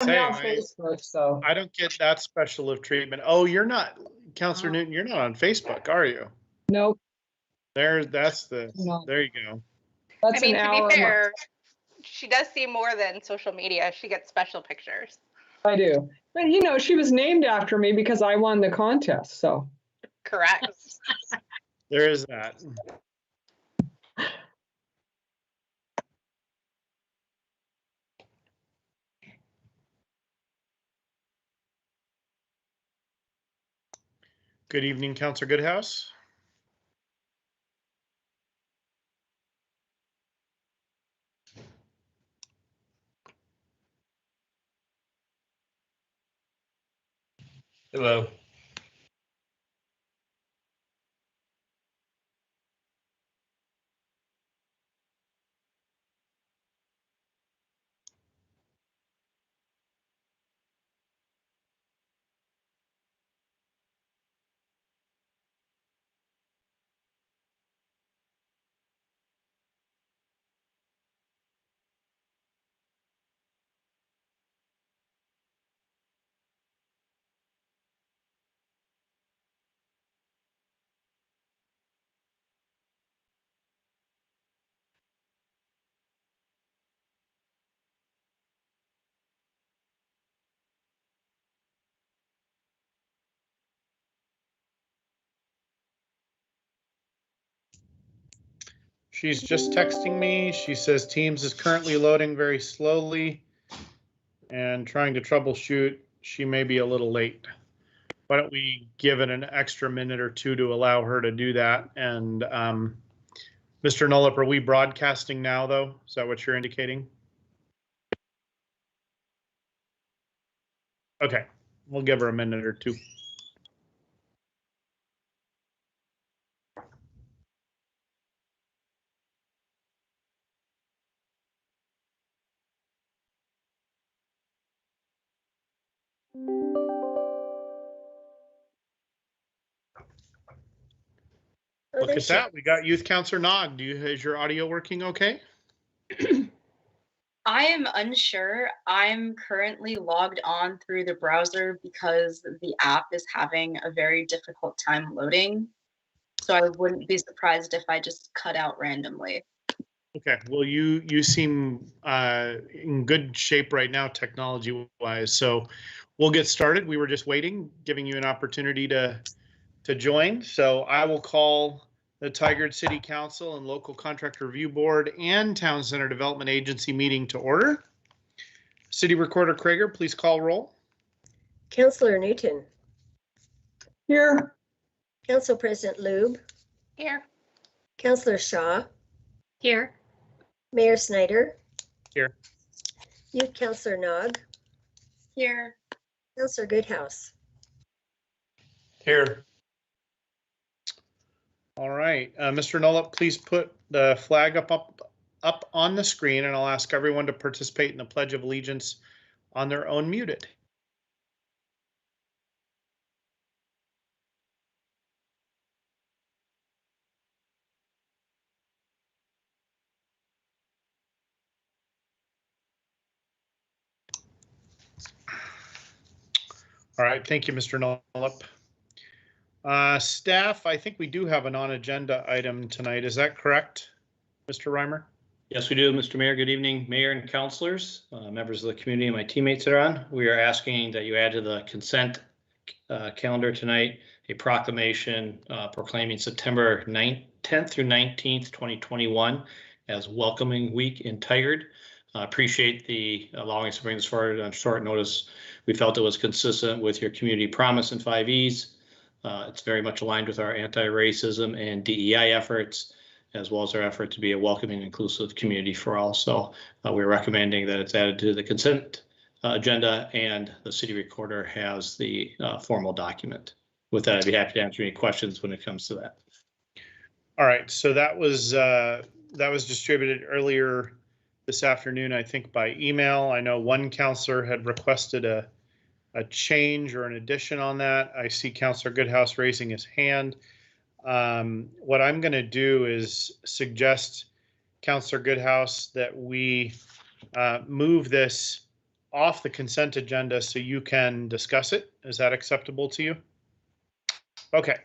on Facebook, so I don't get that special of treatment. Oh, you're not, Councillor Newton, you're not on Facebook, are you? nope. There you go. That's I mean, to be fair, she does see more than social media. She gets special pictures. I do. But, you know, she was named after me because I won the contest, so. Correct. There is that. Good evening, Councillor Goodhouse. Hello. She's just texting me. She says Teams is currently loading very slowly and trying to troubleshoot. She may be a little late. Why don't we give it an extra minute or two to allow her to do that? And Mr. Nolip, are we broadcasting now, though? Is that what you're indicating? Okay, we'll give her a minute or two. Look at that. We got Youth Councillor Nog. Is your audio working okay? I am unsure. I'm currently logged on through the browser because the app is having a very difficult time loading. So I wouldn't be surprised if I just cut out randomly. Okay, well, you seem in good shape right now, technology-wise. So we'll get started. We were just waiting, giving you an opportunity to join. So I will call the Tigard City Council and Local Contract Review Board and Town Center Development Agency meeting to order. City Recorder Krager, please call roll. Councillor Newton. Here. Council President Lube. Here. Councillor Shaw. Here. Mayor Snyder. Here. Youth Councillor Nog. Here. Councillor Goodhouse. Here. All right, Mr. Nolip, please put the flag up on the screen, and I'll ask everyone to participate in the Pledge of Allegiance on their own muted. All right, thank you, Mr. Nolip. Staff, I think we do have a non-agenda item tonight. Is that correct, Mr. Reimer? Yes, we do, Mr. Mayor. Good evening, Mayor and councilors, members of the community, and my teammates that are on. We are asking that you add to the consent calendar tonight a proclamation proclaiming September 10th through 19th, 2021 as Welcoming Week in Tigard. Appreciate the allowing us to bring this forward on short notice. We felt it was consistent with your community promise and 5 Es. It's very much aligned with our anti-racism and DEI efforts, as well as our effort to be a welcoming, inclusive community for all. So we're recommending that it's added to the consent agenda, and the city recorder has the formal document. With that, I'd be happy to answer any questions when it comes to that. All right, so that was distributed earlier this afternoon, I think, by email. I know one councillor had requested a change or an addition on that. I see Councillor Goodhouse raising his hand. What I'm going to do is suggest, Councillor Goodhouse, that we move this off the consent agenda so you can discuss it. Is that acceptable to you? Okay,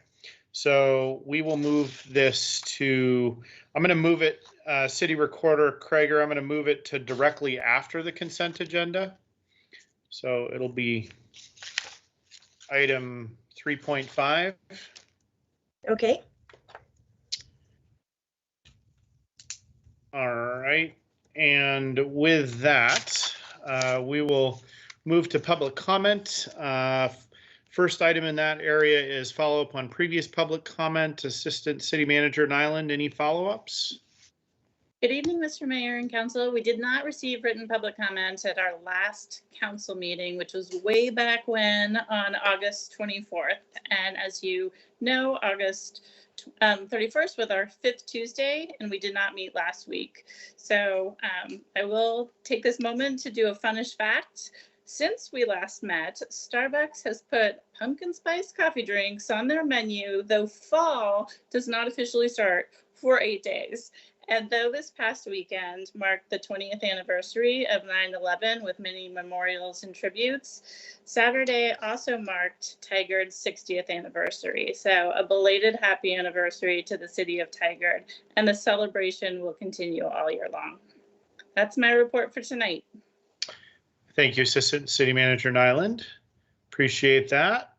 so we will move this to, I'm going to move it, City Recorder Krager, I'm going to move it to directly after the consent agenda. So it'll be item 3.5. Okay, All right, and with that, we will move to public comment. First item in that area is follow up on previous public comment. Assistant City Manager Nyland, any follow-ups? Good evening, Mr. Mayor and Council. We did not receive written public comment at our last council meeting, which was way back when on August 24th. And as you know, August 31st was our 5th Tuesday, and we did not meet last week. So I will take this moment to do a funnish fact. Since we last met, Starbucks has put pumpkin spice coffee drinks on their menu, though fall does not officially start for 8 days. And though this past weekend marked the 20th anniversary of 9/11 with many memorials and tributes, Saturday also marked Tigard's 60th anniversary. So a belated happy anniversary to the city of Tigard, and the celebration will continue all year long. That's my report for tonight. Thank you, Assistant City Manager Nyland. Appreciate that.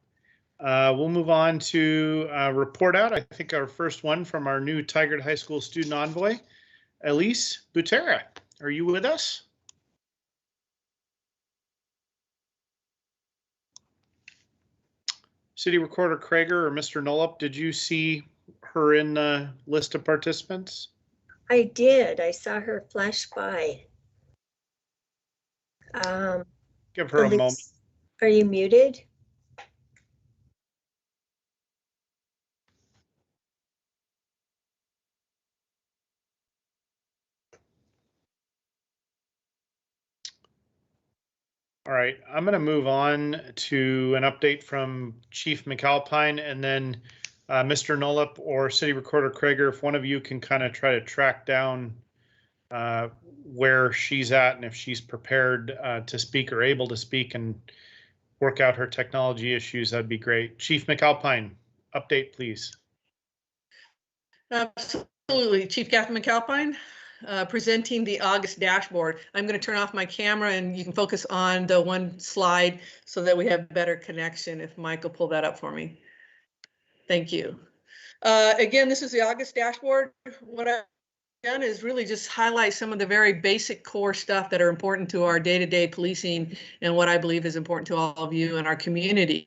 We'll move on to report out. I think our first one from our new Tigard High School student envoy, Elise Butera. Are you with us? City Recorder Krager or Mr. Nolup, did you see her in the list of participants? I did. I saw her flash by. Give her a Elise, moment. are you muted? All right, I'm going to move on to an update from Chief Mcalpine, and then Mr. Nolup or City Recorder Krager, if one of you can kind of try to track down where she's at and if she's prepared to speak or able to speak and work out her technology issues, that'd be great. Chief Mcalpine, update, please. Absolutely. Chief Captain Mcalpine, presenting the August dashboard. I'm going to turn off my camera and you can focus on the one slide so that we have better connection. If Mike will pull that up for me. Thank you. Again, this is the August dashboard. What I've done is really just highlight some of the very basic core stuff that are important to our day-to-day policing and what I believe is important to all of you in our community.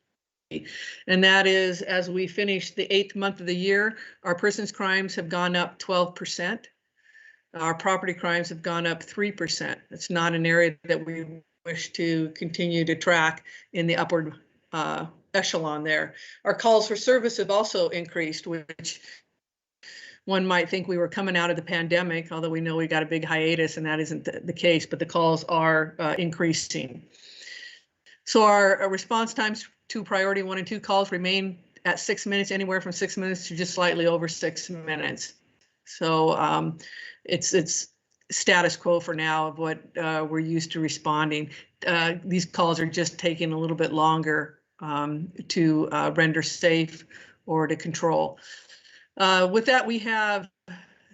And that is, as we finish the 8th month of the year, our persons crimes have gone up 12%. Our property crimes have gone up 3%. It's not an area that we wish to continue to track in the upward echelon there. Our calls for service have also increased, which one might think we were coming out of the pandemic, although we know we got a big hiatus and that isn't the case, but the calls are increasing. So our response times to priority 1 and 2 calls remain at 6 minutes, anywhere from 6 minutes to just slightly over 6 minutes. So it's status quo for now of what we're used to responding. These calls are just taking a little bit longer to render safe or to control. With that, we have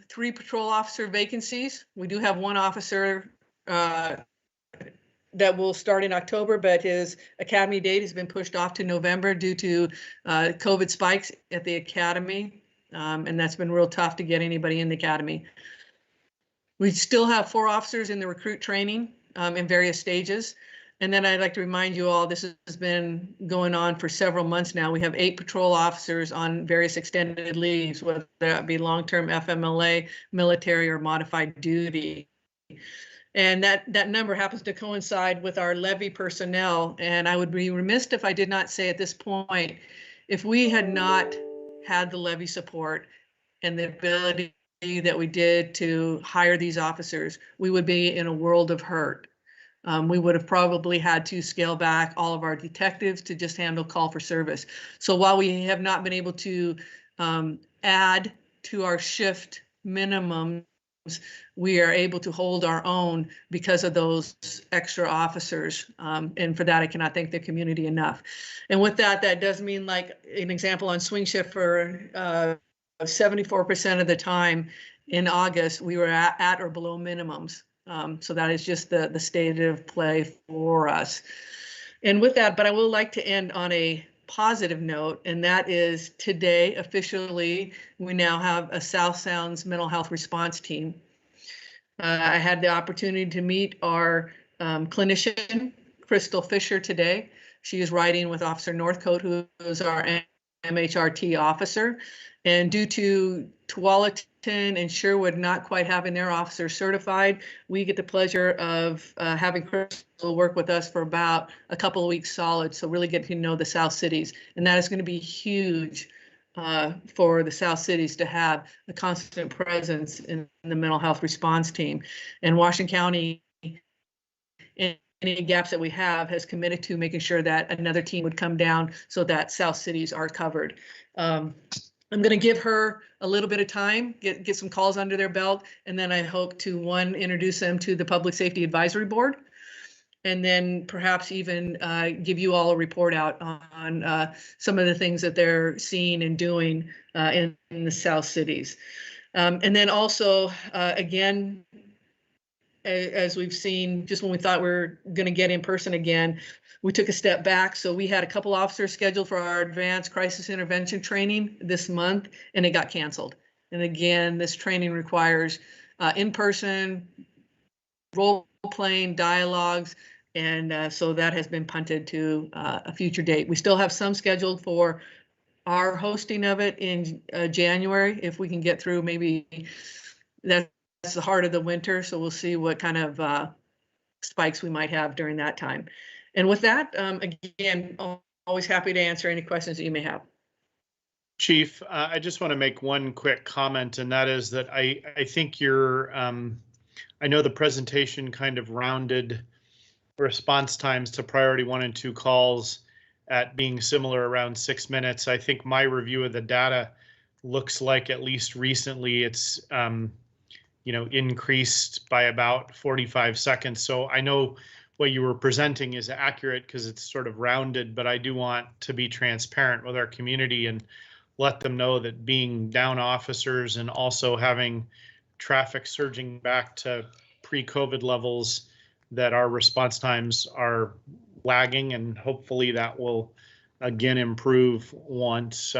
3 patrol officer vacancies. We do have 1 officer that will start in October, but his academy date has been pushed off to November due to COVID spikes at the academy. And that's been real tough to get anybody in the academy. We still have 4 officers in the recruit training in various stages. And then I'd like to remind you all, this has been going on for several months now. We have 8 patrol officers on various extended leaves, whether that be long-term FMLA, military, or modified duty. And that number happens to coincide with our levy personnel. And I would be remiss if I did not say at this point, if we had not had the levy support and the ability that we did to hire these officers, we would be in a world of hurt. We would have probably had to scale back all of our detectives to just handle call for service. So while we have not been able to add to our shift minimum we are able to hold our own because of those extra officers. And for that, I cannot thank the community enough. And with that, that does mean, like an example on swing shift, for 74% of the time in August, we were at or below minimums. So that is just the state of play for us. And with that, but I would like to end on a positive note, and that is today, officially, we now have a South Sounds mental health response team. I had the opportunity to meet our clinician, Crystal Fisher, today. She is riding with Officer Northcote, who is our MHRT officer. And due to Tualatin and Sherwood not quite having their officers certified, we get the pleasure of having Crystal work with us for about a couple of weeks solid. So really getting to know the South Cities. And that is going to be huge for the South Cities to have a constant presence in the mental health response team. And Washington County, any gaps that we have, has committed to making sure that another team would come down so that South Cities are covered. I'm going to give her a little bit of time, get some calls under their belt, and then I hope to, one, introduce them to the Public Safety Advisory Board, and then perhaps even give you all a report out on some of the things that they're seeing and doing in the South Cities. And then also, again, as we've seen, just when we thought we were going to get in person again, we took a step back. So we had a couple officers scheduled for our advanced crisis intervention training this month, and it got canceled. And again, this training requires in-person role-playing dialogues, and so that has been punted to a future date. We still have some scheduled for our hosting of it in January, if we can get through. Maybe that's the heart of the winter, so we'll see what kind of spikes we might have during that time. And with that, again, always happy to answer any questions that you may have. Chief, I just want to make one quick comment, and that is that I think you're, I know the presentation kind of rounded response times to priority 1 and 2 calls at being similar, around 6 minutes. I think my review of the data looks like, at least recently, it's increased by about 45 seconds. So I know what you were presenting is accurate because it's sort of rounded, but I do want to be transparent with our community and let them know that being down officers and also having traffic surging back to pre-COVID levels, that our response times are lagging, and hopefully that will again improve once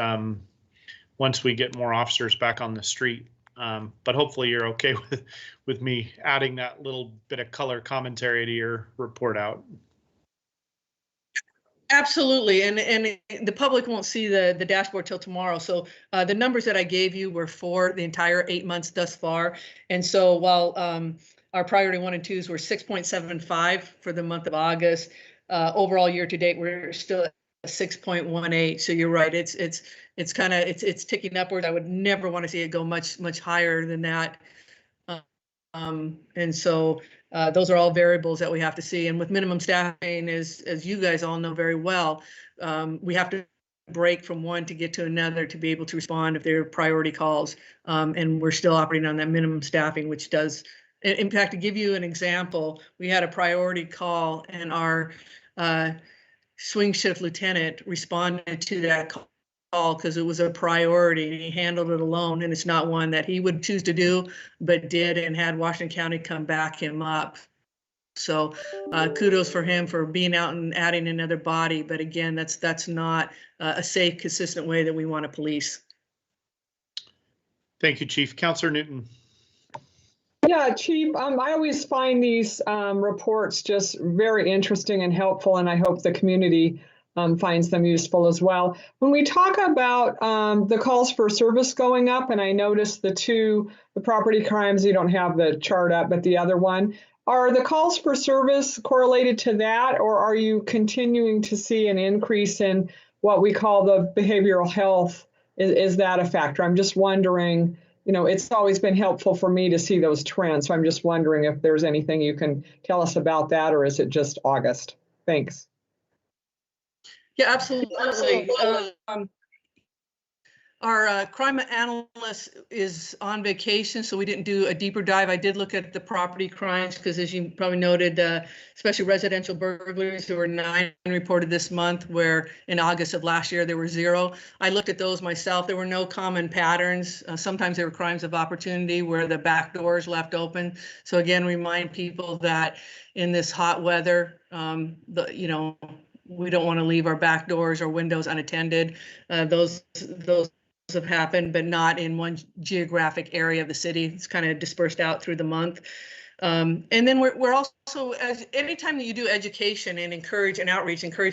we get more officers back on the street. But hopefully you're okay with me adding that little bit of color commentary to your report out. Absolutely, and the public won't see the dashboard till tomorrow. So the numbers that I gave you were for the entire 8 months thus far. And so while our priority 1 and 2s were 6.75 for the month of August, overall year to date, we're still at 6.18. So you're right, it's kind of ticking upward. I would never want to see it go much higher than that. And so those are all variables that we have to see. And with minimum staffing, as you guys all know very well, we have to break from one to get to another to be able to respond if they're priority calls. And we're still operating on that minimum staffing, which does, in fact, to give you an example, we had a priority call and our swing shift lieutenant responded to that call because it was a priority and he handled it alone, and it's not one that he would choose to do, but did, and had Washington County come back him up. So kudos for him for being out and adding another body. But again, that's not a safe, consistent way that we want to police. Thank you, Chief. Councilor Newton. Yeah, Chief, I always find these reports just very interesting and helpful, and I hope the community finds them useful as well. When we talk about the calls for service going up, and I noticed the property crimes, you don't have the chart up, but the other one, are the calls for service correlated to that, or are you continuing to see an increase in what we call the behavioral health? Is that a factor? I'm just wondering, it's always been helpful for me to see those trends. So I'm just wondering if there's anything you can tell us about that, or is it just August? Thanks. Yeah, absolutely. Our crime analyst is on vacation, so we didn't do a deeper dive. I did look at the property crimes because, as you probably noted, especially residential burglaries, there were 9 reported this month, where in August of last year there were 0. I looked at those myself. There were no common patterns. Sometimes there were crimes of opportunity where the back doors left open. So again, remind people that in this hot weather, we don't want to leave our back doors or windows unattended. Those have happened, but not in one geographic area of the city. It's kind of dispersed out through the month. And then we're also, as anytime that you do education and encourage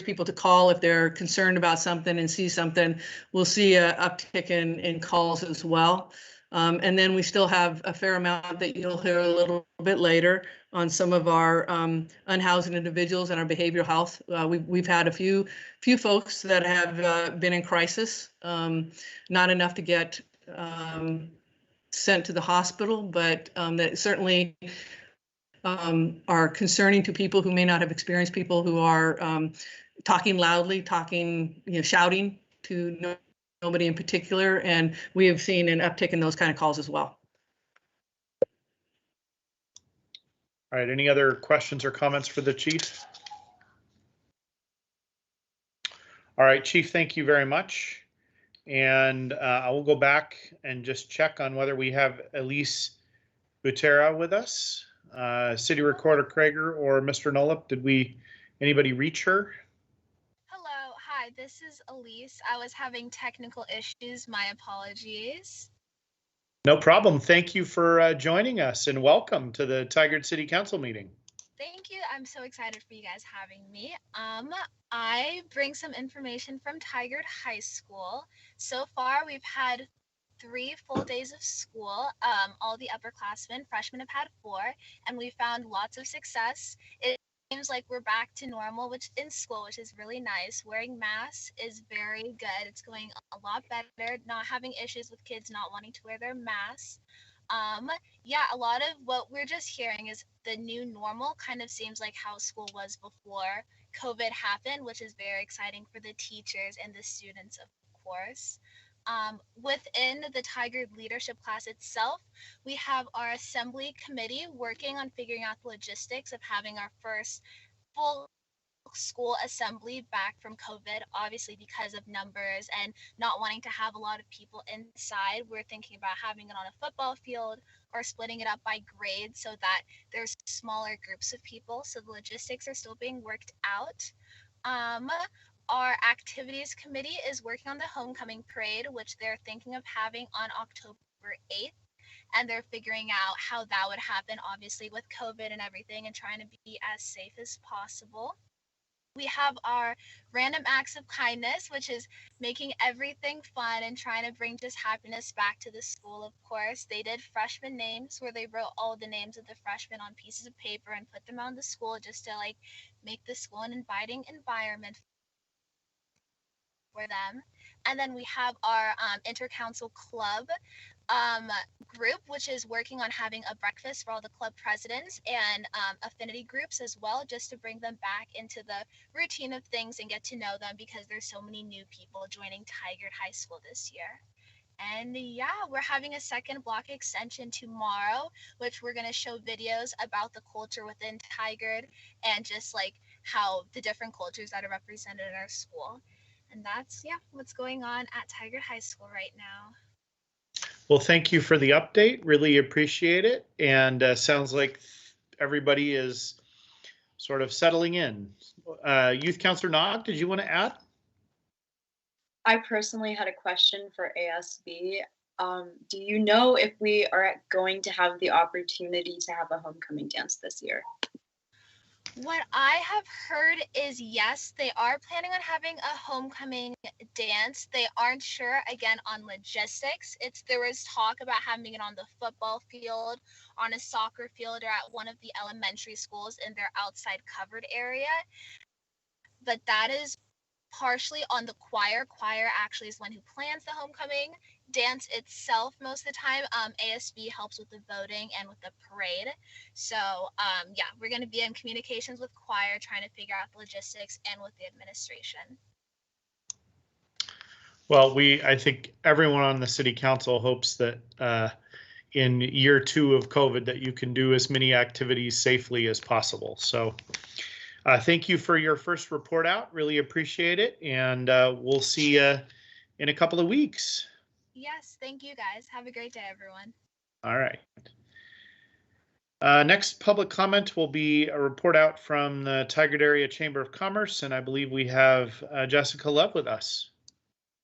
people to call if they're concerned about something and see something, we'll see an uptick in calls as well. And then we still have a fair amount that you'll hear a little bit later on some of our unhoused individuals and our behavioral health. We've had a few folks that have been in crisis, not enough to get sent to the hospital, but that certainly are concerning to people who may not have experienced people who are talking loudly, shouting to nobody in particular, and we have seen an uptick in those kind of calls as well. All right, any other questions or comments for the chief? All right, Chief, thank you very much. And I will go back and just check on whether we have Elise Butera with us, City Recorder Krager or Mr. Nolip. Did anybody reach her? Hello, hi, this is Elise. I was having technical issues, my apologies. No problem. Thank you for joining us and welcome to the Tigard City Council meeting. Thank you. I'm so excited for you guys having me. I bring some information from Tigard High School. So far, we've had 3 full days of school. All the upperclassmen, freshmen have had 4, and we found lots of success. It seems like we're back to normal, which is really nice. Wearing masks is very good. It's going a lot better. Not having issues with kids not wanting to wear their masks. Yeah, a lot of what we're just hearing is the new normal kind of seems like how school was before COVID happened, which is very exciting for the teachers and the students, of course. Within the Tigard leadership class itself, we have our assembly committee working on figuring out the logistics of having our first full school assembly back from COVID, obviously because of numbers and not wanting to have a lot of people inside. We're thinking about having it on a football field or splitting it up by grade so that there's smaller groups of people. So the logistics are still being worked out. Our activities committee is working on the homecoming parade, which they're thinking of having on October 8th. And they're figuring out how that would happen, obviously with COVID and everything, and trying to be as safe as possible. We have our random acts of kindness, which is making everything fun and trying to bring just happiness back to the school, of course. They did freshman names where they wrote all the names of the freshmen on pieces of paper and put them on the school just to make the school an inviting environment for them. And then we have our intercouncil club group, which is working on having a breakfast for all the club presidents and affinity groups as well, just to bring them back into the routine of things and get to know them because there's so many new people joining Tigard High School this year. And yeah, we're having a second block extension tomorrow, which we're going to show videos about the culture within Tigard and just how the different cultures that are represented in our school. And that's, what's going on at Tigard High School right now. Well, thank you for the update. Really appreciate it. And sounds like everybody is sort of settling in. Youth Councilor Nog, did you want to add? I personally had a question for ASB. Do you know if we are going to have the opportunity to have a homecoming dance this year? What I have heard is yes, they are planning on having a homecoming dance. They aren't sure, again, on logistics. There was talk about having it on the football field, on a soccer field, or at one of the elementary schools in their outside covered area. But that is partially on the choir. Choir actually is one who plans the homecoming dance itself most of the time. ASB helps with the voting and with the parade. So yeah, we're going to be in communications with choir, trying to figure out the logistics and with the administration. Well, I think everyone on the city council hopes that in year 2 of COVID that you can do as many activities safely as possible. So thank you for your first report out. Really appreciate it. And we'll see you in a couple of weeks. Yes, thank you guys. Have a great day, everyone. All right. Next public comment will be a report out from the Tigard Area Chamber of Commerce. And I believe we have Jessica Love with us.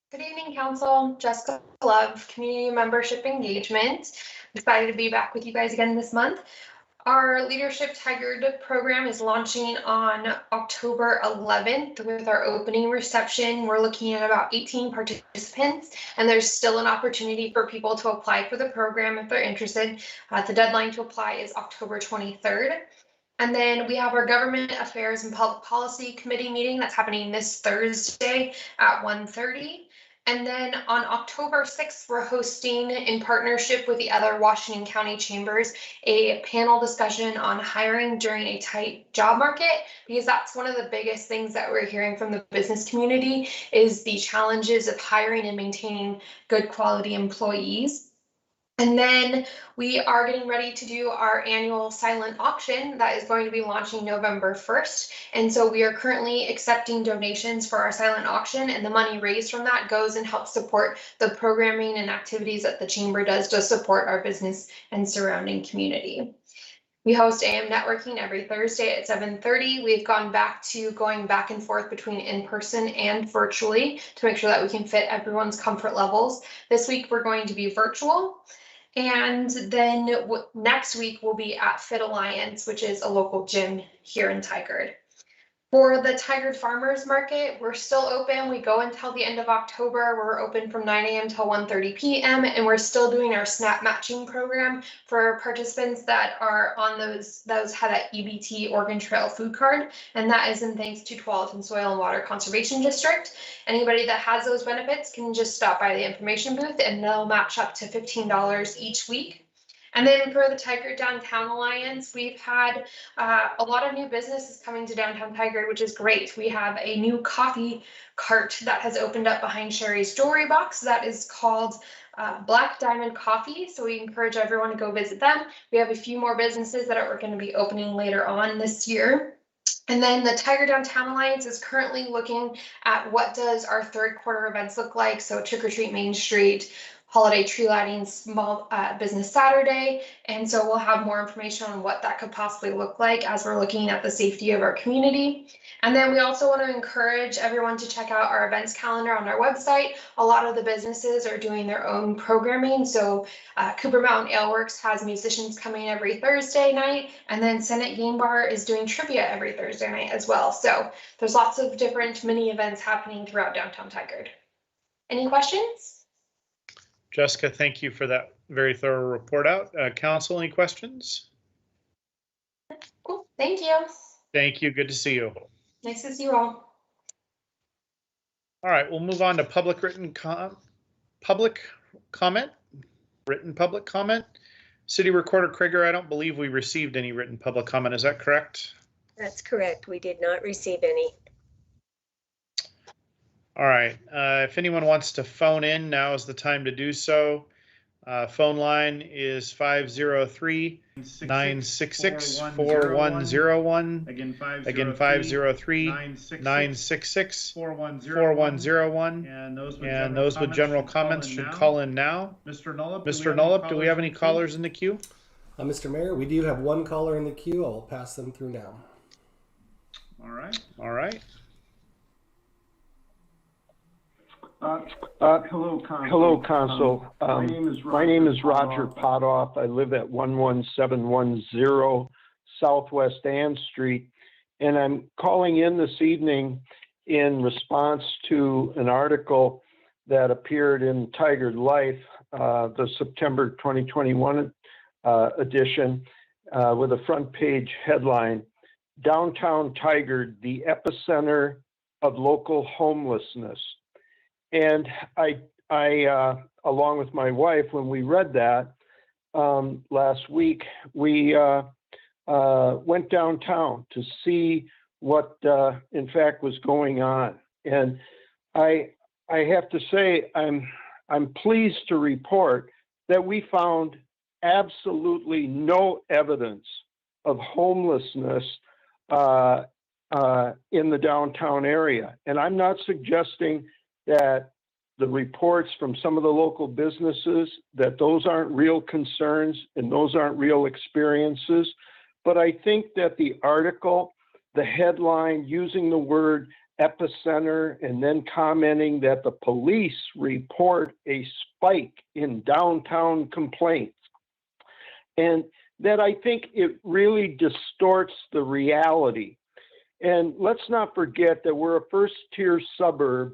Good evening, Council. Jessica Love, Community Membership Engagement. Excited to be back with you guys again this month. Our Leadership Tigard program is launching on October 11th with our opening reception. We're looking at about 18 participants, and there's still an opportunity for people to apply for the program if they're interested. The deadline to apply is October 23rd. And then we have our Government Affairs and Public Policy Committee meeting that's happening this Thursday at 1:30. And then on October 6th, we're hosting, in partnership with the other Washington County chambers, a panel discussion on hiring during a tight job market, because that's one of the biggest things that we're hearing from the business community is the challenges of hiring and maintaining good quality employees. And then we are getting ready to do our annual silent auction that is going to be launching November 1st. And so we are currently accepting donations for our silent auction, and the money raised from that goes and helps support the programming and activities that the chamber does to support our business and surrounding community. We host AM networking every Thursday at 7:30. We've gone back to going back and forth between in-person and virtually to make sure that we can fit everyone's comfort levels. This week, we're going to be virtual. And then next week we'll be at Fit Alliance, which is a local gym here in Tigard. For the Tigard Farmers Market, we're still open. We go until the end of October. We're open from 9 a.m. till 1:30 p.m. and we're still doing our SNAP matching program for participants that are on those had that EBT Oregon Trail food card, and that is in thanks to Tualatin Soil and Water Conservation District. Anybody that has those benefits can just stop by the information booth and they'll match up to $15 each week. And then for the Tigard Downtown Alliance, we've had a lot of new businesses coming to downtown Tigard, which is great. We have a new coffee cart that has opened up behind Sherry's Jewelry Box that is called Black Diamond Coffee. So we encourage everyone to go visit them. We have a few more businesses that are going to be opening later on this year. And then the Tigard Downtown Alliance is currently looking at what does our third quarter events look like. So Trick or Treat Main Street, Holiday Tree Lighting, Small Business Saturday. And so we'll have more information on what that could possibly look like as we're looking at the safety of our community. And then we also want to encourage everyone to check out our events calendar on our website. A lot of the businesses are doing their own programming. So Cooper Mountain Ale Works has musicians coming every Thursday night, and then Senate Game Bar is doing trivia every Thursday night as well. So there's lots of different mini events happening throughout downtown Tigard. Any questions? Jessica, thank you for that very thorough report out. Council, any questions? Cool, thank you. Thank you, good to see you. Nice to see you all. All right, we'll move on to public comment. Written public comment. City Recorder Krieger, I don't believe we received any written public comment, is that correct? That's correct. We did not receive any. All right, if anyone wants to phone in, now is the time to do so. Phone line is 503-966-4101. Again, 503-966-4101. And those with general comments should call in now. Mr. Nullup, do we have any callers in the queue? Mr. Mayor, we do have one caller in the queue. I'll pass them through now. All right. All right. Hello, Council. My name is Roger Potoff. I live at 11710 Southwest Ann Street, and I'm calling in this evening in response to an article that appeared in Tigard Life, the September 2021 edition, with a front page headline, "Downtown Tigard, the epicenter of local homelessness." And I along with my wife, when we read that last week, we went downtown to see what, in fact, was going on. And I I have to say I'm pleased to report that we found absolutely no evidence of homelessness in the downtown area. And I'm not suggesting that the reports from some of the local businesses, that those aren't real concerns and those aren't real experiences. But I think that the article, the headline using the word epicenter and then commenting that the police report a spike in downtown complaints, and that I think it really distorts the reality. And let's not forget that we're a first-tier suburb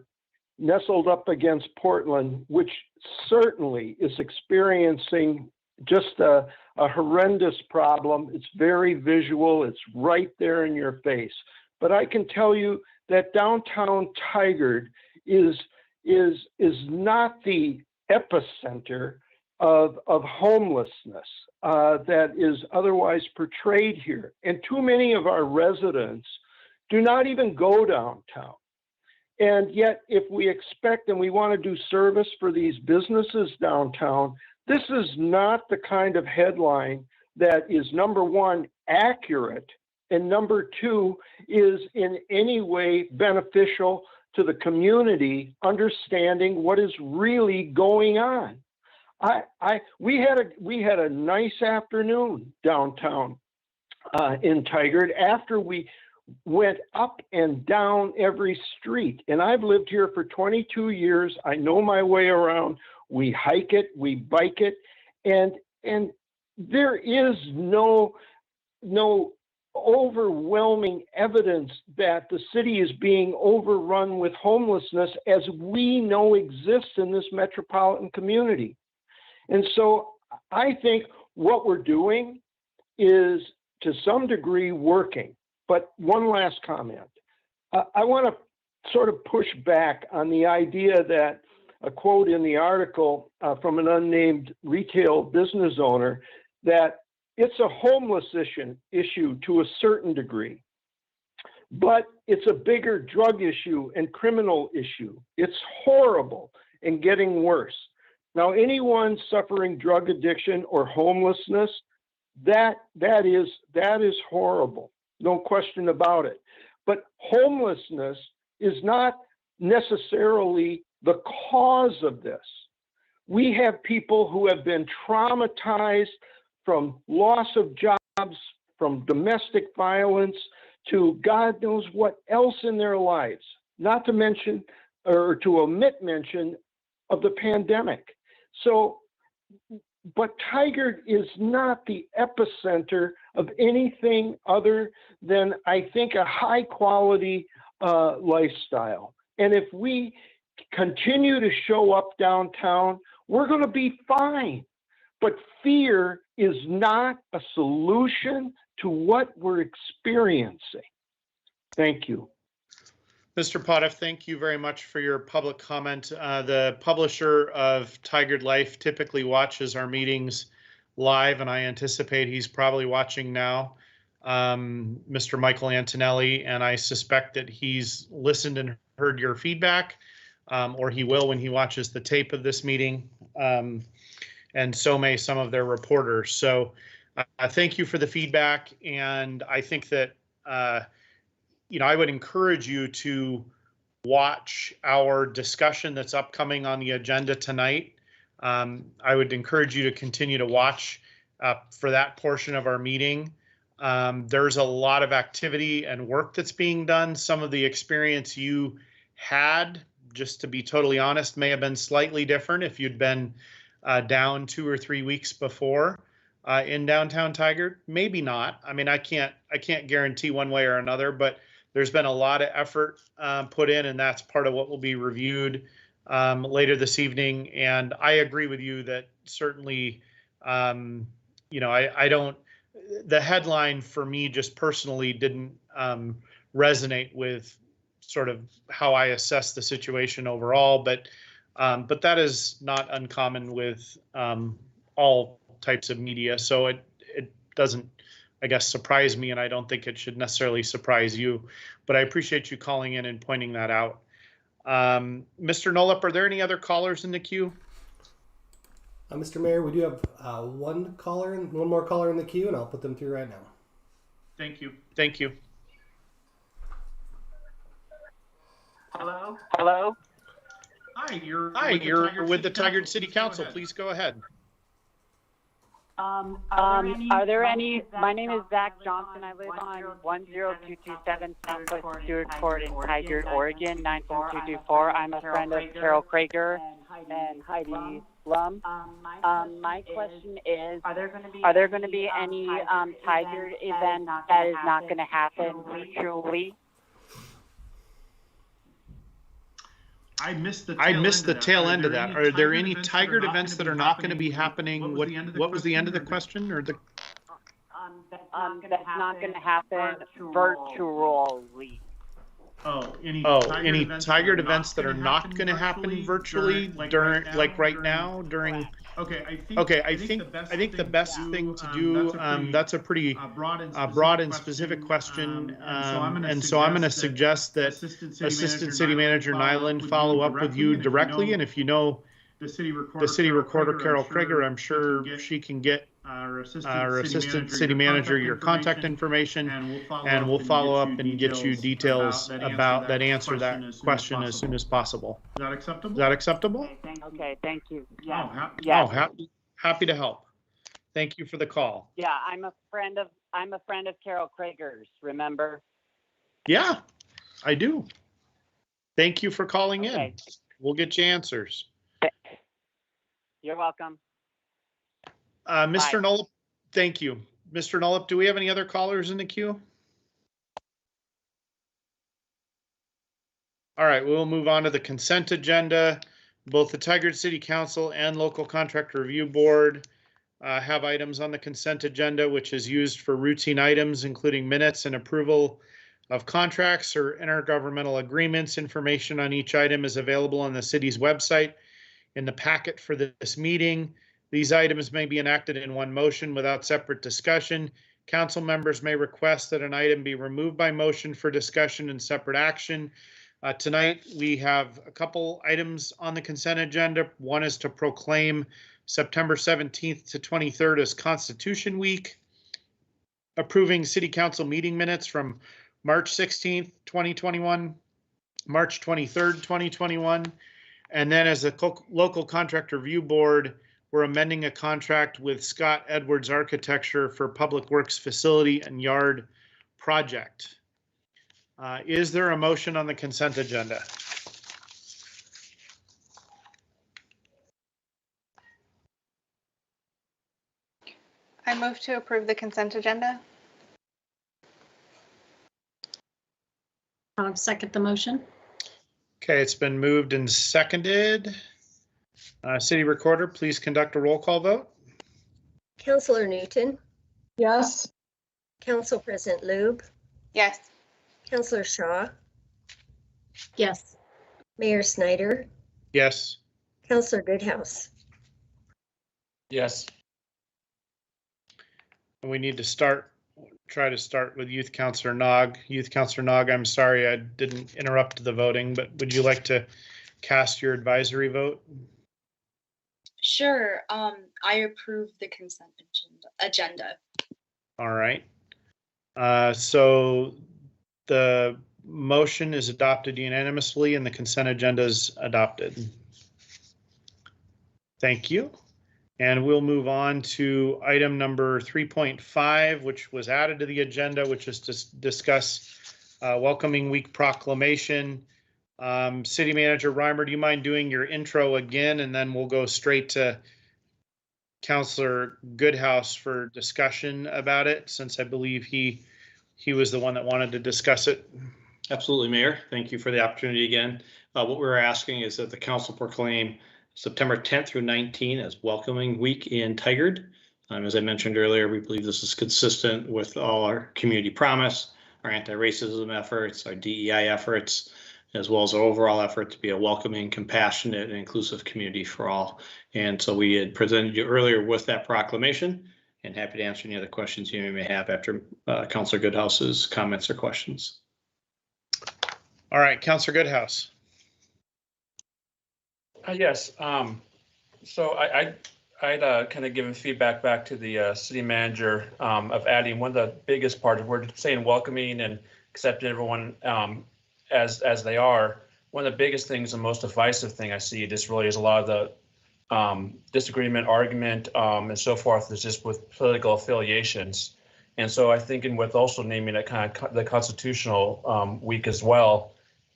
nestled up against Portland, which certainly is experiencing just a horrendous problem. It's very visual. It's right there in your face. But I can tell you that downtown Tigard is not the epicenter of homelessness that is otherwise portrayed here. And too many of our residents do not even go downtown. And yet, if we expect and we want to do service for these businesses downtown, this is not the kind of headline that is, number one, accurate, and number two, is in any way beneficial to the community understanding what is really going on. We had a nice afternoon downtown in Tigard after we went up and down every street. And I've lived here for 22 years. I know my way around. We hike it, we bike it, and there is no overwhelming evidence that the city is being overrun with homelessness as we know exists in this metropolitan community. And so I think what we're doing is to some degree working. But one last comment. I want to sort of push back on the idea that a quote in the article from an unnamed retail business owner, that it's a homeless issue to a certain degree, but it's a bigger drug issue and criminal issue. It's horrible and getting worse. Now, anyone suffering drug addiction or homelessness, that is horrible. No question about it. But homelessness is not necessarily the cause of this. We have people who have been traumatized from loss of jobs, from domestic violence, to God knows what else in their lives, not to mention or to omit mention of the pandemic. So, but Tigard is not the epicenter of anything other than, I think, a high quality lifestyle. And if we continue to show up downtown, we're going to be fine. But fear is not a solution to what we're experiencing. Thank you. Mr. Potoff, thank you very much for your public comment. The publisher of Tigard Life typically watches our meetings live, and I anticipate he's probably watching now, Mr. Michael Antonelli, and I suspect that he's listened and heard your feedback, or he will when he watches the tape of this meeting, and so may some of their reporters. So thank you for the feedback, and I think that I would encourage you to watch our discussion that's upcoming on the agenda tonight. I would encourage you to continue to watch for that portion of our meeting. There's a lot of activity and work that's being done. Some of the experience you had, just to be totally honest, may have been slightly different if you'd been down 2 or 3 weeks before in downtown Tigard. Maybe not. I mean, I can't guarantee one way or another, but there's been a lot of effort put in, and that's part of what will be reviewed later this evening. And I agree with you that certainly, I don't, the headline for me just personally didn't resonate with sort of how I assess the situation overall, but that is not uncommon with all types of media. So it doesn't, I guess, surprise me, and I don't think it should necessarily surprise you, but I appreciate you calling in and pointing that out. Mr. Nolip, are there any other callers in the queue? Mr. Mayor, we do have one more caller in the queue, and I'll put them through right now. Thank you. Thank you. Hello? Hello? Hi, you're with the Tigard City Council. Please go ahead. Are there any? My name is Zach Johnson. I live on 10227 Southwest Stewart Court in Tigard, Oregon, 94224. I'm a friend of Carol Krager and Heidi Lum. My question is, are there going to be any Tigard event that is not going to happen virtually? I missed the tail end of that. Are there any Tigard events that are not going to be happening? What was the end of the question, or the? That's not going to happen virtually. Any Tigard events that are not going to happen virtually during, like right now, during? I think the best thing to do. That's a pretty broad and specific question, and so I'm going to suggest that Assistant City Manager Nyland follow up with you directly, and if you know the City Recorder Carol Krager, I'm sure she can get our Assistant City Manager your contact information, and we'll follow up and get you details about that, answer that question as soon as possible. Is that acceptable? Is that acceptable? Okay, thank you. Yeah. Happy to help. Thank you for the call. Yeah, I'm a friend of Carol Krager's, remember? Yeah, I do. Thank you for calling in. We'll get you answers. You're welcome. Mr. Nolip, thank you. Mr. Nolip, do we have any other callers in the queue? All right, we'll move on to the consent agenda. Both the Tigard City Council and Local Contractor Review Board have items on the consent agenda, which is used for routine items, including minutes and approval of contracts or intergovernmental agreements. Information on each item is available on the city's website in the packet for this meeting. These items may be enacted in one motion without separate discussion. Council members may request that an item be removed by motion for discussion and separate action. Tonight, we have a couple items on the consent agenda. One is to proclaim September 17th to 23rd as Constitution Week, approving City Council meeting minutes from March 16th, 2021, March 23rd, 2021, and then as a Local Contractor Review Board, we're amending a contract with Scott Edwards Architecture for Public Works Facility and Yard Project. Is there a motion on the consent agenda? I move to approve the consent agenda. I'll second the motion. Okay, it's been moved and seconded. City Recorder, please conduct a roll call vote. Councillor Newton. Yes. Council President Lube. Yes. Councillor Shaw. Yes. Mayor Snyder. Yes. Councillor Goodhouse. Yes. We need to try to start with Youth Councillor Nog. Youth Councillor Nog, I'm sorry I didn't interrupt the voting, but would you like to cast your advisory vote? Sure. I approve the consent agenda. All right. So the motion is adopted unanimously and the consent agenda is adopted. Thank you. And we'll move on to item number 3.5, which was added to the agenda, which is to discuss Welcoming Week proclamation. City Manager Reimer, do you mind doing your intro again? And then we'll go straight to Councillor Goodhouse for discussion about it, since I believe he was the one that wanted to discuss it. Absolutely, Mayor. Thank you for the opportunity again. What we're asking is that the council proclaim September 10th through 19th as Welcoming Week in Tigard. As I mentioned earlier, we believe this is consistent with all our community promise, our anti-racism efforts, our DEI efforts, as well as our overall effort to be a welcoming, compassionate, and inclusive community for all. And so we had presented you earlier with that proclamation, and happy to answer any other questions you may have after Councillor Goodhouse's comments or questions. All right, Councillor Goodhouse. Yes. So I'd kind of given feedback back to the city manager of adding one of the biggest parts. We're saying welcoming and accepting everyone as they are. One of the biggest things, the most divisive thing I see, just really is a lot of the disagreement, argument, and so forth is just with political affiliations. And so I think, and with also naming it kind of the constitutional week as well,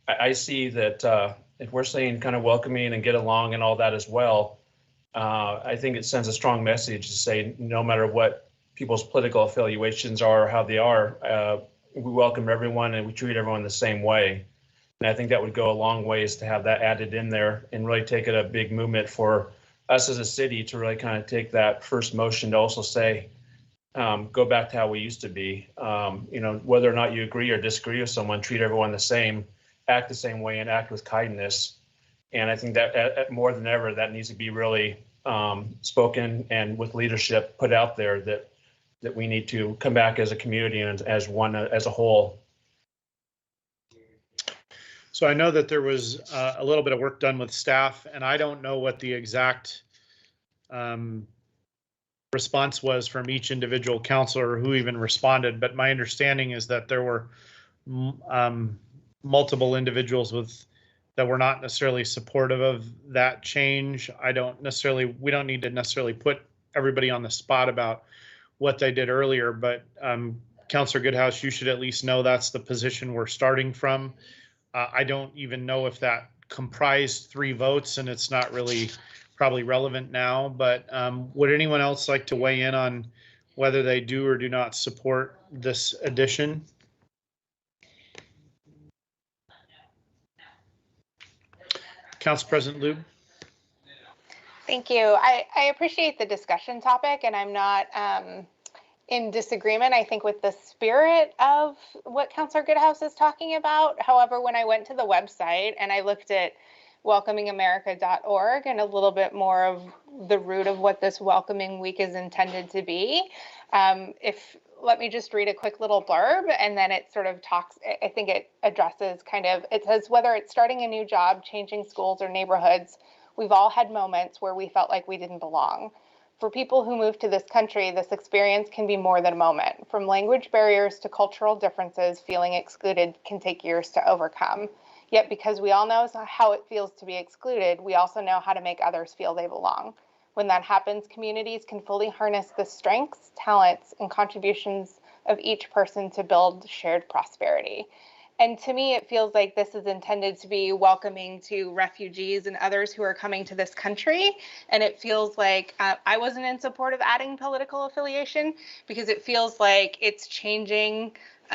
I see that if we're saying kind of welcoming and get along and all that as well, I think it sends a strong message to say no matter what people's political affiliations are or how they are, we welcome everyone and we treat everyone the same way. And I think that would go a long ways to have that added in there and really take it a big movement for us as a city to really kind of take that first motion to also say, go back to how we used to be. You know, whether or not you agree or disagree with someone, treat everyone the same, act the same way, and act with kindness. And I think that more than ever, that needs to be really spoken and with leadership put out there that we need to come back as a community and as one, as a whole. So I know that there was a little bit of work done with staff, and I don't know what the exact response was from each individual counselor who even responded, but my understanding is that there were multiple individuals that were not necessarily supportive of that change. We don't need to necessarily put everybody on the spot about what they did earlier, but Councillor Goodhouse, you should at least know that's the position we're starting from. I don't even know if that comprised 3 votes, and it's not really probably relevant now, but would anyone else like to weigh in on whether they do or do not support this addition? Council President Lube. Thank you. I appreciate the discussion topic, and I'm not in disagreement, I think, with the spirit of what Councillor Goodhouse is talking about. However, when I went to the website and I looked at welcomingamerica.org and a little bit more of the root of what this welcoming week is intended to be, let me just read a quick little blurb, and then it sort of talks, I think it addresses it says, whether it's starting a new job, changing schools or neighborhoods, we've all had moments where we felt like we didn't belong. For people who move to this country, this experience can be more than a moment. From language barriers to cultural differences, feeling excluded can take years to overcome. Yet because we all know how it feels to be excluded, we also know how to make others feel they belong. When that happens, communities can fully harness the strengths, talents, and contributions of each person to build shared prosperity. And to me, it feels like this is intended to be welcoming to refugees and others who are coming to this country. And it feels like I wasn't in support of adding political affiliation, because it feels like it's changing,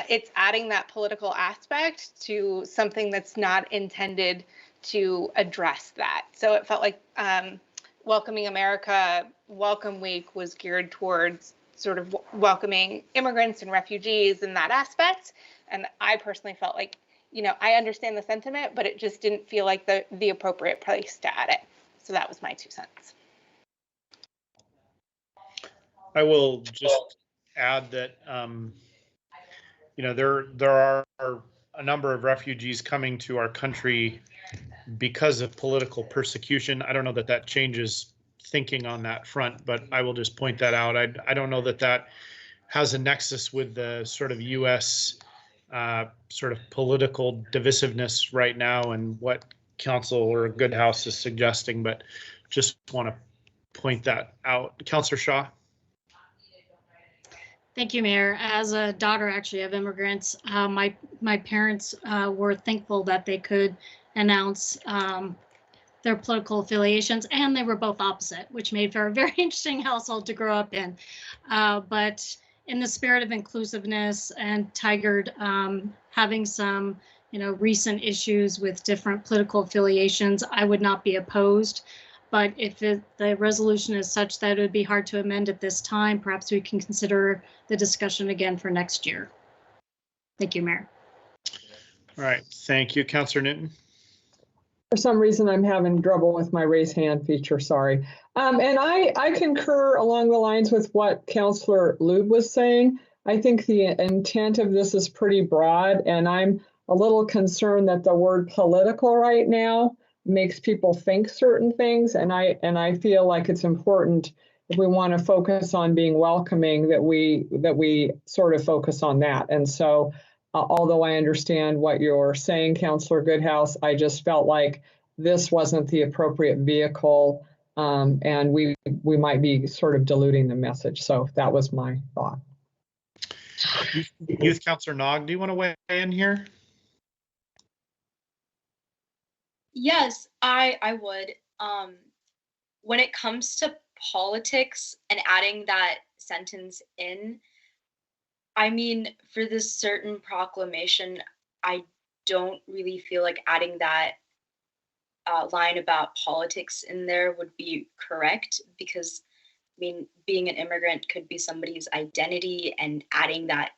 it's adding that political aspect to something that's not intended to address that. So it felt like Welcoming America Welcome Week was geared towards sort of welcoming immigrants and refugees in that aspect. And I personally felt like, I understand the sentiment, but it just didn't feel like the appropriate place to add it. So that was my 2 cents. I will just add that, there are a number of refugees coming to our country because of political persecution. I don't know that changes thinking on that front, but I will just point that out. I don't know that has a nexus with the sort of U.S. Sort of political divisiveness right now and what Councillor Goodhouse is suggesting, but just want to point that out. Councillor Shaw. Thank you, Mayor. As a daughter, actually, of immigrants, my parents were thankful that they could announce their political affiliations, and they were both opposite, which made for a very interesting household to grow up in. But in the spirit of inclusiveness and Tigard having some, recent issues with different political affiliations, I would not be opposed. But if the resolution is such that it would be hard to amend at this time, perhaps we can consider the discussion again for next year. Thank you, Mayor. All right, thank you, Councillor Newton. For some reason, I'm having trouble with my raise hand feature, sorry. And I concur along the lines with what Councillor Lube was saying. I think the intent of this is pretty broad, and I'm a little concerned that the word political right now makes people think certain things, and I feel like it's important if we want to focus on being welcoming that we sort of focus on that. And so, although I understand what you're saying, Councillor Goodhouse, I just felt like this wasn't the appropriate vehicle, and we might be sort of diluting the message. So that was my thought. Youth Councillor Nog, do you want to weigh in here? Yes, I would. When it comes to politics and adding that sentence in, I mean, for this certain proclamation, I don't really feel like adding that line about politics in there would be correct, because I mean, being an immigrant could be somebody's identity, and adding that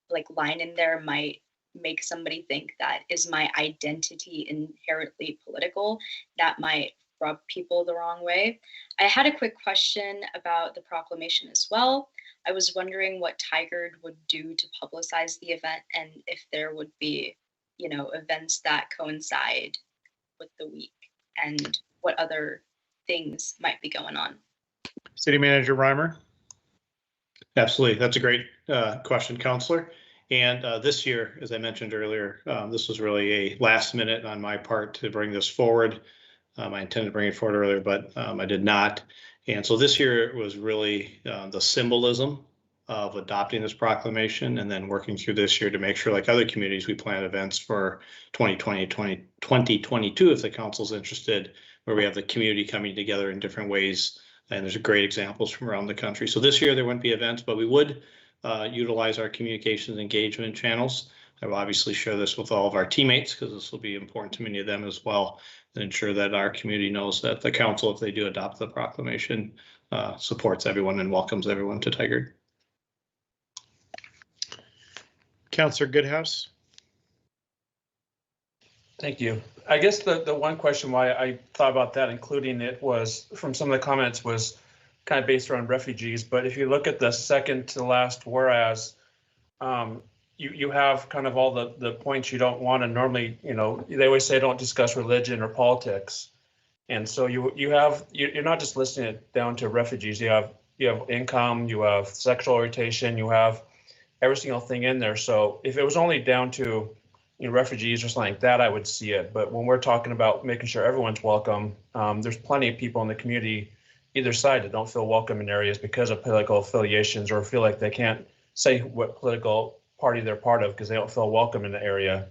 like line in there might make somebody think that is my identity inherently political. That might rub people the wrong way. I had a quick question about the proclamation as well. I was wondering what Tigard would do to publicize the event, and if there would be, you know, events that coincide with the week, and what other things might be going on. City Manager Reimer. Absolutely. That's a great question, Councillor. And this year, as I mentioned earlier, this was really a last minute on my part to bring this forward. I intended to bring it forward earlier, but I did not. And so this year was really the symbolism of adopting this proclamation, and then working through this year to make sure, like other communities, we plan events for 2022 if the council's interested, where we have the community coming together in different ways. And there's great examples from around the country. So this year there wouldn't be events, but we would utilize our communications engagement channels. I will obviously share this with all of our teammates, because this will be important to many of them as well, and ensure that our community knows that the council, if they do adopt the proclamation, supports everyone and welcomes everyone to Tigard. Councillor Goodhouse. Thank you. I guess the one question why I thought about that, including it, was from some of the comments was kind of based around refugees. But if you look at the second to last whereas, you have kind of all the points you don't want to normally, you know, they always say don't discuss religion or politics. And so you're not just listing it down to refugees. You have income, you have sexual orientation, you have every single thing in there. So if it was only down to, you know, refugees or something like that, I would see it. But when we're talking about making sure everyone's welcome, there's plenty of people in the community, either side, that don't feel welcome in areas because of political affiliations, or feel like they can't say what political party they're part of because they don't feel welcome in the area.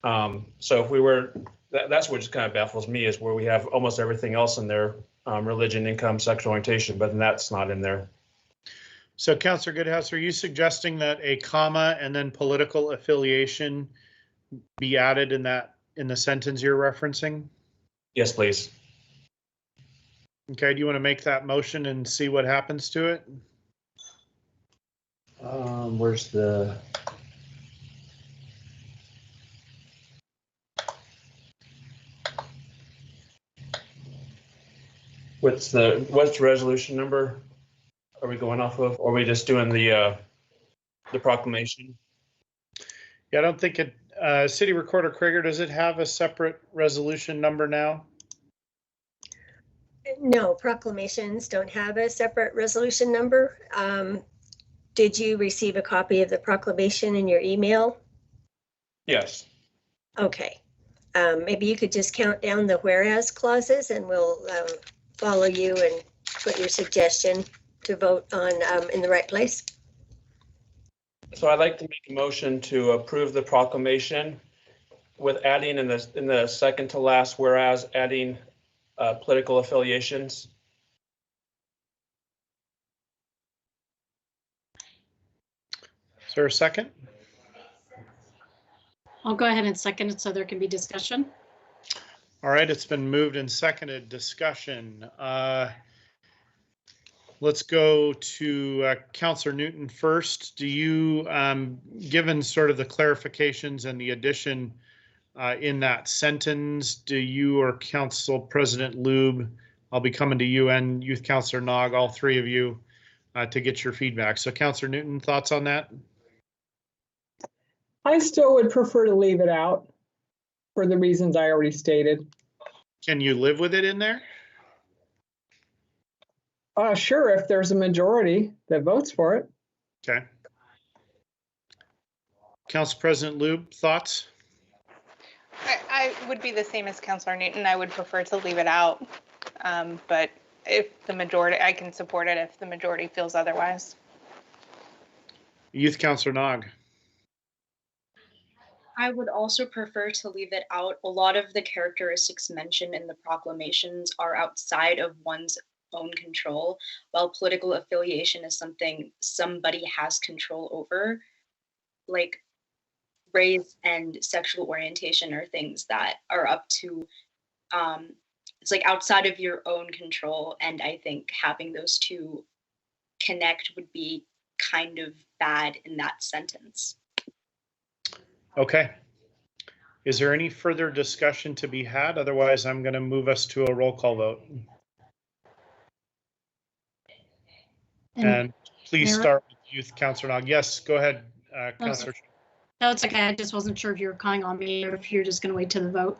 So if we were, that's what just kind of baffles me, is where we have almost everything else in there, religion, income, sexual orientation, but then that's not in there. So Councillor Goodhouse, are you suggesting that a comma and then political affiliation be added in the sentence you're referencing? Yes, please. Okay, do you want to make that motion and see what happens to it? Where's the? What's the resolution number are we going off of? Or are we just doing the proclamation? Yeah, I don't think it. City Recorder Krieger, does it have a separate resolution number now? No, proclamations don't have a separate resolution number. Did you receive a copy of the proclamation in your email? Yes. Okay. Maybe you could just count down the whereas clauses, and we'll follow you and put your suggestion to vote on in the right place. So I'd like to make a motion to approve the proclamation with adding in the second to last whereas, adding political affiliations. Is there a second? I'll go ahead and second it so there can be discussion. All right, it's been moved and seconded. Discussion. Let's go to Councillor Newton first. Do you, given sort of the clarifications and the addition in that sentence, do you or Council President Lube, I'll be coming to you, and Youth Councillor Nog, all three of you, to get your feedback. So Councillor Newton, thoughts on that? I still would prefer to leave it out for the reasons I already stated. Can you live with it in there? Sure, if there's a majority that votes for it. Okay. Council President Lube, thoughts? I would be the same as Councilor Newton. I would prefer to leave it out. But if the majority, I can support it if the majority feels otherwise. Youth Councilor Nog. I would also prefer to leave it out. A lot of the characteristics mentioned in the proclamations are outside of one's own control, while political affiliation is something somebody has control over. Like race and sexual orientation are things that are up to, it's like outside of your own control. And I think having those two connect would be kind of bad in that sentence. Okay. Is there any further discussion to be had? Otherwise, I'm going to move us to a roll call vote. And please start with Youth Councilor Nog. Yes, go ahead, Councilor. No, it's okay. I just wasn't sure if you were calling on me or if you're just going to wait to the vote.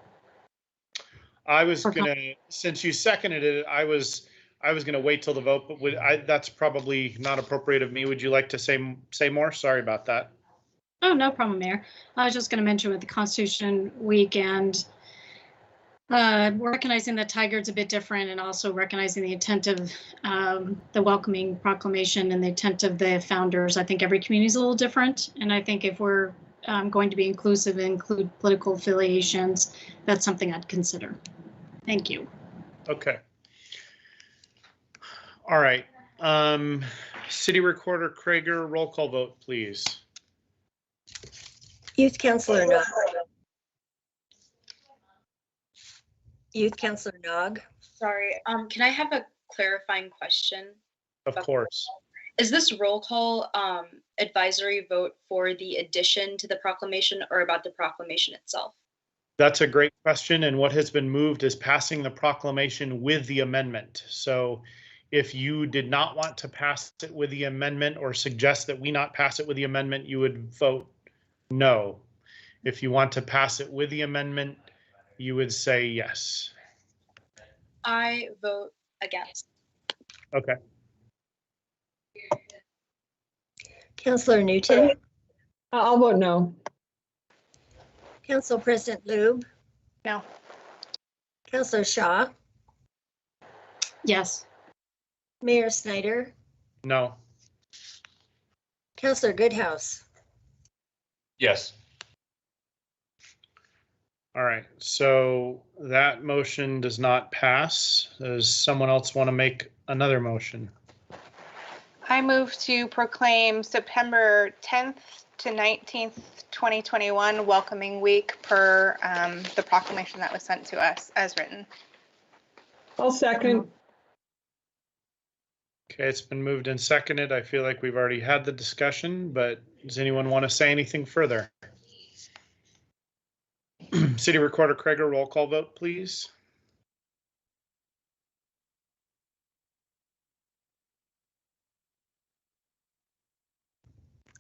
I was going to, since you seconded it, I was going to wait till the vote, but that's probably not appropriate of me. Would you like to say more? Sorry about that. Oh, no problem, Mayor. I was just going to mention with the Constitution Week and recognizing that Tigard's a bit different, and also recognizing the intent of the welcoming proclamation and the intent of the founders. I think every community is a little different, and I think if we're going to be inclusive and include political affiliations, that's something I'd consider. Thank you. Okay. All right. City Recorder Krager, roll call vote, please. Youth Councilor Nog. Youth Councilor Nog. Sorry, can I have a clarifying question? Of course. Is this roll call advisory vote for the addition to the proclamation or about the proclamation itself? That's a great question. And what has been moved is passing the proclamation with the amendment. So if you did not want to pass it with the amendment or suggest that we not pass it with the amendment, you would vote no. If you want to pass it with the amendment, you would say yes. I vote against. Okay. Councilor Newton. I'll vote no. Council President Lube. No. Councilor Shaw. Yes. Mayor Snyder. No. Councilor Goodhouse. Yes. All right, so that motion does not pass. Does someone else want to make another motion? I move to proclaim September 10th to 19th, 2021 Welcoming Week per the proclamation that was sent to us as written. I'll second. Okay, it's been moved and seconded. I feel like we've already had the discussion, but does anyone want to say anything further? City Recorder Krager, roll call vote, please.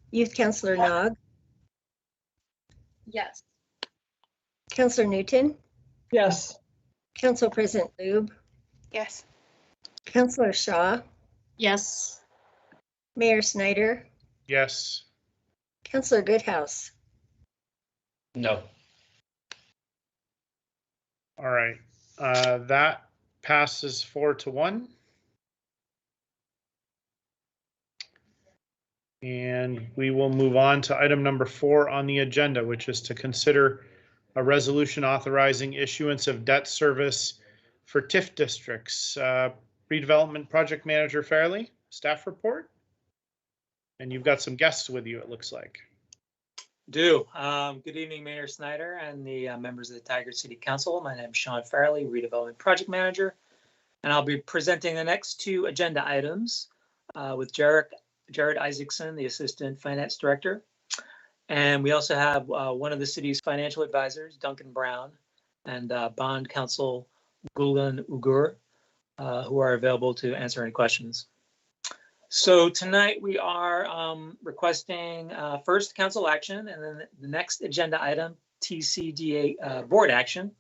Youth Councilor Nog. Yes. Councilor Newton. Yes. Council President Lube. Yes. Councilor Shaw. Yes. Mayor Snyder. Yes. Councilor Goodhouse. No. All right, that passes 4-1. And we will move on to item number 4 on the agenda, which is to consider a resolution authorizing issuance of debt service for Tif Districts. Redevelopment Project Manager Fairley, staff report. And you've got some guests with you, it looks like. Good evening, Mayor Snyder and the members of the Tigard City Council. My name is Sean Fairley, Redevelopment Project Manager, and I'll be presenting the next 2 agenda items with Jared Isaacson, the Assistant Finance Director. And we also have one of the city's financial advisors, Duncan Brown, and Bond Counsel Gulen Ugur, who are available to answer any questions. So tonight we are requesting first council action, and then the next agenda item, TCDA board action,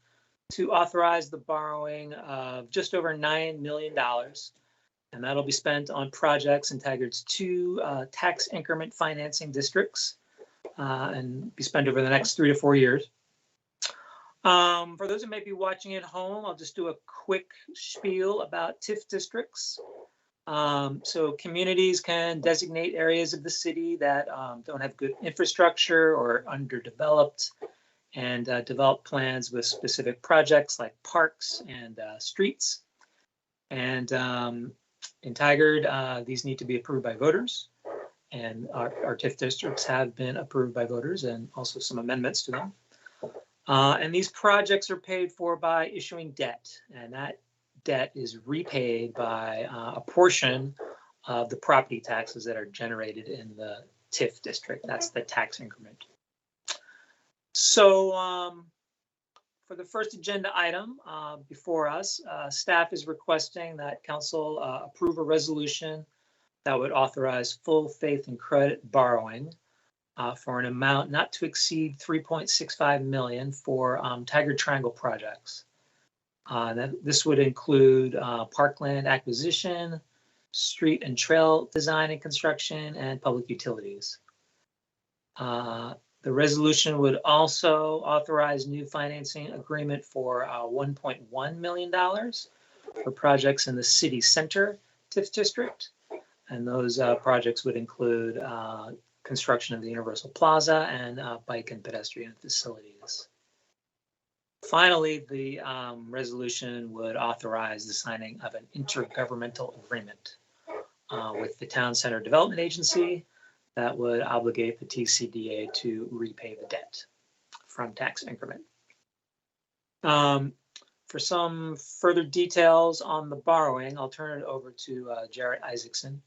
to authorize the borrowing of just over $9 million. And that'll be spent on projects in Tigard's 2 tax increment financing districts and be spent over the next 3 to 4 years. For those who may be watching at home, I'll just do a quick spiel about Tif Districts. So communities can designate areas of the city that don't have good infrastructure or underdeveloped, and develop plans with specific projects like parks and streets. And in Tigard, these need to be approved by voters. And our TIF districts have been approved by voters, and also some amendments to them. And these projects are paid for by issuing debt, and that debt is repaid by a portion of the property taxes that are generated in the TIF district. That's the tax increment. So for the first agenda item before us, staff is requesting that council approve a resolution that would authorize full faith and credit borrowing for an amount not to exceed $3.65 million for Tigard Triangle projects. This would include parkland acquisition, street and trail design and construction, and public utilities. The resolution would also authorize new financing agreement for $1.1 million for projects in the city center TIF district. And those projects would include construction of the Universal Plaza and bike and pedestrian facilities. Finally, the resolution would authorize the signing of an intergovernmental agreement with the Town Center Development Agency that would obligate the TCDA to repay the debt from tax increment. For some further details on the borrowing, I'll turn it over to Jarrett Isaacson.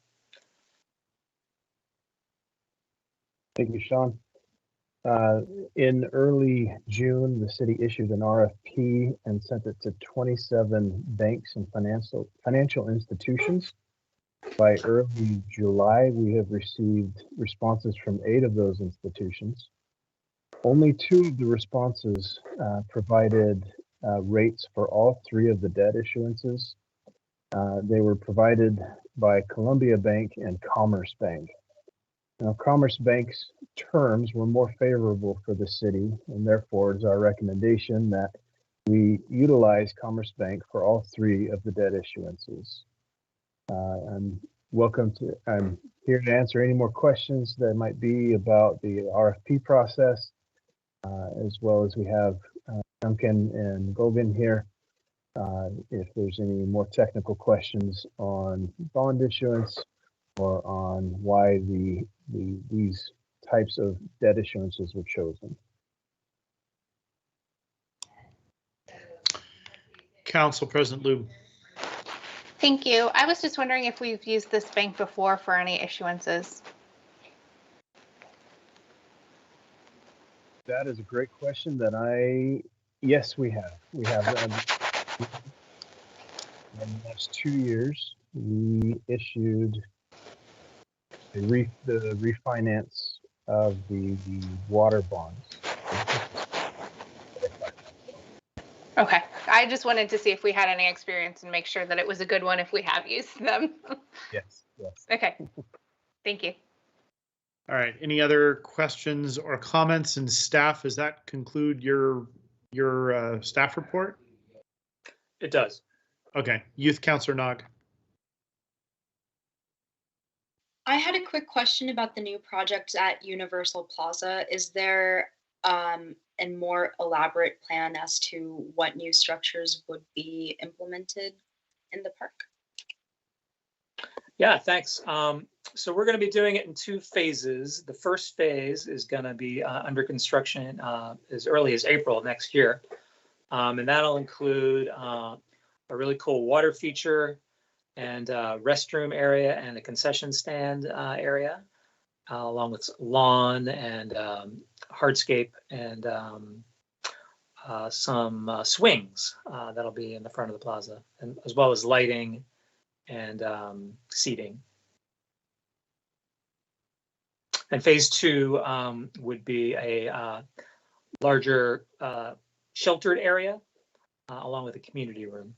Thank you, Sean. In early June, the city issued an RFP and sent it to 27 banks and financial institutions. By early July, we have received responses from 8 of those institutions. Only 2 of the responses provided rates for all 3 of the debt issuances. They were provided by Columbia Bank and Commerce Bank. Now, Commerce Bank's terms were more favorable for the city, and therefore it's our recommendation that we utilize Commerce Bank for all 3 of the debt issuances. I'm here to answer any more questions that might be about the RFP process, as well as we have Duncan and Gogan here. If there's any more technical questions on bond issuance or on why these types of debt issuances were chosen. Council President Lube. Thank you. I was just wondering if we've used this bank before for any issuances. That is a great question yes, we have. We have in the last 2 years, we issued the refinance of the water bonds. Okay, I just wanted to see if we had any experience and make sure that it was a good one if we have used them. Yes. Okay, thank you. All right, any other questions or comments? And staff, does that conclude your staff report? It does. Okay, Youth Councilor Nog. I had a quick question about the new projects at Universal Plaza. Is there a more elaborate plan as to what new structures would be implemented in the park? Yeah, thanks. So we're going to be doing it in 2 phases. The first phase is going to be under construction as early as April next year. And that'll include a really cool water feature and restroom area and a concession stand area, along with lawn and hardscape and some swings that'll be in the front of the plaza, and as well as lighting and seating. And phase 2 would be a larger sheltered area along with a community room.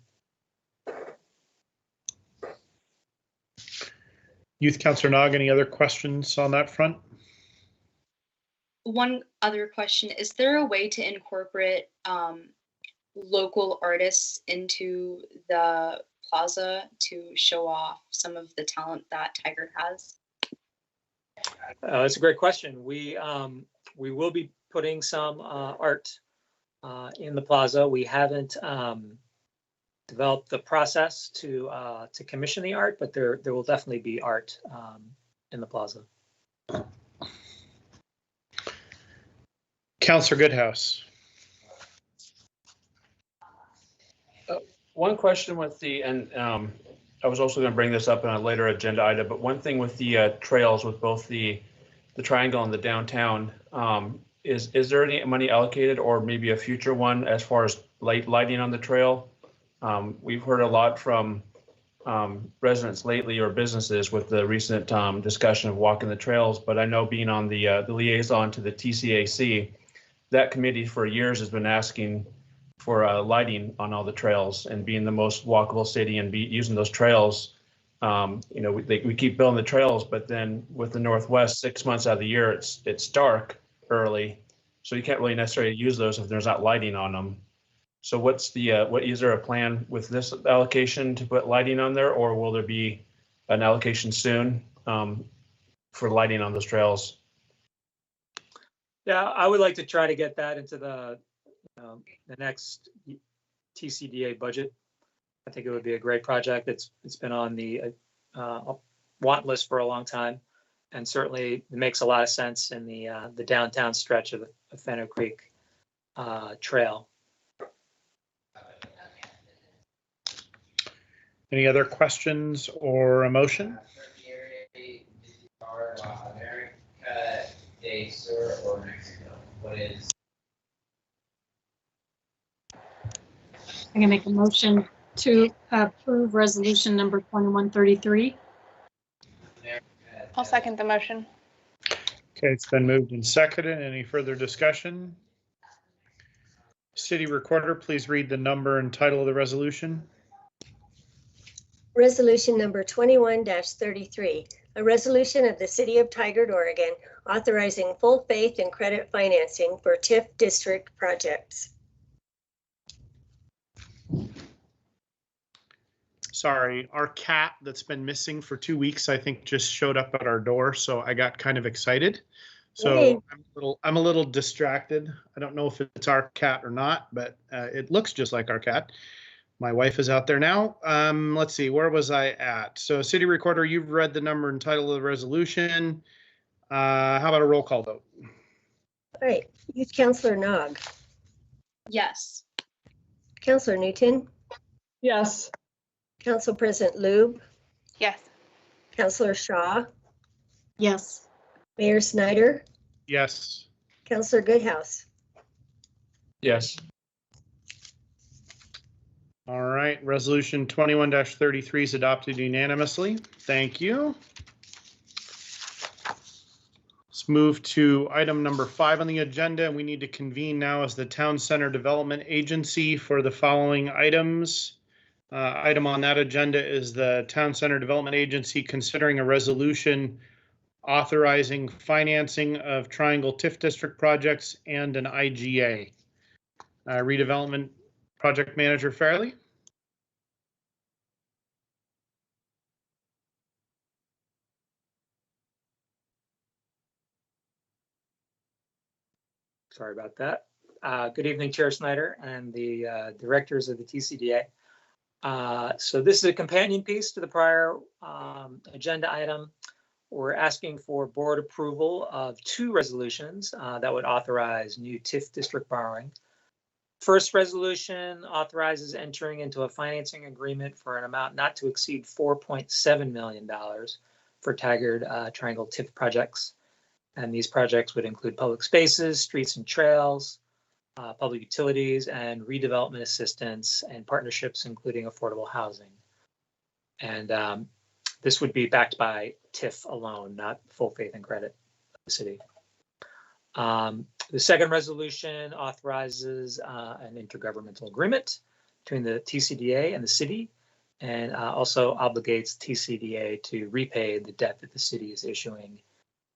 Youth Councilor Nog, any other questions on that front? One other question, is there a way to incorporate local artists into the plaza to show off some of the talent that Tigard has? That's a great question. We will be putting some art in the plaza. We haven't developed the process to commission the art, but there will definitely be art in the plaza. Councilor Goodhouse. One question with the, and I was also going to bring this up in a later agenda item, but one thing with the trails, with both the triangle and the downtown, is there any money allocated, or maybe a future one, as far as lighting on the trail? We've heard a lot from residents lately, or businesses, with the recent discussion of walking the trails, but I know, being on the liaison to the TCAC, that committee for years has been asking for lighting on all the trails, and being the most walkable city and using those trails. We keep building the trails, but then with the Northwest, 6 months out of the year, it's dark early, so you can't really necessarily use those if there's not lighting on them. So what's the what is there a plan with this allocation to put lighting on there, or will there be an allocation soon for lighting on those trails? Yeah, I would like to try to get that into the next TCDA budget. I think it would be a great project. It's been on the want list for a long time, and certainly it makes a lot of sense in the downtown stretch of the Fenno Creek Trail. Any other questions or a motion? Or Mexico? What is? I'm gonna make a motion to approve resolution number 2133. I'll second the motion. Okay, it's been moved and seconded. Any further discussion? City Recorder, please read the number and title of the resolution. Resolution number 21-33, a resolution of the City of Tigard, Oregon, authorizing full faith and credit financing for Tif District projects. Sorry, our cat that's been missing for 2 weeks, I think, just showed up at our door, so I got kind of excited. So Yay. I'm a little distracted. I don't know if it's our cat or not, but it looks just like our cat. My wife is out there now. Let's see, where was I at? So City Recorder, you've read the number and title of the resolution. How about a roll call vote? All right, Youth Councilor Nog. Yes. Councilor Newton. Yes. Council President Lube. Yes. Councilor Shaw. Yes. Mayor Snyder. Yes. Councilor Goodhouse. Yes. All right, resolution 21-33 is adopted unanimously. Thank you. Let's move to item number 5 on the agenda. We need to convene now as the Town Center Development Agency for the following items. Item on that agenda is the Town Center Development Agency considering a resolution authorizing financing of Triangle Tif District projects and an IGA. Redevelopment Project Manager Fairley. Sorry about that. Good evening, Chair Snyder and the directors of the TCDA. So this is a companion piece to the prior agenda item. We're asking for board approval of 2 resolutions that would authorize new Tif District borrowing. First resolution authorizes entering into a financing agreement for an amount not to exceed $4.7 million for Tigard Triangle Tif projects. And these projects would include public spaces, streets and trails, public utilities, and redevelopment assistance and partnerships, including affordable housing. And this would be backed by TIF alone, not full faith and credit of the city. The second resolution authorizes an intergovernmental agreement between the TCDA and the city, and also obligates TCDA to repay the debt that the city is issuing,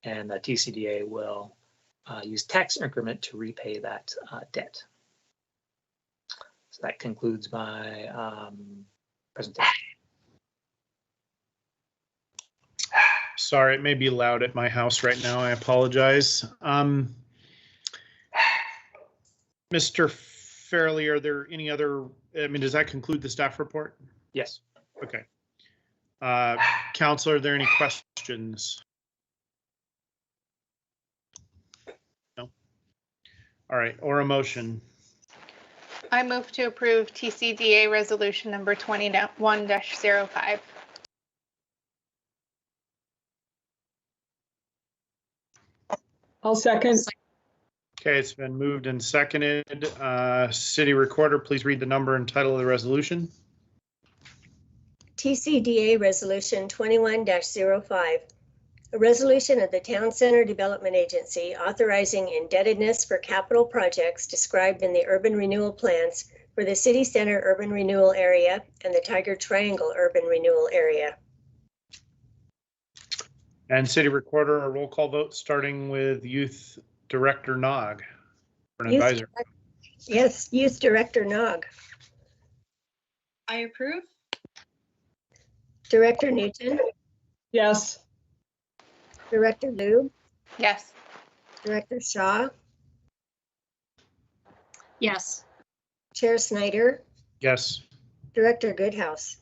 and the TCDA will use tax increment to repay that debt. So that concludes my presentation. Sorry, it may be loud at my house right now. I apologize. Mr. Fairley, are there any other, I mean, does that conclude the staff report? Yes. Okay. Counselor, are there any questions? No. All right, or a motion? I move to approve TCDA resolution number 21-05. I'll second. Okay, it's been moved and seconded. City Recorder, please read the number and title of the resolution. TCDA Resolution 21-05. A resolution of the Town Center Development Agency authorizing indebtedness for capital projects described in the urban renewal plans for the City Center Urban Renewal Area and the Tiger Triangle Urban Renewal Area. And City Recorder, a roll call vote starting with Youth Director Nog for an advisor. Yes, Youth Director Nog. I approve. Director Newton. Yes. Director Liu. Yes. Director Shaw. Yes. Chair Snyder. Yes. Director Goodhouse.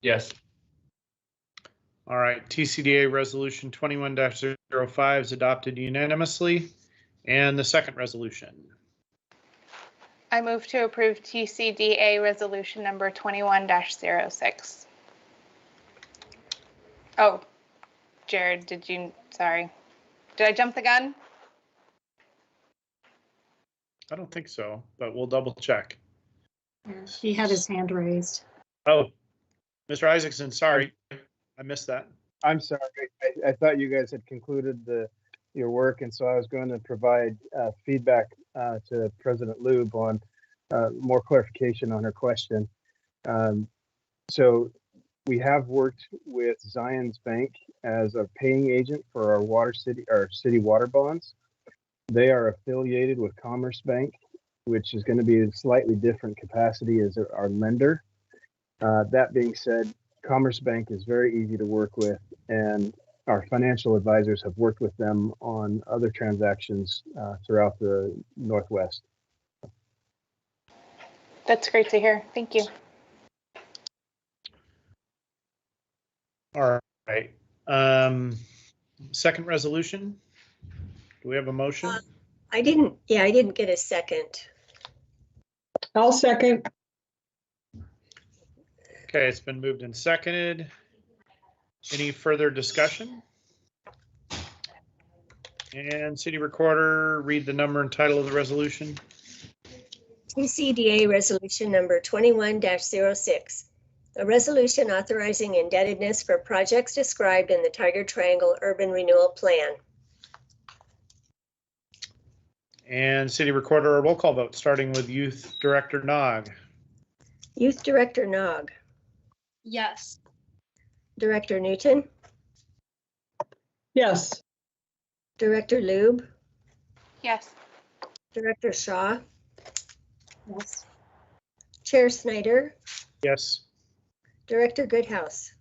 Yes. All right, TCDA Resolution 21-05 is adopted unanimously. And the second resolution. I move to approve TCDA resolution number 21-06. Oh, Jared, sorry. Did I jump the gun? I don't think so, but we'll double check. He had his hand raised. Oh, Mr. Isaacson, sorry, I missed that. I'm sorry. I thought you guys had concluded your work, and so I was going to provide feedback to President Lube on more clarification on her question. So we have worked with Zions Bank as a paying agent for our city water bonds. They are affiliated with Commerce Bank, which is going to be a slightly different capacity as our lender. That being said, Commerce Bank is very easy to work with, and our financial advisors have worked with them on other transactions throughout the Northwest. That's great to hear. Thank you. All right. Second resolution. Do we have a motion? I didn't get a second. I'll second. Okay, it's been moved and seconded. Any further discussion? And City Recorder, read the number and title of the resolution. TCDA Resolution number 21-06. A resolution authorizing indebtedness for projects described in the Tiger Triangle Urban Renewal Plan. And City Recorder, a roll call vote, starting with Youth Director Nog. Youth Director Nog. Yes. Director Newton. Yes. Director Lube. Yes. Director Shaw. Yes. Chair Snyder. Yes. Director Goodhouse.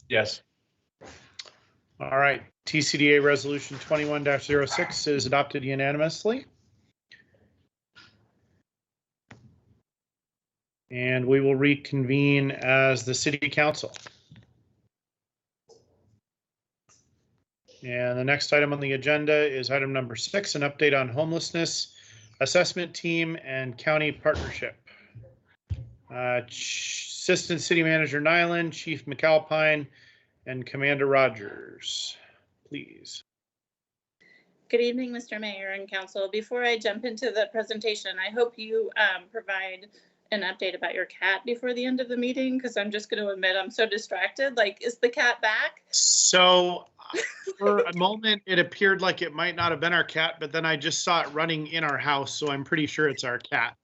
Yes. All right, TCDA Resolution 21-06 is adopted unanimously. And we will reconvene as the City Council. And the next item on the agenda is item number 6, an update on homelessness assessment team and county partnership. Assistant City Manager Nyland, Chief Mcalpine, and Commander Rogers, please. Good evening, Mr. Mayor and Council. Before I jump into the presentation, I hope you provide an update about your cat before the end of the meeting, because I'm just going to admit I'm so distracted. Like, is the cat back? So for a moment, it appeared like it might not have been our cat, but then I just saw it running in our house, so I'm pretty sure it's our cat.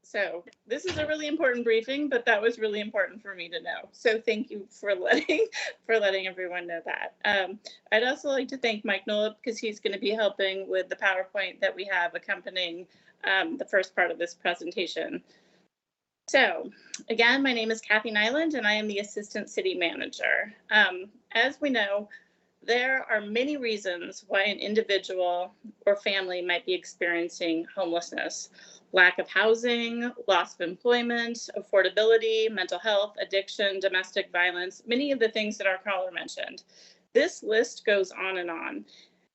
So this is a really important briefing, but that was really important for me to know. So thank you for letting everyone know that. I'd also like to thank Mike Nollip because he's going to be helping with the PowerPoint that we have accompanying the first part of this presentation. So again, my name is Kathy Nyland and I am the Assistant City Manager. As we know, there are many reasons why an individual or family might be experiencing homelessness. Lack of housing, loss of employment, affordability, mental health, addiction, domestic violence, many of the things that our caller mentioned. This list goes on and on.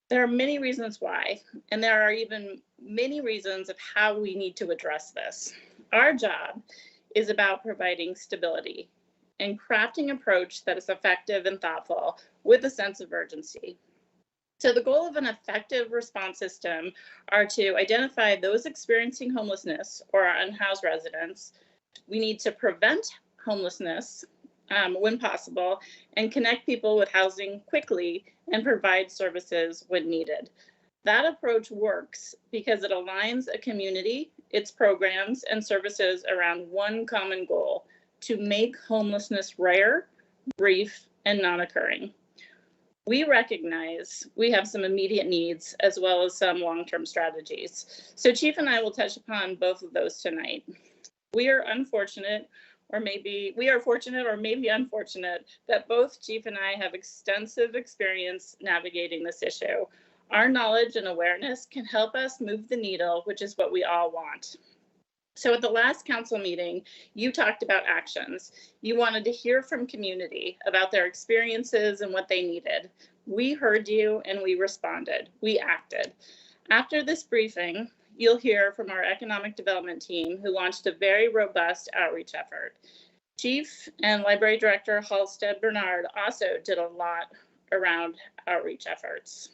There are many reasons why, and there are even many reasons of how we need to address this. Our job is about providing stability and crafting an approach that is effective and thoughtful with a sense of urgency. So the goal of an effective response system are to identify those experiencing homelessness or our unhoused residents. We need to prevent homelessness when possible and connect people with housing quickly and provide services when needed. That approach works because it aligns a community, its programs and services around one common goal: to make homelessness rare, brief, and non-occurring. We recognize we have some immediate needs as well as some long-term strategies. So Chief and I will touch upon both of those tonight. We are fortunate or maybe unfortunate that both Chief and I have extensive experience navigating this issue. Our knowledge and awareness can help us move the needle, which is what we all want. So at the last council meeting, you talked about actions. You wanted to hear from community about their experiences and what they needed. We heard you and we responded. We acted. After this briefing, you'll hear from our economic development team who launched a very robust outreach effort. Chief and Library Director Halstead Bernard also did a lot around outreach efforts.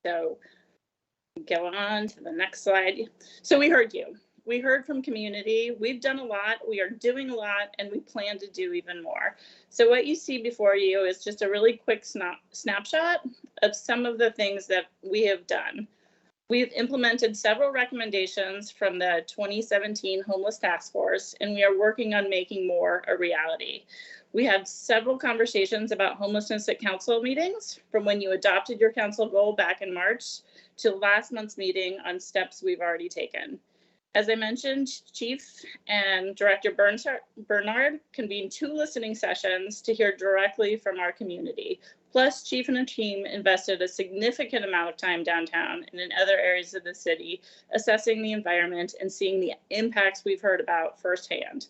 So go on to the next slide. So we heard you. We heard from community. We've done a lot. We are doing a lot, and we plan to do even more. So what you see before you is just a really quick snapshot of some of the things that we have done. We've implemented several recommendations from the 2017 Homeless Task Force, and we are working on making more a reality. We had several conversations about homelessness at council meetings, from when you adopted your council goal back in March to last month's meeting on steps we've already taken. As I mentioned, Chief and Director Bernard convened 2 listening sessions to hear directly from our community. Plus, Chief and her team invested a significant amount of time downtown and in other areas of the city, assessing the environment and seeing the impacts we've heard about firsthand.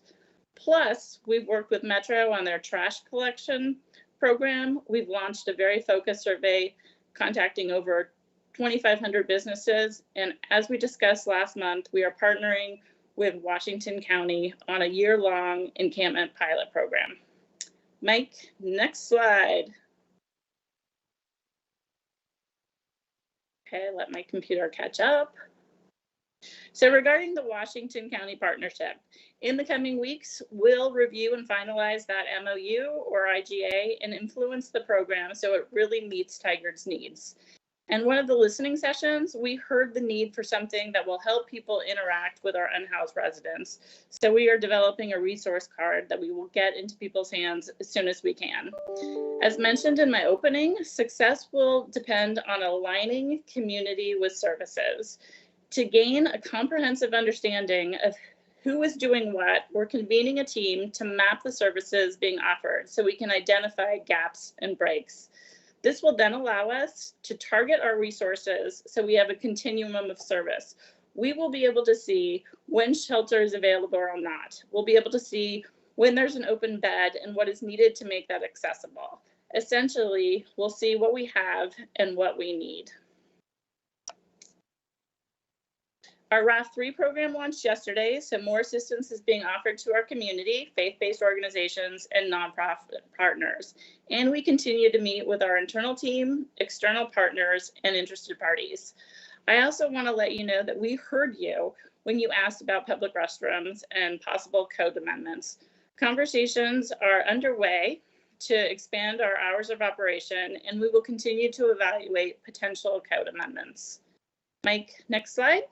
Plus, we've worked with Metro on their trash collection program. We've launched a very focused survey contacting over 2,500 businesses. And as we discussed last month, we are partnering with Washington County on a year-long encampment pilot program. Mike, next slide. Okay, let my computer catch up. So regarding the Washington County partnership, in the coming weeks, we'll review and finalize that MOU or IGA and influence the program so it really meets Tigard's needs. And one of the listening sessions, we heard the need for something that will help people interact with our unhoused residents. So we are developing a resource card that we will get into people's hands as soon as we can. As mentioned in my opening, success will depend on aligning community with services. To gain a comprehensive understanding of who is doing what, we're convening a team to map the services being offered so we can identify gaps and breaks. This will then allow us to target our resources so we have a continuum of service. We will be able to see when shelter is available or not. We'll be able to see when there's an open bed and what is needed to make that accessible. Essentially, we'll see what we have and what we need. Our RAF3 program launched yesterday, so more assistance is being offered to our community, faith-based organizations, and nonprofit partners. And we continue to meet with our internal team, external partners, and interested parties. I also want to let you know that we heard you when you asked about public restrooms and possible code amendments. Conversations are underway to expand our hours of operation, and we will continue to evaluate potential code amendments. Mike, next slide.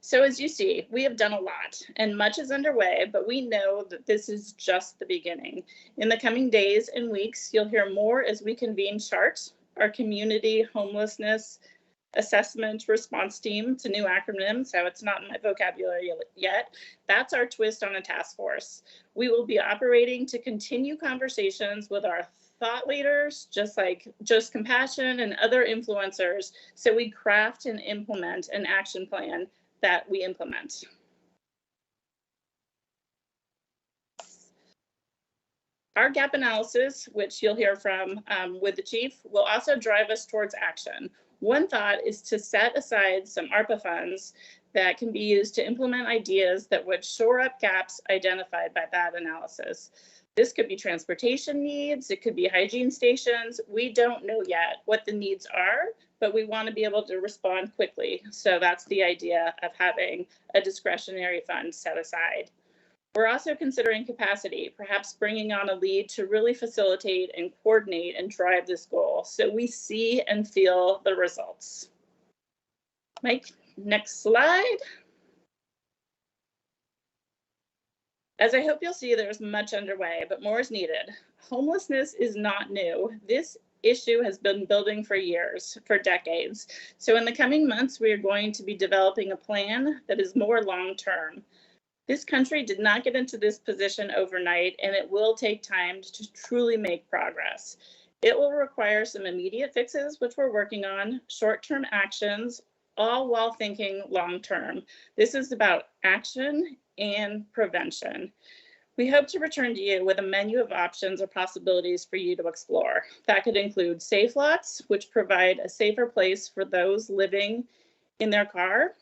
So as you see, we have done a lot and much is underway, but we know that this is just the beginning. In the coming days and weeks, you'll hear more as we convene CHART, our community homelessness assessment response team. It's a new acronym, so it's not in my vocabulary yet. That's our twist on a task force. We will be operating to continue conversations with our thought leaders, just like Just Compassion and other influencers, so we craft and implement an action plan that we implement. Our gap analysis, which you'll hear from with the chief, will also drive us towards action. One thought is to set aside some ARPA funds that can be used to implement ideas that would shore up gaps identified by that analysis. This could be transportation needs, it could be hygiene stations. We don't know yet what the needs are, but we want to be able to respond quickly. So that's the idea of having a discretionary fund set aside. We're also considering capacity, perhaps bringing on a lead to really facilitate and coordinate and drive this goal so we see and feel the results. Mike, next slide. As I hope you'll see, there's much underway, but more is needed. Homelessness is not new. This issue has been building for years, for decades. So in the coming months, we are going to be developing a plan that is more long-term. This country did not get into this position overnight, and it will take time to truly make progress. It will require some immediate fixes, which we're working on, short-term actions, all while thinking long-term. This is about action and prevention. We hope to return to you with a menu of options or possibilities for you to explore. That could include safe lots, which provide a safer place for those living in their car,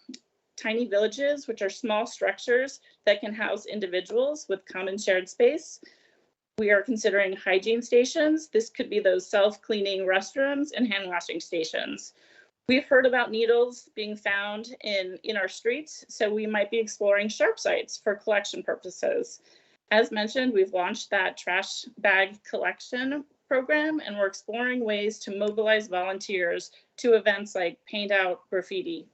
tiny villages, which are small structures that can house individuals with common shared space. We are considering hygiene stations. This could be those self-cleaning restrooms and hand washing stations. We've heard about needles being found in our streets, so we might be exploring sharp sites for collection purposes. As mentioned, we've launched that trash bag collection program, and we're exploring ways to mobilize volunteers to events like Paint Out Graffiti.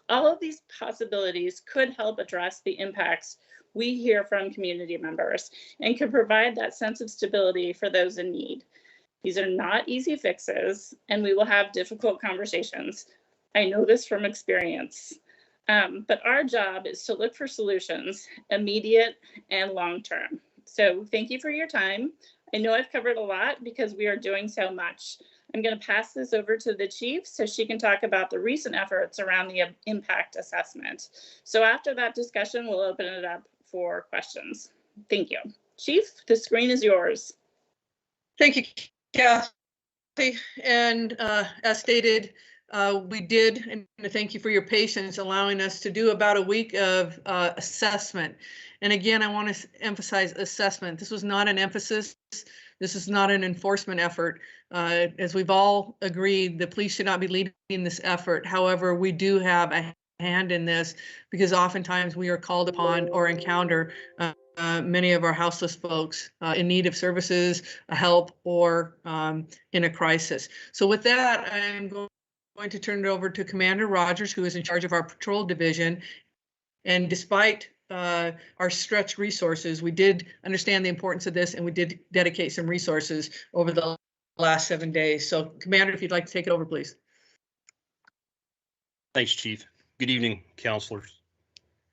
All of these possibilities could help address the impacts we hear from community members and can provide that sense of stability for those in need. These are not easy fixes, and we will have difficult conversations. I know this from experience, but our job is to look for solutions, immediate and long-term. So thank you for your time. I know I've covered a lot because we are doing so much. I'm going to pass this over to the chief so she can talk about the recent efforts around the impact assessment. So after that discussion, we'll open it up for questions. Thank you. Chief, the screen is yours. Thank you, Kathy. And as stated, we did, and thank you for your patience allowing us to do about a week of assessment. And again, I want to emphasize assessment. This was not an emphasis. This is not an enforcement effort. As we've all agreed, the police should not be leading this effort. However, we do have a hand in this because oftentimes we are called upon or encounter many of our houseless folks in need of services, help, or in a crisis. So with that, I'm going to turn it over to Commander Rogers, who is in charge of our patrol division. And despite our stretched resources, we did understand the importance of this, and we did dedicate some resources over the last 7 days. So Commander, if you'd like to take it over, please. Thanks, Chief. Good evening, counselors.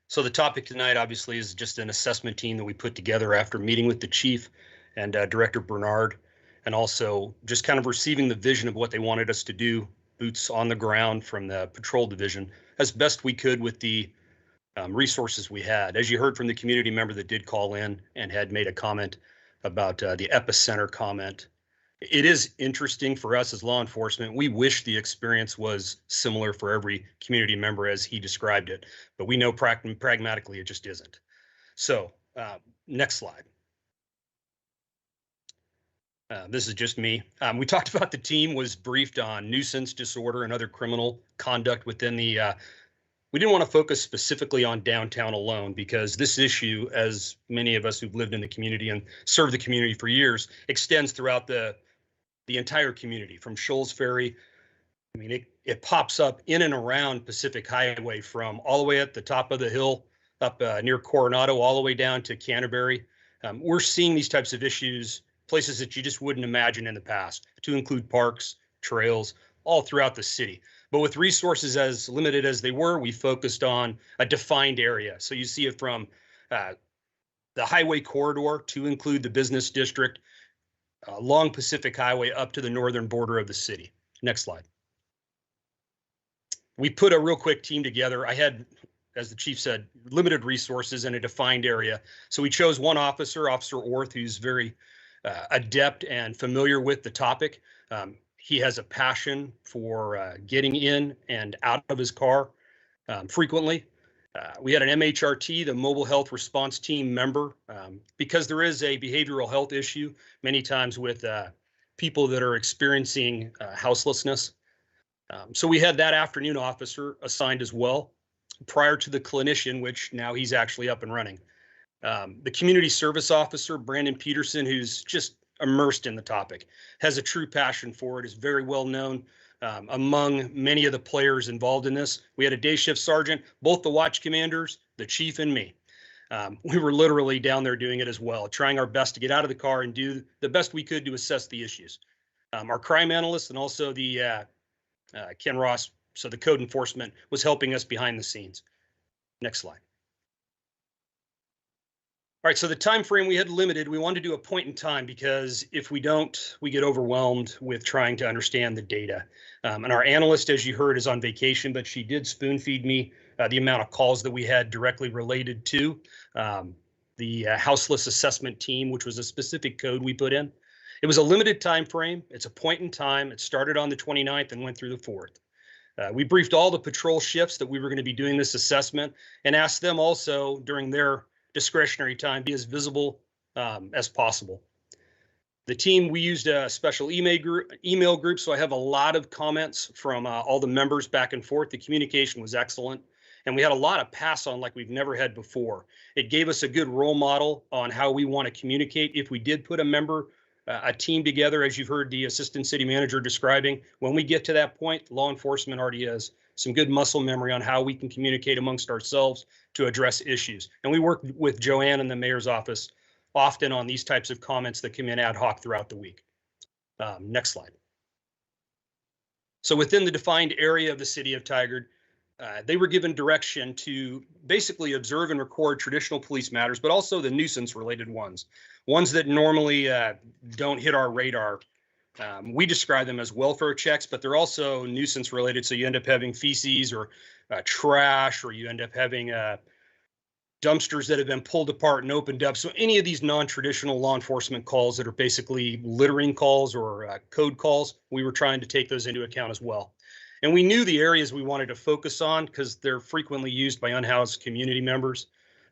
So the topic tonight obviously is just an assessment team that we put together after meeting with the chief and Director Bernard, and also just kind of receiving the vision of what they wanted us to do, boots on the ground from the patrol division as best we could with the resources we had. As you heard from the community member that did call in and had made a comment about the epicenter comment, it is interesting for us as law enforcement. We wish the experience was similar for every community member as he described it, but we know pragmatically it just isn't. So next slide. This is just me. We talked about the team was briefed on nuisance, disorder, and other criminal conduct within the we didn't want to focus specifically on downtown alone because this issue, as many of us who've lived in the community and served the community for years, extends throughout the entire community, from Shoals Ferry I mean, it pops up in and around Pacific Highway from all the way at the top of the hill up near Coronado all the way down to Canterbury. We're seeing these types of issues, places that you just wouldn't imagine in the past, to include parks, trails, all throughout the city. But with resources as limited as they were, we focused on a defined area. So you see it from the highway corridor to include the business district, along Pacific Highway up to the northern border of the city. Next slide. We put a real quick team together. I had, as the chief said, limited resources in a defined area. So we chose one officer, Officer Orth, who's very adept and familiar with the topic. He has a passion for getting in and out of his car frequently. We had an MHRT, the Mobile Health Response Team member, because there is a behavioral health issue many times with people that are experiencing houselessness. So we had that afternoon officer assigned as well, prior to the clinician, which now he's actually up and running. The community service officer, Brandon Peterson, who's just immersed in the topic, has a true passion for it, is very well known among many of the players involved in this. We had a day shift sergeant, both the watch commanders, the chief, and me. We were literally down there doing it as well, trying our best to get out of the car and do the best we could to assess the issues. Our crime analyst and also the Ken Ross, so the code enforcement, was helping us behind the scenes. Next slide. All right, so the time frame we had limited. We wanted to do a point in time because if we don't, we get overwhelmed with trying to understand the data. And our analyst, as you heard, is on vacation, but she did spoon feed me the amount of calls that we had directly related to the houseless assessment team, which was a specific code we put in. It was a limited time frame. It's a point in time. It started on the 29th and went through the 4th. We briefed all the patrol shifts that we were going to be doing this assessment and asked them also during their discretionary time be as visible as possible. The team, we used a special email group, so I have a lot of comments from all the members back and forth. The communication was excellent, and we had a lot of pass on like we've never had before. It gave us a good role model on how we want to communicate if we did put a team together, as you've heard the assistant city manager describing. When we get to that point, law enforcement already has some good muscle memory on how we can communicate amongst ourselves to address issues. And we work with Joanne in the mayor's office often on these types of comments that come in ad hoc throughout the week. Next slide. So within the defined area of the city of Tigard, they were given direction to basically observe and record traditional police matters, but also the nuisance related ones that normally don't hit our radar. We describe them as welfare checks, but they're also nuisance related. So you end up having feces or trash, or you end up having dumpsters that have been pulled apart and opened up. So any of these non-traditional law enforcement calls that are basically littering calls or code calls, we were trying to take those into account as well. And we knew the areas we wanted to focus on because they're frequently used by unhoused community members.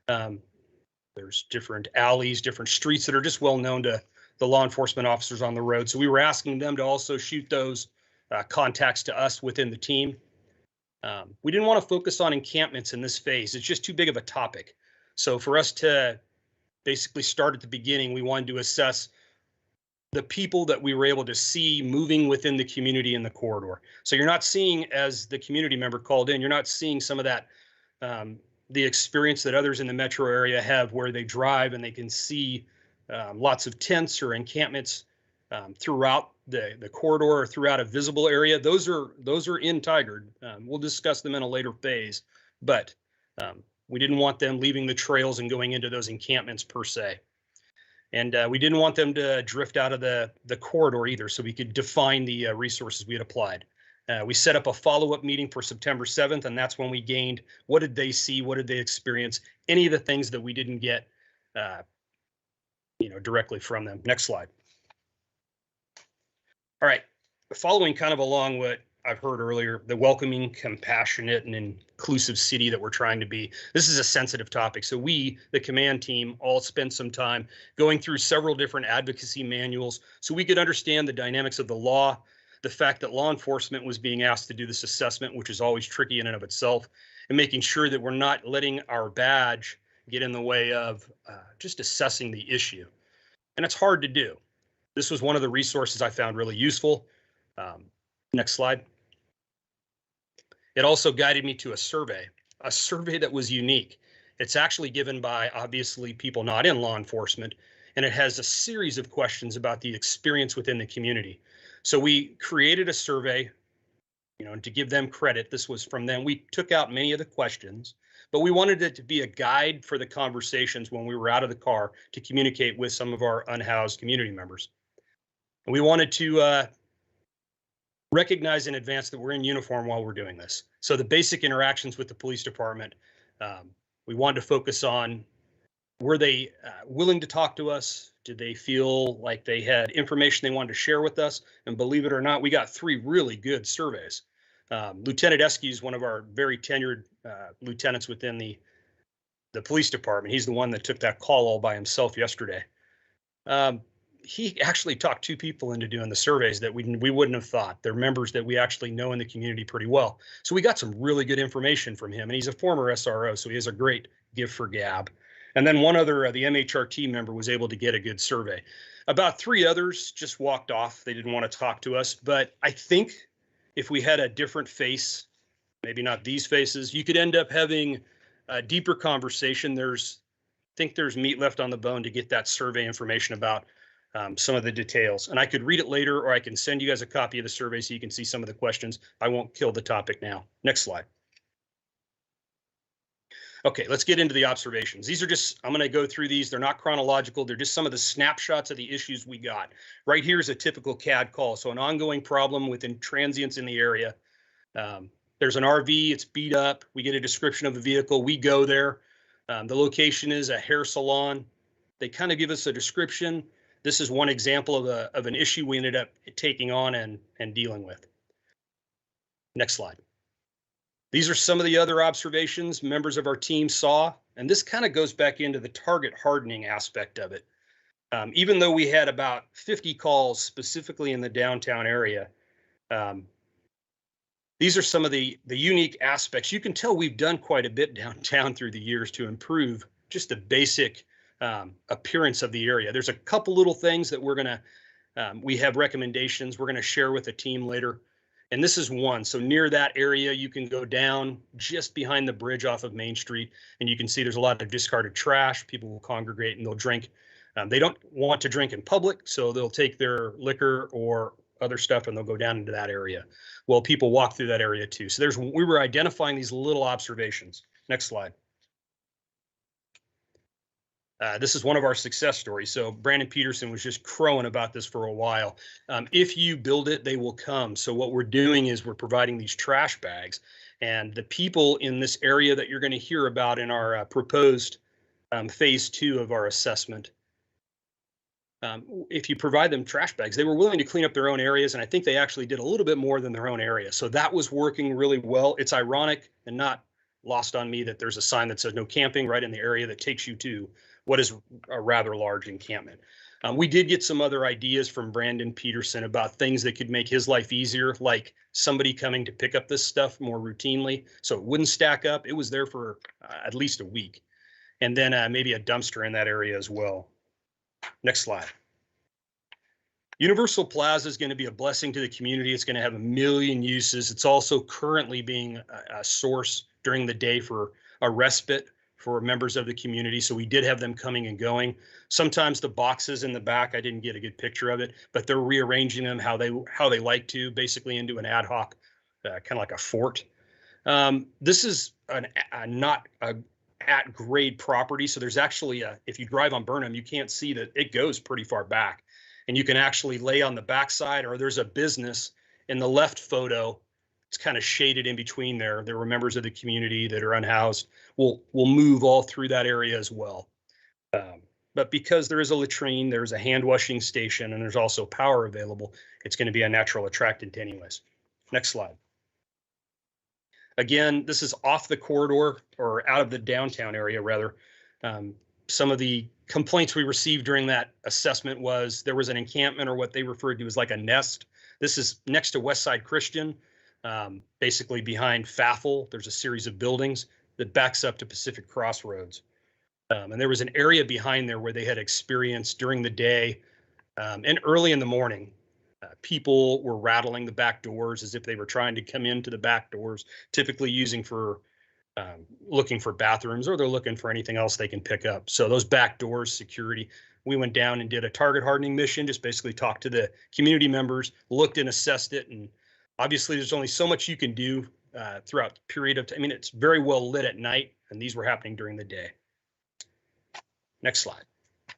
There's different alleys, different streets that are just well known to the law enforcement officers on the road. So we were asking them to also shoot those contacts to us within the team. We didn't want to focus on encampments in this phase. It's just too big of a topic. So for us to basically start at the beginning, we wanted to assess the people that we were able to see moving within the community in the corridor. So you're not seeing, as the community member called in, you're not seeing some of that, the experience that others in the metro area have where they drive and they can see lots of tents or encampments throughout the corridor or throughout a visible area. Those are in Tigard. We'll discuss them in a later phase, but we didn't want them leaving the trails and going into those encampments per se. And we didn't want them to drift out of the corridor either, so we could define the resources we had applied. We set up a follow-up meeting for September 7th, and that's when we gained what did they see, what did they experience, any of the things that we didn't get directly from them. Next slide. All right, following kind of along what I've heard earlier, the welcoming, compassionate, and inclusive city that we're trying to be. This is a sensitive topic. So we, the command team, all spent some time going through several different advocacy manuals so we could understand the dynamics of the law, the fact that law enforcement was being asked to do this assessment, which is always tricky in and of itself, and making sure that we're not letting our badge get in the way of just assessing the issue. And it's hard to do. This was one of the resources I found really useful. Next slide. It also guided me to a survey that was unique. It's actually given by obviously people not in law enforcement, and it has a series of questions about the experience within the community. So we created a survey, and to give them credit, this was from them. We took out many of the questions, but we wanted it to be a guide for the conversations when we were out of the car to communicate with some of our unhoused community members. And we wanted to recognize in advance that we're in uniform while we're doing this. So the basic interactions with the police department, we wanted to focus on, were they willing to talk to us? Did they feel like they had information they wanted to share with us? And believe it or not, we got 3 really good surveys. Lieutenant Esky is one of our very tenured lieutenants within the police department. He's the one that took that call all by himself yesterday. He actually talked 2 people into doing the surveys that we wouldn't have thought. They're members that we actually know in the community pretty well. So we got some really good information from him, and he's a former SRO, so he has a great gift for gab. And then one other, the MHRT member, was able to get a good survey. About 3 others just walked off. They didn't want to talk to us, but I think if we had a different face, maybe not these faces, you could end up having a deeper conversation. I think there's meat left on the bone to get that survey information about some of the details. And I could read it later, or I can send you guys a copy of the survey so you can see some of the questions. I won't kill the topic now. Next slide. Okay, let's get into the observations. These are just, I'm going to go through these. They're not chronological. They're just some of the snapshots of the issues we got. Right here is a typical CAD call. So an ongoing problem within transients in the area. There's an RV, it's beat up. We get a description of the vehicle. We go there. The location is a hair salon. They kind of give us a description. This is one example of an issue we ended up taking on and dealing with. Next slide. These are some of the other observations members of our team saw, and this kind of goes back into the target hardening aspect of it. Even though we had about 50 calls specifically in the downtown area, these are some of the unique aspects. You can tell we've done quite a bit downtown through the years to improve just the basic appearance of the area. There's a couple little things that we have recommendations we're gonna share with the team later. And this is one. So near that area, you can go down just behind the bridge off of Main Street, and you can see there's a lot of discarded trash. People will congregate and they'll drink. They don't want to drink in public, so they'll take their liquor or other stuff and they'll go down into that area. Well, people walk through that area too. So we were identifying these little observations. Next slide. This is one of our success stories. So Brandon Peterson was just crowing about this for a while. If you build it, they will come. So what we're doing is we're providing these trash bags, and the people in this area that you're going to hear about in our proposed phase 2 of our assessment, if you provide them trash bags, they were willing to clean up their own areas, and I think they actually did a little bit more than their own area. So that was working really well. It's ironic and not lost on me that there's a sign that says no camping right in the area that takes you to what is a rather large encampment. We did get some other ideas from Brandon Peterson about things that could make his life easier, like somebody coming to pick up this stuff more routinely so it wouldn't stack up. It was there for at least a week. And then maybe a dumpster in that area as well. Next slide. Universal Plaza is going to be a blessing to the community. It's going to have a million uses. It's also currently being a source during the day for a respite for members of the community. So we did have them coming and going. Sometimes the boxes in the back, I didn't get a good picture of it, but they're rearranging them how they like to, basically into an ad hoc, kind of like a fort. This is not a at grade property. So there's actually if you drive on Burnham, you can't see that it goes pretty far back, and you can actually lay on the backside, or there's a business in the left photo. It's kind of shaded in between there. There were members of the community that are unhoused. We'll move all through that area as well. But because there is a latrine, there's a hand washing station, and there's also power available, it's going to be a natural attractant anyways. Next slide. Again, this is off the corridor, or out of the downtown area rather. Some of the complaints we received during that assessment was there was an encampment, or what they referred to as like a nest. This is next to Westside Christian. Basically behind FAFL, there's a series of buildings that backs up to Pacific Crossroads. And there was an area behind there where they had experienced during the day and early in the morning People were rattling the back doors as if they were trying to come into the back doors, typically looking for bathrooms, or they're looking for anything else they can pick up. So those back doors, security, we went down and did a target hardening mission, just basically talked to the community members, looked and assessed it. And obviously there's only so much you can do throughout the period of time. I mean, it's very well lit at night, and these were happening during the day. Next slide.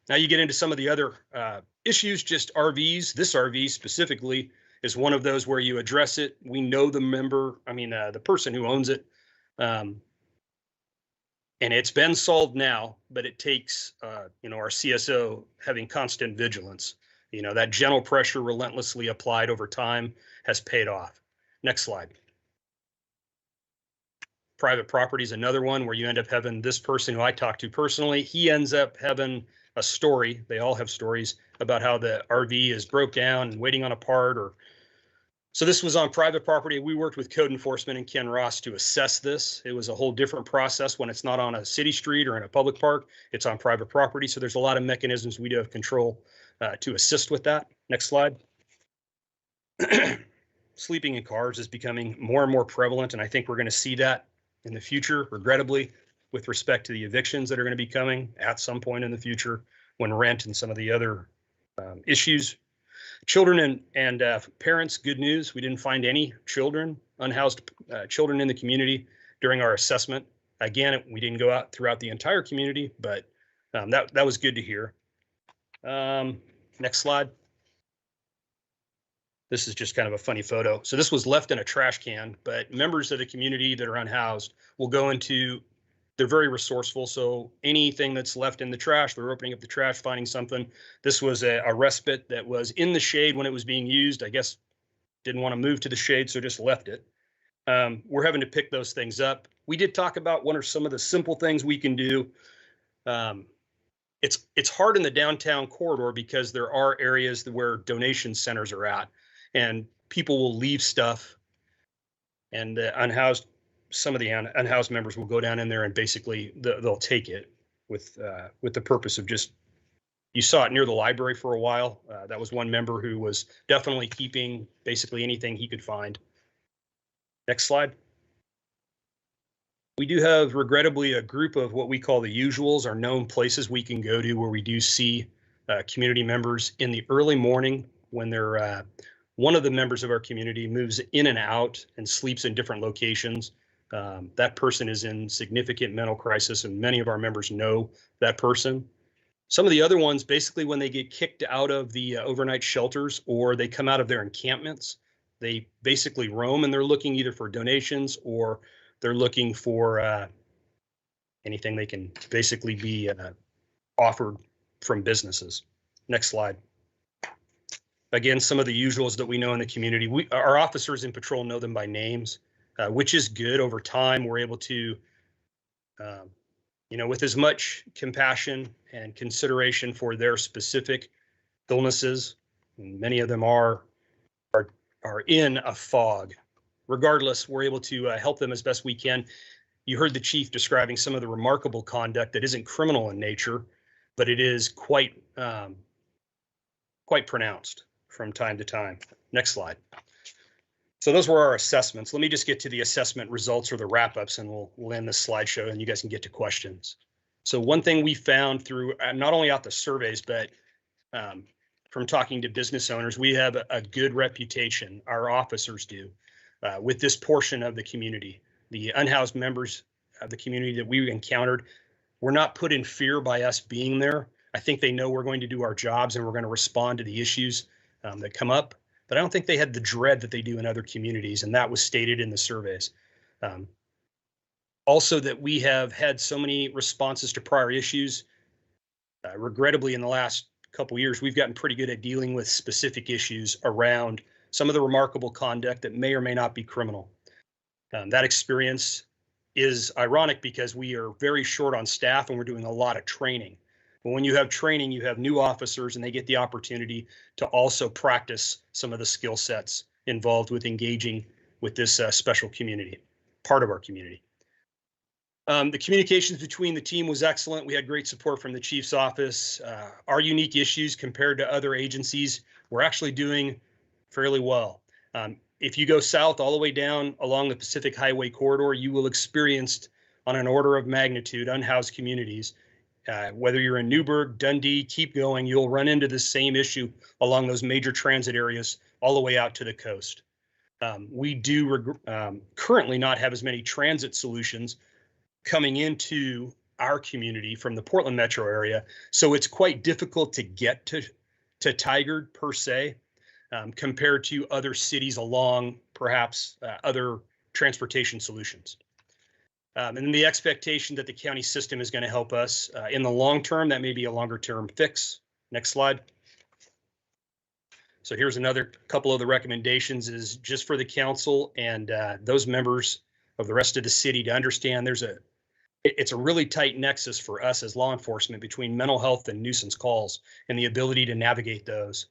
Now you get into some of the other issues, just RVs. This RV specifically is one of those where you address it. We know the person who owns it. And it's been solved now, but it takes, our CSO having constant vigilance. That gentle pressure relentlessly applied over time has paid off. Next slide. Private property is another one where you end up having this person who I talked to personally. He ends up having a story. They all have stories about how the RV is broke down and waiting on a part. So this was on private property. We worked with code enforcement and Ken Ross to assess this. It was a whole different process when it's not on a city street or in a public park. It's on private property. So there's a lot of mechanisms we do have control to assist with that. Next slide. Sleeping in cars is becoming more and more prevalent, and I think we're going to see that in the future, regrettably, with respect to the evictions that are going to be coming at some point in the future when rent and some of the other issues. Children and parents, good news. We didn't find any unhoused children in the community during our assessment. Again, we didn't go out throughout the entire community, but that was good to hear. Next slide. This is just kind of a funny photo. So this was left in a trash can, but members of the community that are unhoused will go into, they're very resourceful. So anything that's left in the trash, they're opening up the trash, finding something. This was a respite that was in the shade when it was being used. I guess didn't want to move to the shade, so just left it. We're having to pick those things up. We did talk about what are some of the simple things we can do. It's hard in the downtown corridor because there are areas where donation centers are at, and people will leave stuff, and some of the unhoused members will go down in there and basically they'll take it with the purpose of just, you saw it near the library for a while. That was one member who was definitely keeping basically anything he could find. Next slide. We do have, regrettably, a group of what we call the usuals, or known places we can go to where we do see community members in the early morning when they're one of the members of our community moves in and out and sleeps in different locations. That person is in significant mental crisis, and many of our members know that person. Some of the other ones, basically when they get kicked out of the overnight shelters or they come out of their encampments, they basically roam, and they're looking either for donations or they're looking for anything they can basically be offered from businesses. Next slide. Again, some of the usuals that we know in the community. Our officers in patrol know them by names, which is good. Over time, we're able to, with as much compassion and consideration for their specific illnesses, and many of them are in a fog. Regardless, we're able to help them as best we can. You heard the chief describing some of the remarkable conduct that isn't criminal in nature, but it is quite pronounced from time to time. Next slide. So those were our assessments. Let me just get to the assessment results or the wrap-ups, and we'll end this slideshow and you guys can get to questions. So one thing we found through not only out the surveys, but from talking to business owners, we have a good reputation, our officers do, with this portion of the community. The unhoused members of the community that we encountered were not put in fear by us being there. I think they know we're going to do our jobs and we're going to respond to the issues that come up, but I don't think they had the dread that they do in other communities, and that was stated in the surveys. Also, that we have had so many responses to prior issues. Regrettably, in the last couple of years, we've gotten pretty good at dealing with specific issues around some of the remarkable conduct that may or may not be criminal. That experience is ironic because we are very short on staff and we're doing a lot of training. But when you have training, you have new officers and they get the opportunity to also practice some of the skill sets involved with engaging with this special community, part of our community. The communications between the team was excellent. We had great support from the chief's office. Our unique issues compared to other agencies, we're actually doing fairly well. If you go south all the way down along the Pacific Highway corridor, you will experience on an order of magnitude unhoused communities. Whether you're in Newburgh, Dundee, keep going, you'll run into the same issue along those major transit areas all the way out to the coast. We do currently not have as many transit solutions coming into our community from the Portland metro area, so it's quite difficult to get to Tigard per se, compared to other cities along perhaps other transportation solutions. And then the expectation that the county system is going to help us in the long term. That may be a longer term fix. Next slide. So here's another couple of the recommendations is just for the council and those members of the rest of the city to understand it's a really tight nexus for us as law enforcement between mental health and nuisance calls and the ability to navigate those.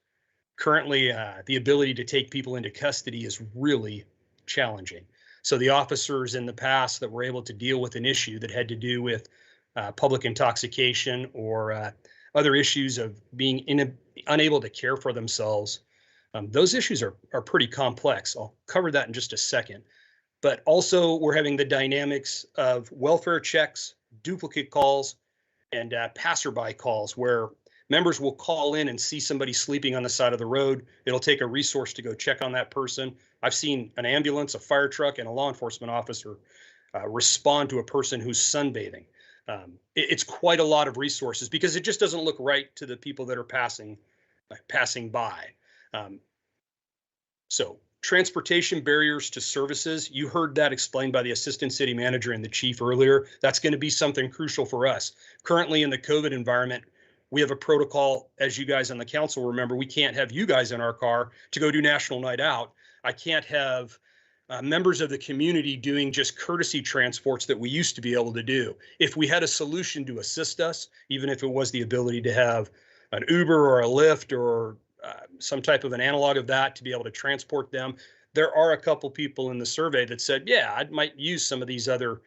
Currently, the ability to take people into custody is really challenging. So the officers in the past that were able to deal with an issue that had to do with public intoxication or other issues of being unable to care for themselves, those issues are pretty complex. I'll cover that in just a second. But also we're having the dynamics of welfare checks, duplicate calls, and passerby calls where members will call in and see somebody sleeping on the side of the road. It'll take a resource to go check on that person. I've seen an ambulance, a fire truck, and a law enforcement officer respond to a person who's sunbathing. It's quite a lot of resources because it just doesn't look right to the people that are passing by. So transportation barriers to services, you heard that explained by the assistant city manager and the chief earlier. That's going to be something crucial for us. Currently in the COVID environment, we have a protocol, as you guys on the council remember, we can't have you guys in our car to go do National Night Out. I can't have members of the community doing just courtesy transports that we used to be able to do. If we had a solution to assist us, even if it was the ability to have an Uber or a Lyft or some type of an analog of that to be able to transport them, there are a couple people in the survey that said, yeah, I might use some of these other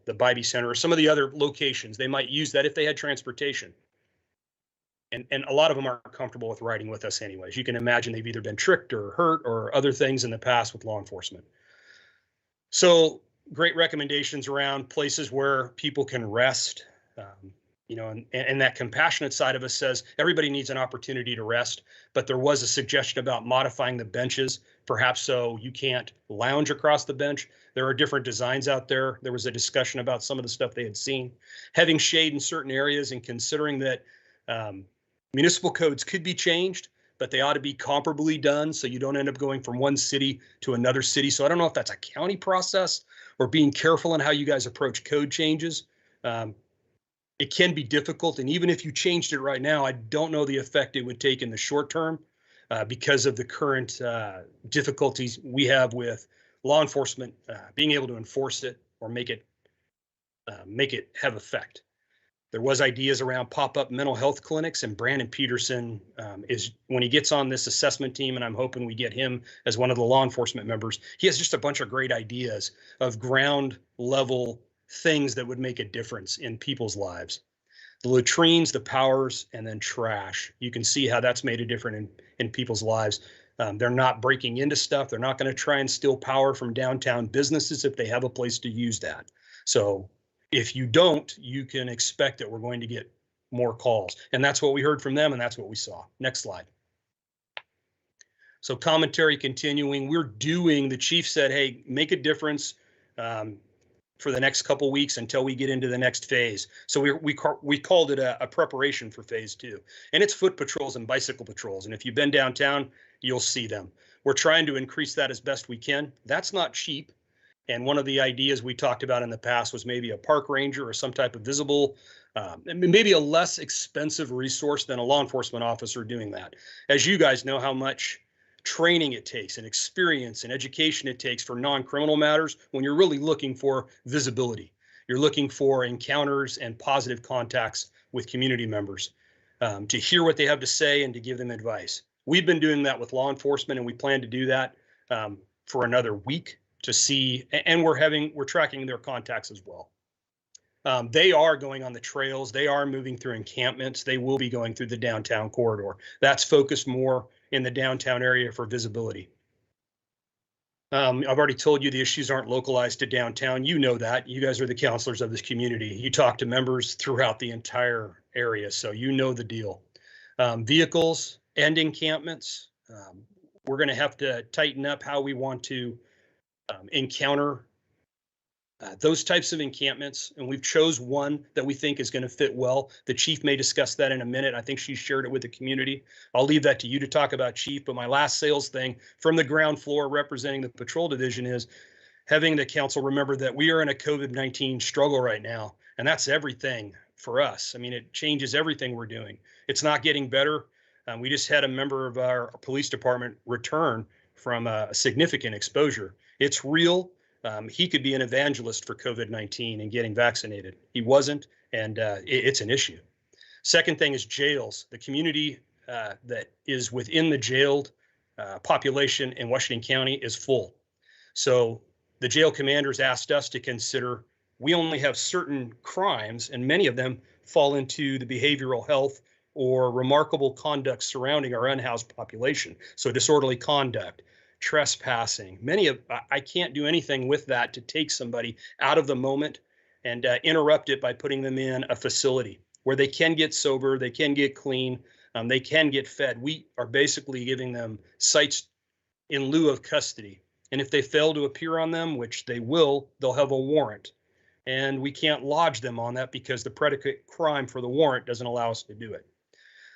the Bybee Center or some of the other locations. They might use that if they had transportation. And a lot of them aren't comfortable with riding with us anyways. You can imagine they've either been tricked or hurt or other things in the past with law enforcement. So great recommendations around places where people can rest. And that compassionate side of us says everybody needs an opportunity to rest, but there was a suggestion about modifying the benches, perhaps so you can't lounge across the bench. There are different designs out there. There was a discussion about some of the stuff they had seen. Having shade in certain areas and considering that municipal codes could be changed, but they ought to be comparably done so you don't end up going from one city to another city. So I don't know if that's a county process or being careful in how you guys approach code changes. It can be difficult, and even if you changed it right now, I don't know the effect it would take in the short term because of the current difficulties we have with law enforcement being able to enforce it or make it have effect. There was ideas around pop-up mental health clinics, and Brandon Peterson is, when he gets on this assessment team, and I'm hoping we get him as one of the law enforcement members, he has just a bunch of great ideas of ground level things that would make a difference in people's lives. The latrines, the powers, and then trash. You can see how that's made a difference in people's lives. They're not breaking into stuff. They're not going to try and steal power from downtown businesses if they have a place to use that. So if you don't, you can expect that we're going to get more calls. And that's what we heard from them, and that's what we saw. Next slide. So commentary continuing. The chief said, hey, make a difference for the next couple weeks until we get into the next phase. So we called it a preparation for phase 2. And it's foot patrols and bicycle patrols. And if you've been downtown, you'll see them. We're trying to increase that as best we can. That's not cheap. And one of the ideas we talked about in the past was maybe a park ranger or some type of visible, maybe a less expensive resource than a law enforcement officer doing that. As you guys know how much training it takes and experience and education it takes for non-criminal matters when you're really looking for visibility. You're looking for encounters and positive contacts with community members to hear what they have to say and to give them advice. We've been doing that with law enforcement, and we plan to do that for another week to see, and we're tracking their contacts as well. They are going on the trails. They are moving through encampments. They will be going through the downtown corridor. That's focused more in the downtown area for visibility. I've already told you the issues aren't localized to downtown. You know that. You guys are the counselors of this community. You talk to members throughout the entire area, so you know the deal. Vehicles and encampments, we're going to have to tighten up how we want to encounter those types of encampments, and we've chose one that we think is going to fit well. The chief may discuss that in a minute. I think she shared it with the community. I'll leave that to you to talk about, Chief, but my last sales thing from the ground floor representing the patrol division is having the council remember that we are in a COVID-19 struggle right now, and that's everything for us. I mean, it changes everything we're doing. It's not getting better. We just had a member of our police department return from a significant exposure. It's real. He could be an evangelist for COVID-19 and getting vaccinated. He wasn't, and it's an issue. Second thing is jails. The community that is within the jailed population in Washington County is full. So the jail commanders asked us to consider, we only have certain crimes, and many of them fall into the behavioral health or remarkable conduct surrounding our unhoused population. So disorderly conduct, trespassing, I can't do anything with that to take somebody out of the moment and interrupt it by putting them in a facility where they can get sober, they can get clean, they can get fed. We are basically giving them sites in lieu of custody. And if they fail to appear on them, which they will, they'll have a warrant. And we can't lodge them on that because the predicate crime for the warrant doesn't allow us to do it.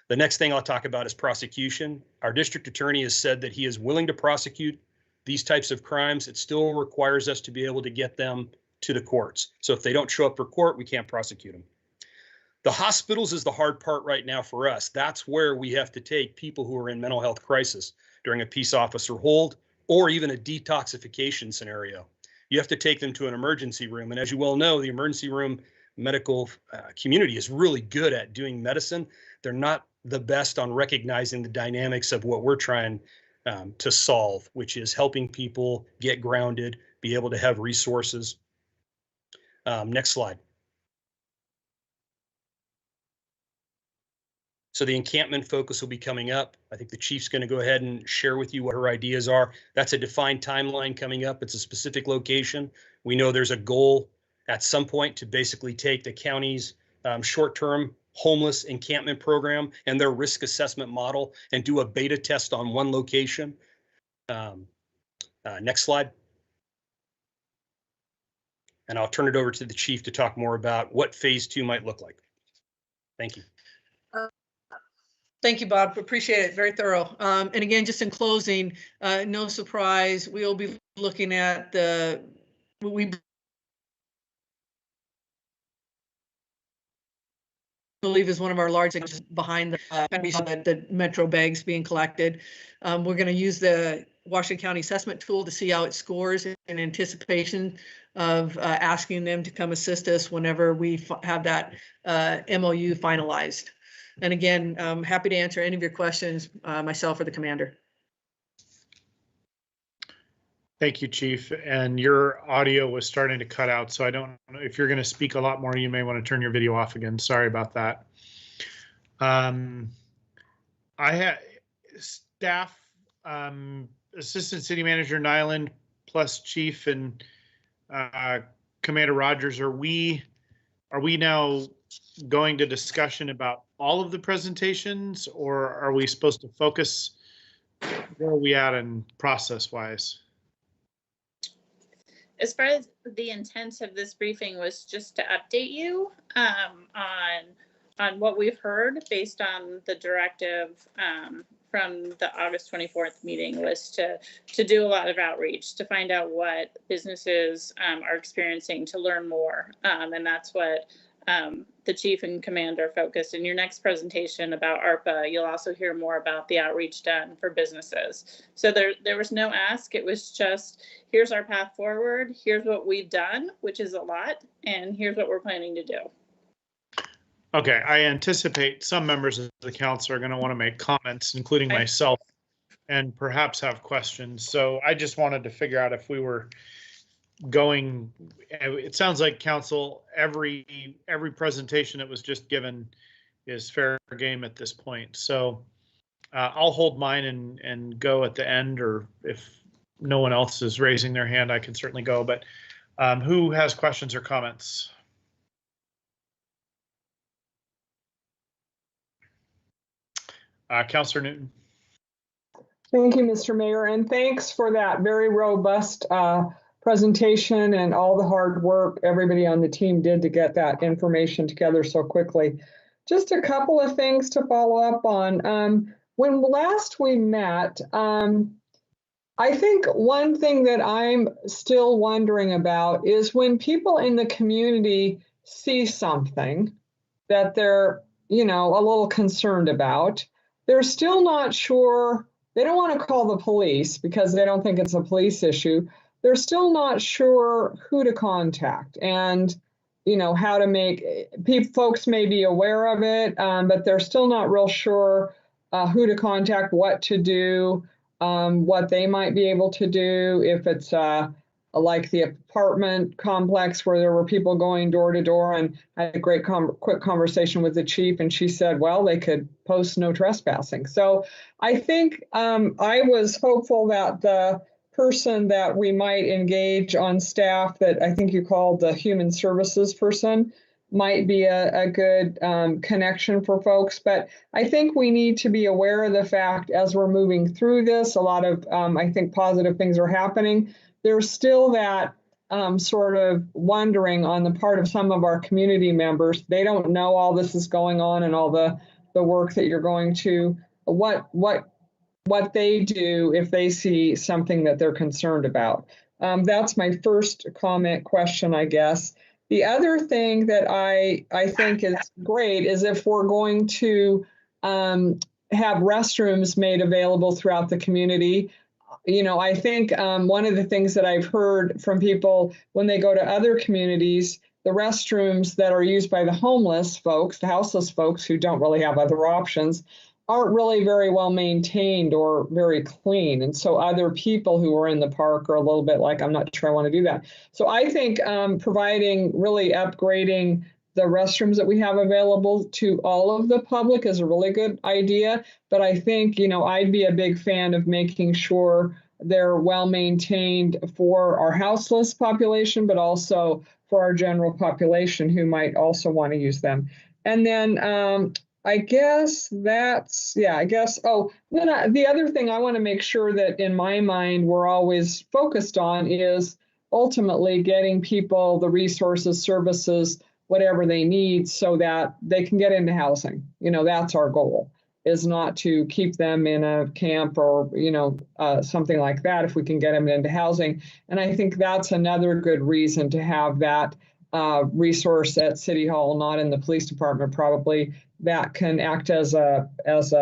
The next thing I'll talk about is prosecution. Our district attorney has said that he is willing to prosecute these types of crimes. It still requires us to be able to get them to the courts. So if they don't show up for court, we can't prosecute them. The hospitals is the hard part right now for us. That's where we have to take people who are in mental health crisis during a peace officer hold or even a detoxification scenario. You have to take them to an emergency room. And as you well know, the emergency room medical community is really good at doing medicine. They're not the best on recognizing the dynamics of what we're trying to solve, which is helping people get grounded, be able to have resources. Next slide. So the encampment focus will be coming up. I think the chief's going to go ahead and share with you what her ideas are. That's a defined timeline coming up. It's a specific location. We know there's a goal at some point to basically take the county's short-term homeless encampment program and their risk assessment model and do a beta test on one location. Next slide. And I'll turn it over to the chief to talk more about what phase 2 might look like. Thank you. Thank you, Bob. Appreciate it. Very thorough. And again, just in closing, no surprise, we'll be looking at we believe is one of our largest behind the metro bags being collected. We're going to use the Washington County assessment tool to see how it scores in anticipation of asking them to come assist us whenever we have that MOU finalized. And again, I'm happy to answer any of your questions, myself or the commander. Thank you, Chief. And your audio was starting to cut out, so I don't know if you're going to speak a lot more. You may want to turn your video off again. Sorry about that. I had staff, Assistant City Manager Nyland, plus Chief and Commander Rogers. Are we now going to discussion about all of the presentations, or are we supposed to focus? Where are we at in process-wise? As far as the intent of this briefing was just to update you on what we've heard based on the directive from the August 24th meeting, was to do a lot of outreach to find out what businesses are experiencing, to learn more. And that's what the chief and commander focused. In your next presentation about ARPA, you'll also hear more about the outreach done for businesses. So there was no ask. It was just, here's our path forward. Here's what we've done, which is a lot. And here's what we're planning to do. Okay, I anticipate some members of the council are going to want to make comments, including myself, and perhaps have questions. So I just wanted to figure out if we were going. It sounds like council, every presentation that was just given is fair game at this point. So I'll hold mine and go at the end, or if no one else is raising their hand, I can certainly go. But who has questions or comments? Councillor Newton. Thank you, Mr. Mayor, and thanks for that very robust presentation and all the hard work everybody on the team did to get that information together so quickly. Just a couple of things to follow up on. When last we met, I think one thing that I'm still wondering about is when people in the community see something that they're, a little concerned about, they're still not sure. They don't want to call the police because they don't think it's a police issue. They're still not sure who to contact and, how to make folks may be aware of it, but they're still not real sure who to contact, what to do, what they might be able to do. If it's like the apartment complex where there were people going door to door, and I had a great quick conversation with the chief, and she said, well, they could post no trespassing. So I think I was hopeful that the person that we might engage on staff, that I think you called the human services person, might be a good connection for folks. But I think we need to be aware of the fact as we're moving through this, a lot of, I think, positive things are happening. There's still that sort of wondering on the part of some of our community members. They don't know all this is going on and all the work that you're going to, what they do if they see something that they're concerned about. That's my first question, I guess. The other thing that I think is great is if we're going to have restrooms made available throughout the community. I think one of the things that I've heard from people when they go to other communities, the restrooms that are used by the homeless folks, the houseless folks who don't really have other options, aren't really very well maintained or very clean. And so other people who are in the park are a little bit like, I'm not sure I want to do that. So I think really upgrading the restrooms that we have available to all of the public is a really good idea. But I think, I'd be a big fan of making sure they're well maintained for our houseless population, but also for our general population who might also want to use them. And then I guess the other thing I want to make sure that in my mind we're always focused on is ultimately getting people the resources, services, whatever they need so that they can get into housing. That's our goal, is not to keep them in a camp or, something like that if we can get them into housing. And I think that's another good reason to have that resource at City Hall, not in the police department probably, that can act as a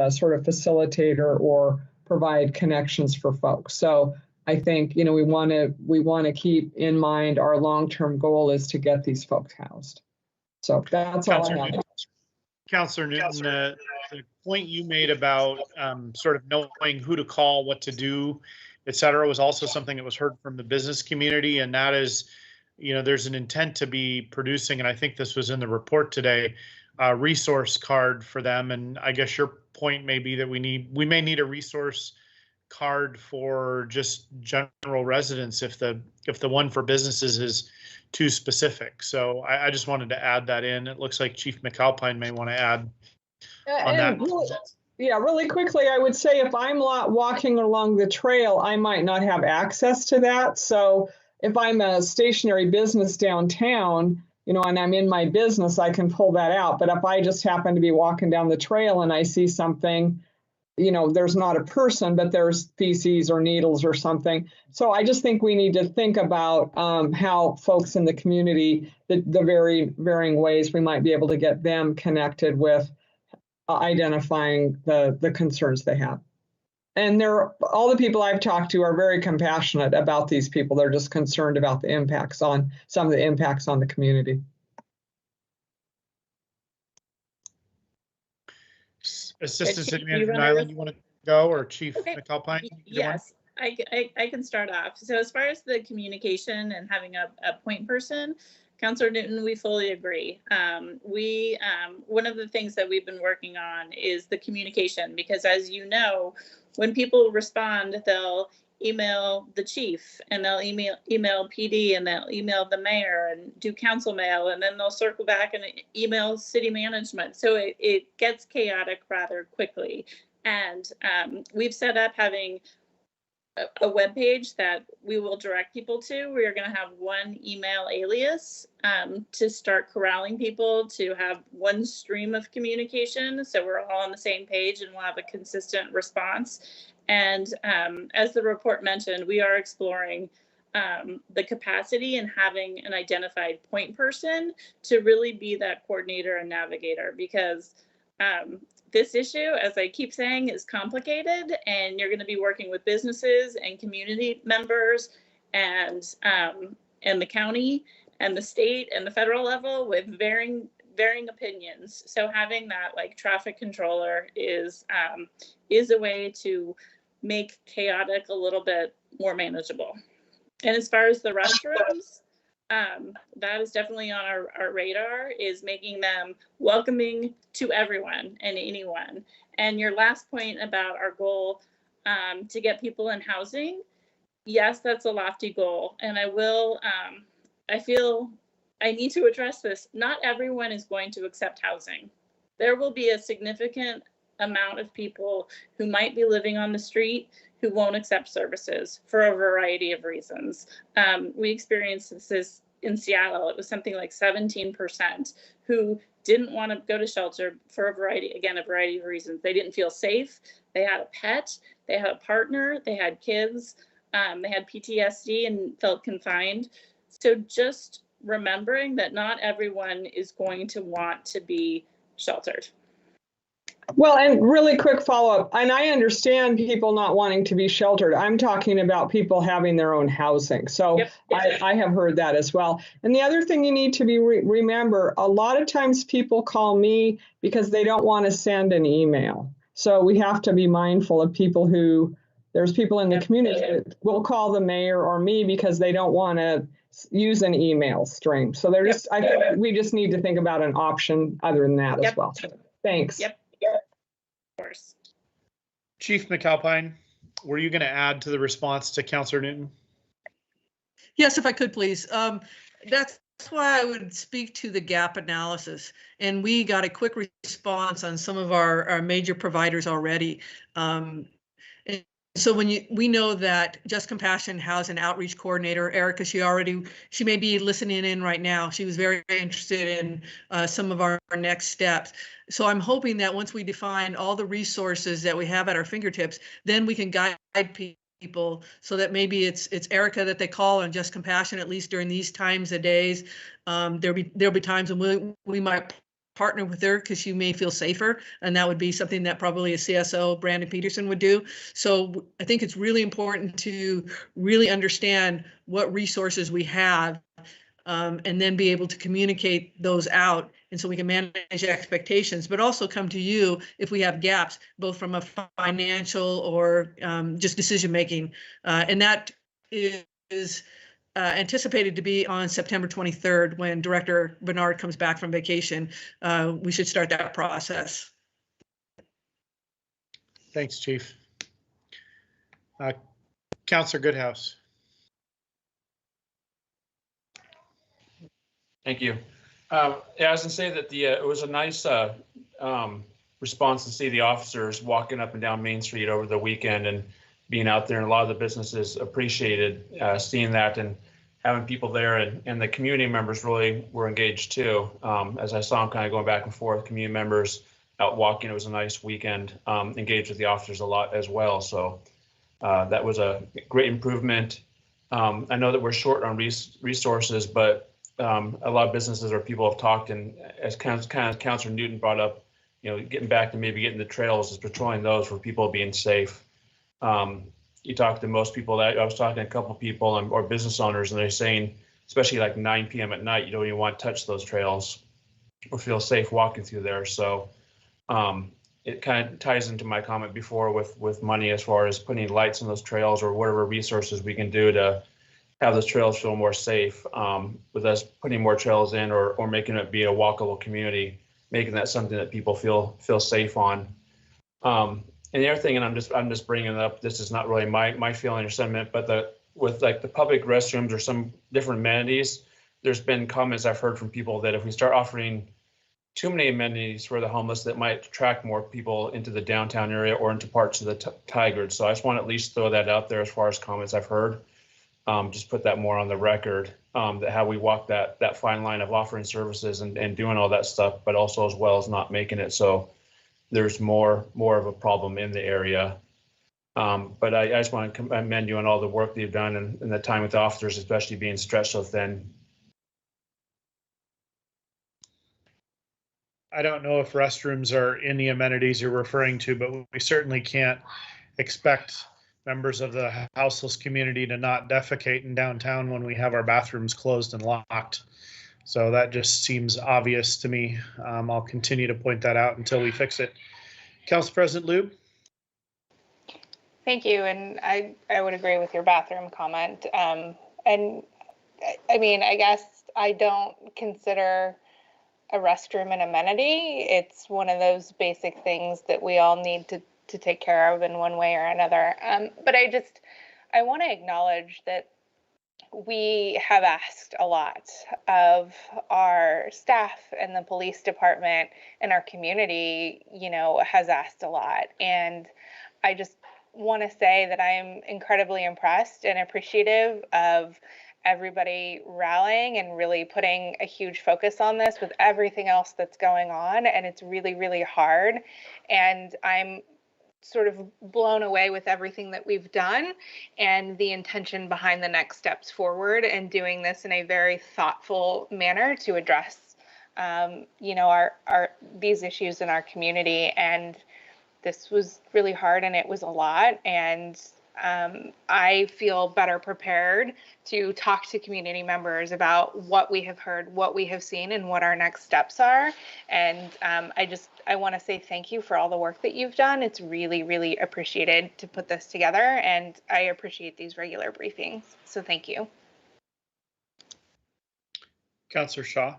sort of facilitator or provide connections for folks. So I think, we want to keep in mind our long-term goal is to get these folks housed. So that's all I have. Councillor Newton, the point you made about sort of knowing who to call, what to do, et cetera, was also something that was heard from the business community. And that is, there's an intent to be producing, and I think this was in the report today, a resource card for them. And I guess your point may be that we may need a resource card for just general residents if the one for businesses is too specific. So I just wanted to add that in. It looks like Chief Mcalpine may want to add on that. Really quickly, I would say if I'm walking along the trail, I might not have access to that. So if I'm a stationary business downtown, and I'm in my business, I can pull that out. But if I just happen to be walking down the trail and I see something, there's not a person, but there's feces or needles or something. So I just think we need to think about how folks in the community, the very varying ways we might be able to get them connected with identifying the concerns they have. And all the people I've talked to are very compassionate about these people. They're just concerned about some of the impacts on the community. Assistant City Manager Nyland, you want to go, or Chief Mcalpine? Yes, I can start off. So as far as the communication and having a point person, Councillor Newton, we fully agree. One of the things that we've been working on is the communication, because as you know, when people respond, they'll email the chief, and they'll email PD, and they'll email the mayor and do council mail, and then they'll circle back and email city management. So it gets chaotic rather quickly. And we've set up having a web page that we will direct people to. We are going to have one email alias to start corralling people, to have one stream of communication, so we're all on the same page and we'll have a consistent response. And as the report mentioned, we are exploring the capacity and having an identified point person to really be that coordinator and navigator, because this issue, as I keep saying, is complicated, and you're going to be working with businesses and community members and the county and the state and the federal level with varying opinions. So having that like traffic controller is a way to make chaotic a little bit more manageable. And as far as the restrooms, that is definitely on our radar, is making them welcoming to everyone and anyone. And your last point about our goal to get people in housing, yes, that's a lofty goal. And I feel I need to address this. Not everyone is going to accept housing. There will be a significant amount of people who might be living on the street who won't accept services for a variety of reasons. We experienced this in Seattle. It was something like 17% who didn't want to go to shelter for a variety of reasons. They didn't feel safe. They had a pet, they had a partner, they had kids, they had PTSD and felt confined. So just remembering that not everyone is going to want to be sheltered. Well, and really quick follow-up, and I understand people not wanting to be sheltered. I'm talking about people having their own housing. So yep. I have heard that as well. And the other thing you need to be remember, a lot of times people call me because they don't want to send an email. So we have to be mindful of people there's people in the community that will call the mayor or me because they don't want to use an email stream. So they're just, I think we just need to think about an option other than that as well. Thanks. Yep. Of course. Chief Mcalpine, were you going to add to the response to Councillor Newton? Yes, if I could, please. That's why I would speak to the gap analysis. And we got a quick response on some of our major providers already. So we know that Just Compassion has an outreach coordinator, Erica. She may be listening in right now. She was very interested in some of our next steps. So I'm hoping that once we define all the resources that we have at our fingertips, then we can guide people so that maybe it's Erica that they call on Just Compassion, at least during these times of days. There'll be times when we might partner with her because you may feel safer, and that would be something that probably a CSO, Brandon Peterson, would do. So I think it's really important to really understand what resources we have, and then be able to communicate those out, and so we can manage expectations, but also come to you if we have gaps, both from a financial or just decision making, and that is anticipated to be on September 23rd when Director Bernard comes back from vacation. We should start that process. Thanks, Chief. Councillor Goodhouse. Thank you. I was going to say that it was a nice response to see the officers walking up and down Main Street over the weekend and being out there, and a lot of the businesses appreciated seeing that, and having people there, and the community members really were engaged too. As I saw them kind of going back and forth, community members out walking. It was a nice weekend, engaged with the officers a lot as well. So that was a great improvement. I know that we're short on resources, but a lot of businesses or people have talked, and as kind of Councillor Newton brought up, getting back to maybe getting the trails, is patrolling those for people being safe. You talk to most people, that I was talking to a couple people or business owners, and they're saying, especially like 9 p.m. at night, you don't even want to touch those trails or feel safe walking through there. So it kind of ties into my comment before with money, as far as putting lights on those trails or whatever resources we can do to have the trails feel more safe, with us putting more trails in or making it be a walkable community, making that something that people feel safe on. And the other thing, and I'm just bringing it up, this is not really my feeling or sentiment, but with like the public restrooms or some different amenities, there's been comments I've heard from people that if we start offering too many amenities for the homeless, that might attract more people into the downtown area or into parts of the Tigard. So I just want to at least throw that out there as far as comments I've heard. Just put that more on the record, that how we walk that fine line of offering services and doing all that stuff, but also as well as not making it so there's more of a problem in the area. But I just want to commend you on all the work that you've done and the time with the officers, especially being stretched so thin. I don't know if restrooms are in the amenities you're referring to, but we certainly can't expect members of the houseless community to not defecate in downtown when we have our bathrooms closed and locked. So that just seems obvious to me. I'll continue to point that out until we fix it. Council President Lube? Thank you, and I would agree with your bathroom comment. And I mean, I guess I don't consider a restroom an amenity. It's one of those basic things that we all need to take care of in one way or another. But I want to acknowledge that we have asked a lot of our staff and the police department, and our community, you know, has asked a lot. And I just want to say that I am incredibly impressed and appreciative of everybody rallying and really putting a huge focus on this with everything else that's going on. And it's really, really hard. And I'm sort of blown away with everything that we've done and the intention behind the next steps forward, and doing this in a very thoughtful manner to address, you know, our these issues in our community. And this was really hard, and it was a lot. And I feel better prepared to talk to community members about what we have heard, what we have seen, and what our next steps are. And I want to say thank you for all the work that you've done. It's really, really appreciated to put this together, and I appreciate these regular briefings. So thank you. Councillor Shaw?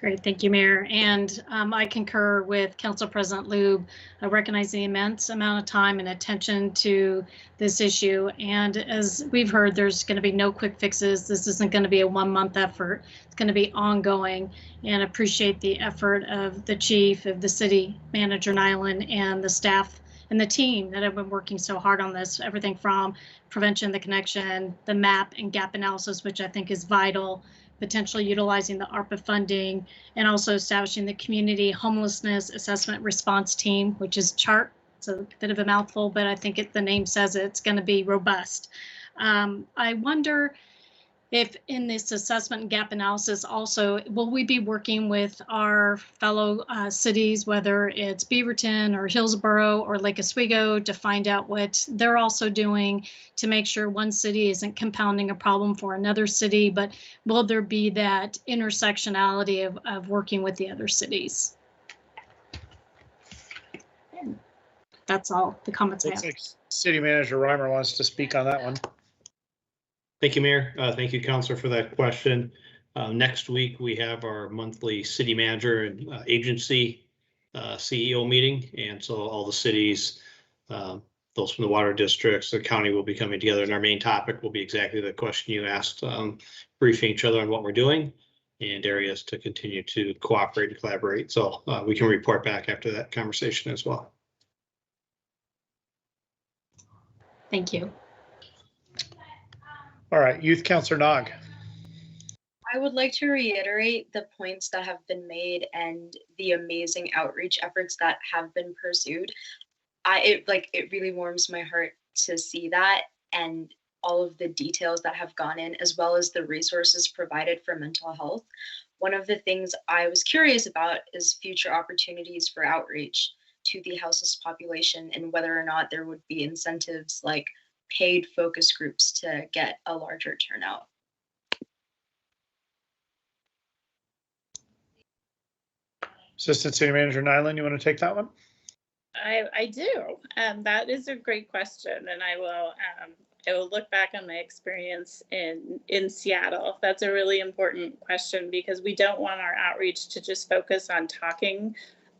Great, thank you, Mayor. And I concur with Council President Lube, recognizing the immense amount of time and attention to this issue. And as we've heard, there's going to be no quick fixes. This isn't going to be a 1-month effort. It's going to be ongoing, and appreciate the effort of the chief, of the city manager, Nyland, and the staff and the team that have been working so hard on this. Everything from prevention, the connection, the map and gap analysis, which I think is vital, potentially utilizing the ARPA funding, and also establishing the community homelessness assessment response team, which is CHART. It's a bit of a mouthful, but I think the name says it's going to be robust. I wonder if in this assessment and gap analysis also, will we be working with our fellow cities, whether it's Beaverton or Hillsborough or Lake Oswego, to find out what they're also doing to make sure one city isn't compounding a problem for another city, but will there be that intersectionality of working with the other cities? That's all the comments I have. Like City Manager Reimer wants to speak on that one. Thank you, Mayor. Thank you, Councilor, for that question. Next week, we have our monthly city manager and agency CEO meeting. And so all the cities, those from the water districts, the county will be coming together. And our main topic will be exactly the question you asked, briefing each other on what we're doing and areas to continue to cooperate and collaborate. So we can report back after that conversation as well. Thank you. All right, Youth Councillor Nog. I would like to reiterate the points that have been made and the amazing outreach efforts that have been pursued. It really warms my heart to see that, and all of the details that have gone in, as well as the resources provided for mental health. One of the things I was curious about is future opportunities for outreach to the houseless population, and whether or not there would be incentives like paid focus groups to get a larger turnout. Assistant City Manager Nyland, you want to take that one? I do. That is a great question, and I will look back on my experience in Seattle. That's a really important question because we don't want our outreach to just focus on talking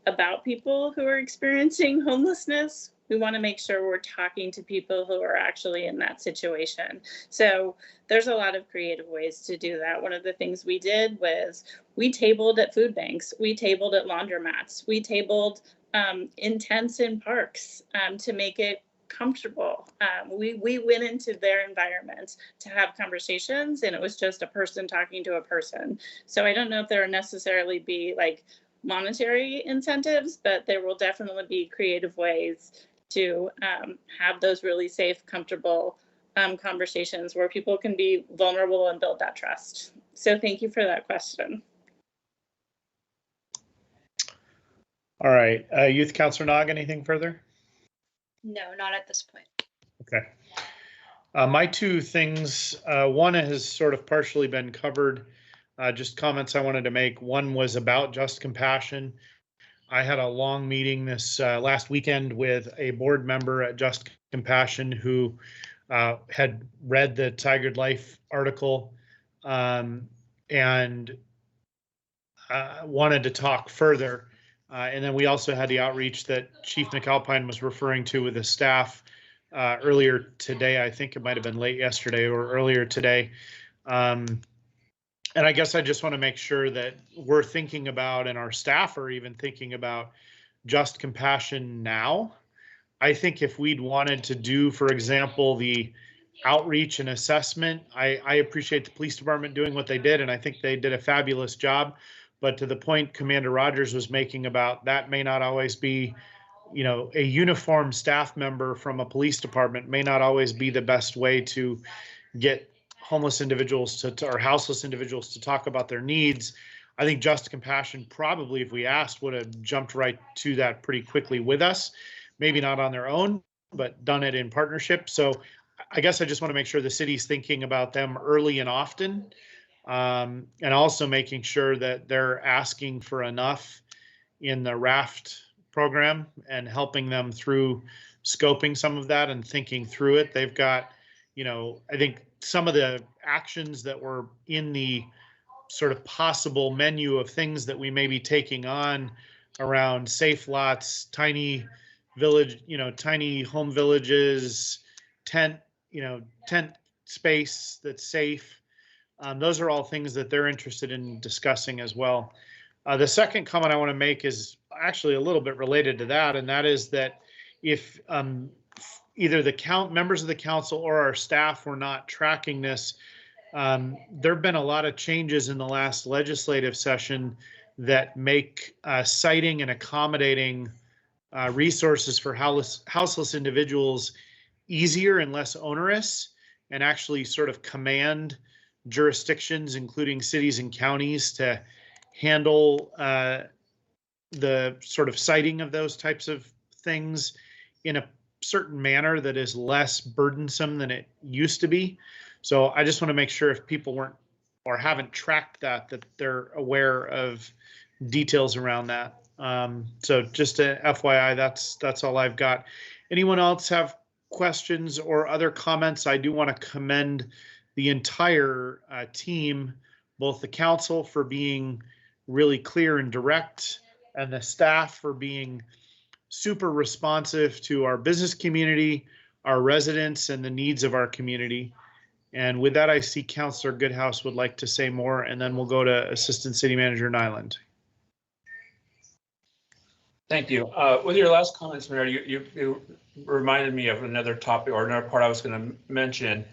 about people who are experiencing homelessness. We want to make sure we're talking to people who are actually in that situation. So there's a lot of creative ways to do that. One of the things we did was we tabled at food banks, we tabled at laundromats, we tabled in tents in parks to make it comfortable. We went into their environment to have conversations, and it was just a person talking to a person. So I don't know if there will necessarily be like monetary incentives, but there will definitely be creative ways to have those really safe, comfortable conversations where people can be vulnerable and build that trust. So thank you for that question. All right, Youth Councilor Nog, anything further? No, not at this point. Okay. My two things, one has sort of partially been covered, just comments I wanted to make. One was about Just Compassion. I had a long meeting this last weekend with a board member at Just Compassion who had read the Tigard Life article and wanted to talk further. And then we also had the outreach that Chief Mcalpine was referring to with the staff earlier today. I think it might have been late yesterday or earlier today. And I guess I just want to make sure that we're thinking about, and our staff are even thinking about, Just Compassion now. I think if we'd wanted to do, for example, the outreach and assessment, I appreciate the police department doing what they did, and I think they did a fabulous job. But to the point Commander Rogers was making about that may not always be, you know, a uniformed staff member from a police department may not always be the best way to get homeless individuals or houseless individuals to talk about their needs. I think Just Compassion probably, if we asked, would have jumped right to that pretty quickly with us. Maybe not on their own, but done it in partnership. So I guess I just want to make sure the city's thinking about them early and often, and also making sure that they're asking for enough in the RAFT program and helping them through scoping some of that and thinking through it. They've got, you know, I think some of the actions that were in the sort of possible menu of things that we may be taking on around safe lots, tiny village, you know, tiny home villages, tent space that's safe. Those are all things that they're interested in discussing as well. The second comment I want to make is actually a little bit related to that, and that is that if either the members of the council or our staff were not tracking this, there have been a lot of changes in the last legislative session that make citing and accommodating resources for houseless individuals easier and less onerous, and actually sort of command jurisdictions, including cities and counties, to handle the sort of citing of those types of things in a certain manner that is less burdensome than it used to be. So I just want to make sure if people weren't or haven't tracked that they're aware of details around that. So just a FYI, that's all I've got. Anyone else have questions or other comments? I do want to commend the entire team, both the council for being really clear and direct, and the staff for being super responsive to our business community, our residents, and the needs of our community. And with that, I see Councillor Goodhouse would like to say more, and then we'll go to Assistant City Manager Nyland. Thank you. With your last comments, Mayor, you reminded me of another topic or another part I was going to mention,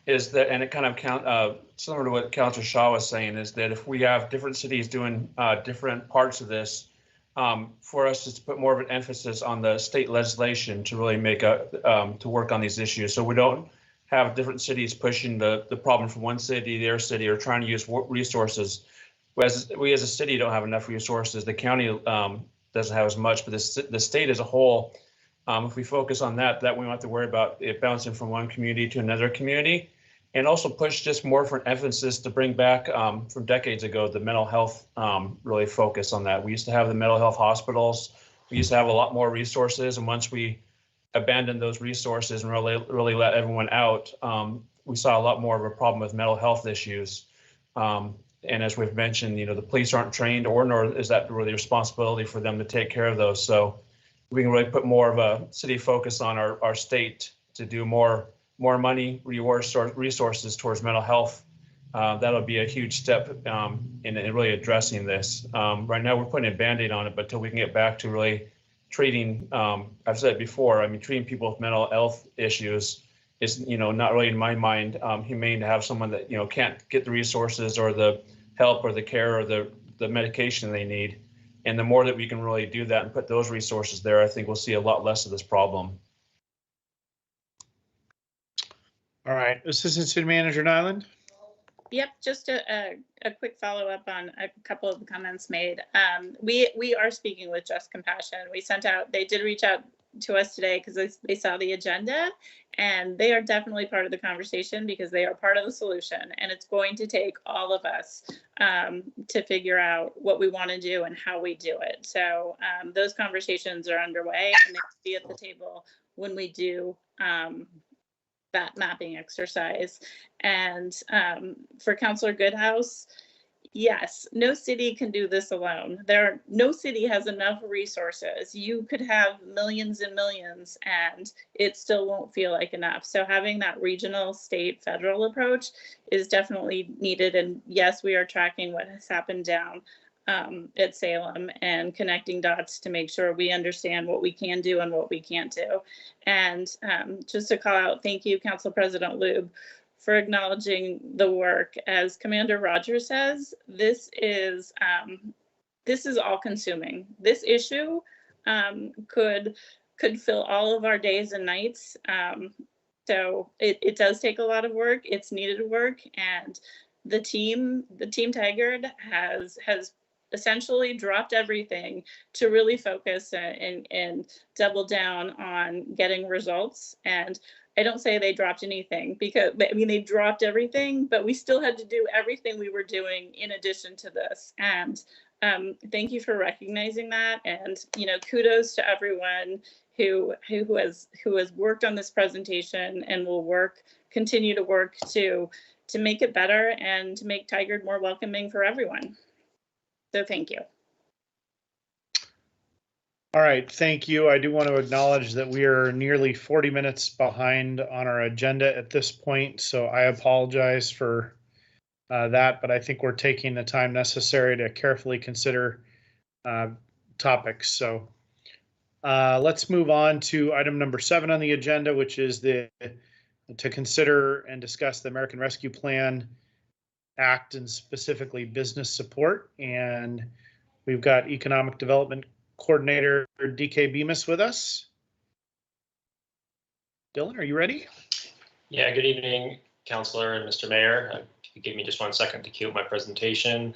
is that, and it kind of similar to what Councillor Shaw was saying, is that if we have different cities doing different parts of this, for us to put more of an emphasis on the state legislation to really make to work on these issues, so we don't have different cities pushing the problem from one city to their city or trying to use resources. We as a city don't have enough resources. The county doesn't have as much, but the state as a whole, if we focus on that, we don't have to worry about it bouncing from one community to another community, and also push just more for an emphasis to bring back from decades ago, the mental health, really focus on that. We used to have the mental health hospitals We used to have a lot more resources, and once we abandoned those resources and really let everyone out, we saw a lot more of a problem with mental health issues. And as we've mentioned, the police aren't trained, nor is that really the responsibility for them to take care of those. So we can really put more of a city focus on our state to do more money, resources towards mental health. That'll be a huge step in really addressing this. Right now, we're putting a Band-Aid on it, but until we can get back to really treating, I've said it before, treating people with mental health issues is, not really in my mind humane to have someone that, can't get the resources or the help or the care or the medication they need. And the more that we can really do that and put those resources there, I think we'll see a lot less of this problem. All right, Assistant City Manager Nyland. Yep, just a quick follow-up on a couple of the comments made. We are speaking with Just Compassion. They did reach out to us today because they saw the agenda, and they are definitely part of the conversation because they are part of the solution, and it's going to take all of us to figure out what we want to do and how we do it. So those conversations are underway, and they will be at the table when we do that mapping exercise. And for Councillor Goodhouse, yes, no city can do this alone. No city has enough resources. You could have millions and millions and it still won't feel like enough. So having that regional, state, federal approach is definitely needed. And yes, we are tracking what has happened down at Salem and connecting dots to make sure we understand what we can do and what we can't do. And just to call out, thank you, Council President Lube, for acknowledging the work. As Commander Rogers says, this is all consuming. This issue could fill all of our days and nights. So it does take a lot of work. It's needed work, and the team Tigard has essentially dropped everything to really focus and double down on getting results. And I don't say they dropped anything because, they dropped everything, but we still had to do everything we were doing in addition to this. And thank you for recognizing that. And, kudos to everyone who has worked on this presentation and will continue to work to make it better and to make Tigard more welcoming for everyone. So thank you. All right, thank you. I do want to acknowledge that we are nearly 40 minutes behind on our agenda at this point, so I apologize for that, but I think we're taking the time necessary to carefully consider topics. So let's move on to item number 7 on the agenda, which is to consider and discuss the American Rescue Plan Act and specifically business support. And we've got Economic Development Coordinator DK Bemis with us. Dylan, are you ready? Yeah, good evening, Councillor and Mr. Mayor. If you give me just 1 second to cue up my presentation.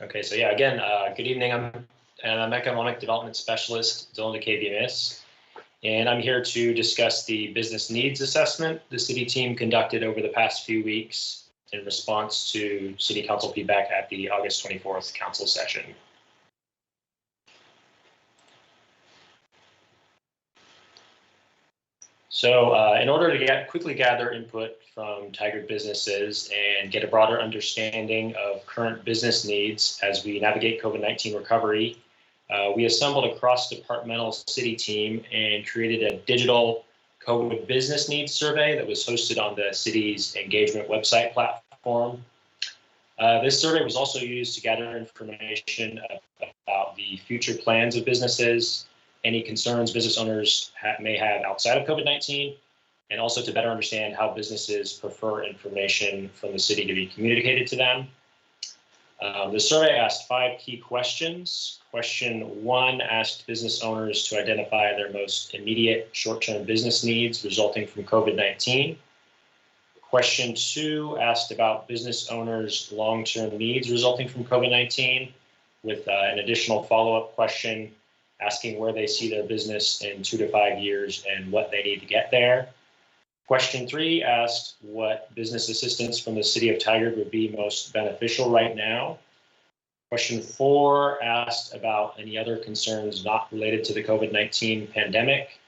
Okay, so yeah, again, good evening. I'm an Economic Development Specialist, Dylan DK, and I'm here to discuss the business needs assessment the city team conducted over the past few weeks in response to City Council feedback at the August 24th Council session. So in order to quickly gather input from Tigard businesses and get a broader understanding of current business needs as we navigate COVID-19 recovery, we assembled a cross-departmental city team and created a digital COVID business needs survey that was hosted on the city's engagement website platform. This survey was also used to gather information about the future plans of businesses, any concerns business owners may have outside of COVID-19, and also to better understand how businesses prefer information from the city to be communicated to them. The survey asked 5 key questions. Question 1 asked business owners to identify their most immediate short-term business needs resulting from COVID-19. Question 2 asked about business owners' long-term needs resulting from COVID-19, with an additional follow-up question asking where they see their business in 2 to 5 years and what they need to get there. Question 3 asked what business assistance from the City of Tigard would be most beneficial right now. Question 4 asked about any other concerns not related to the COVID-19 pandemic.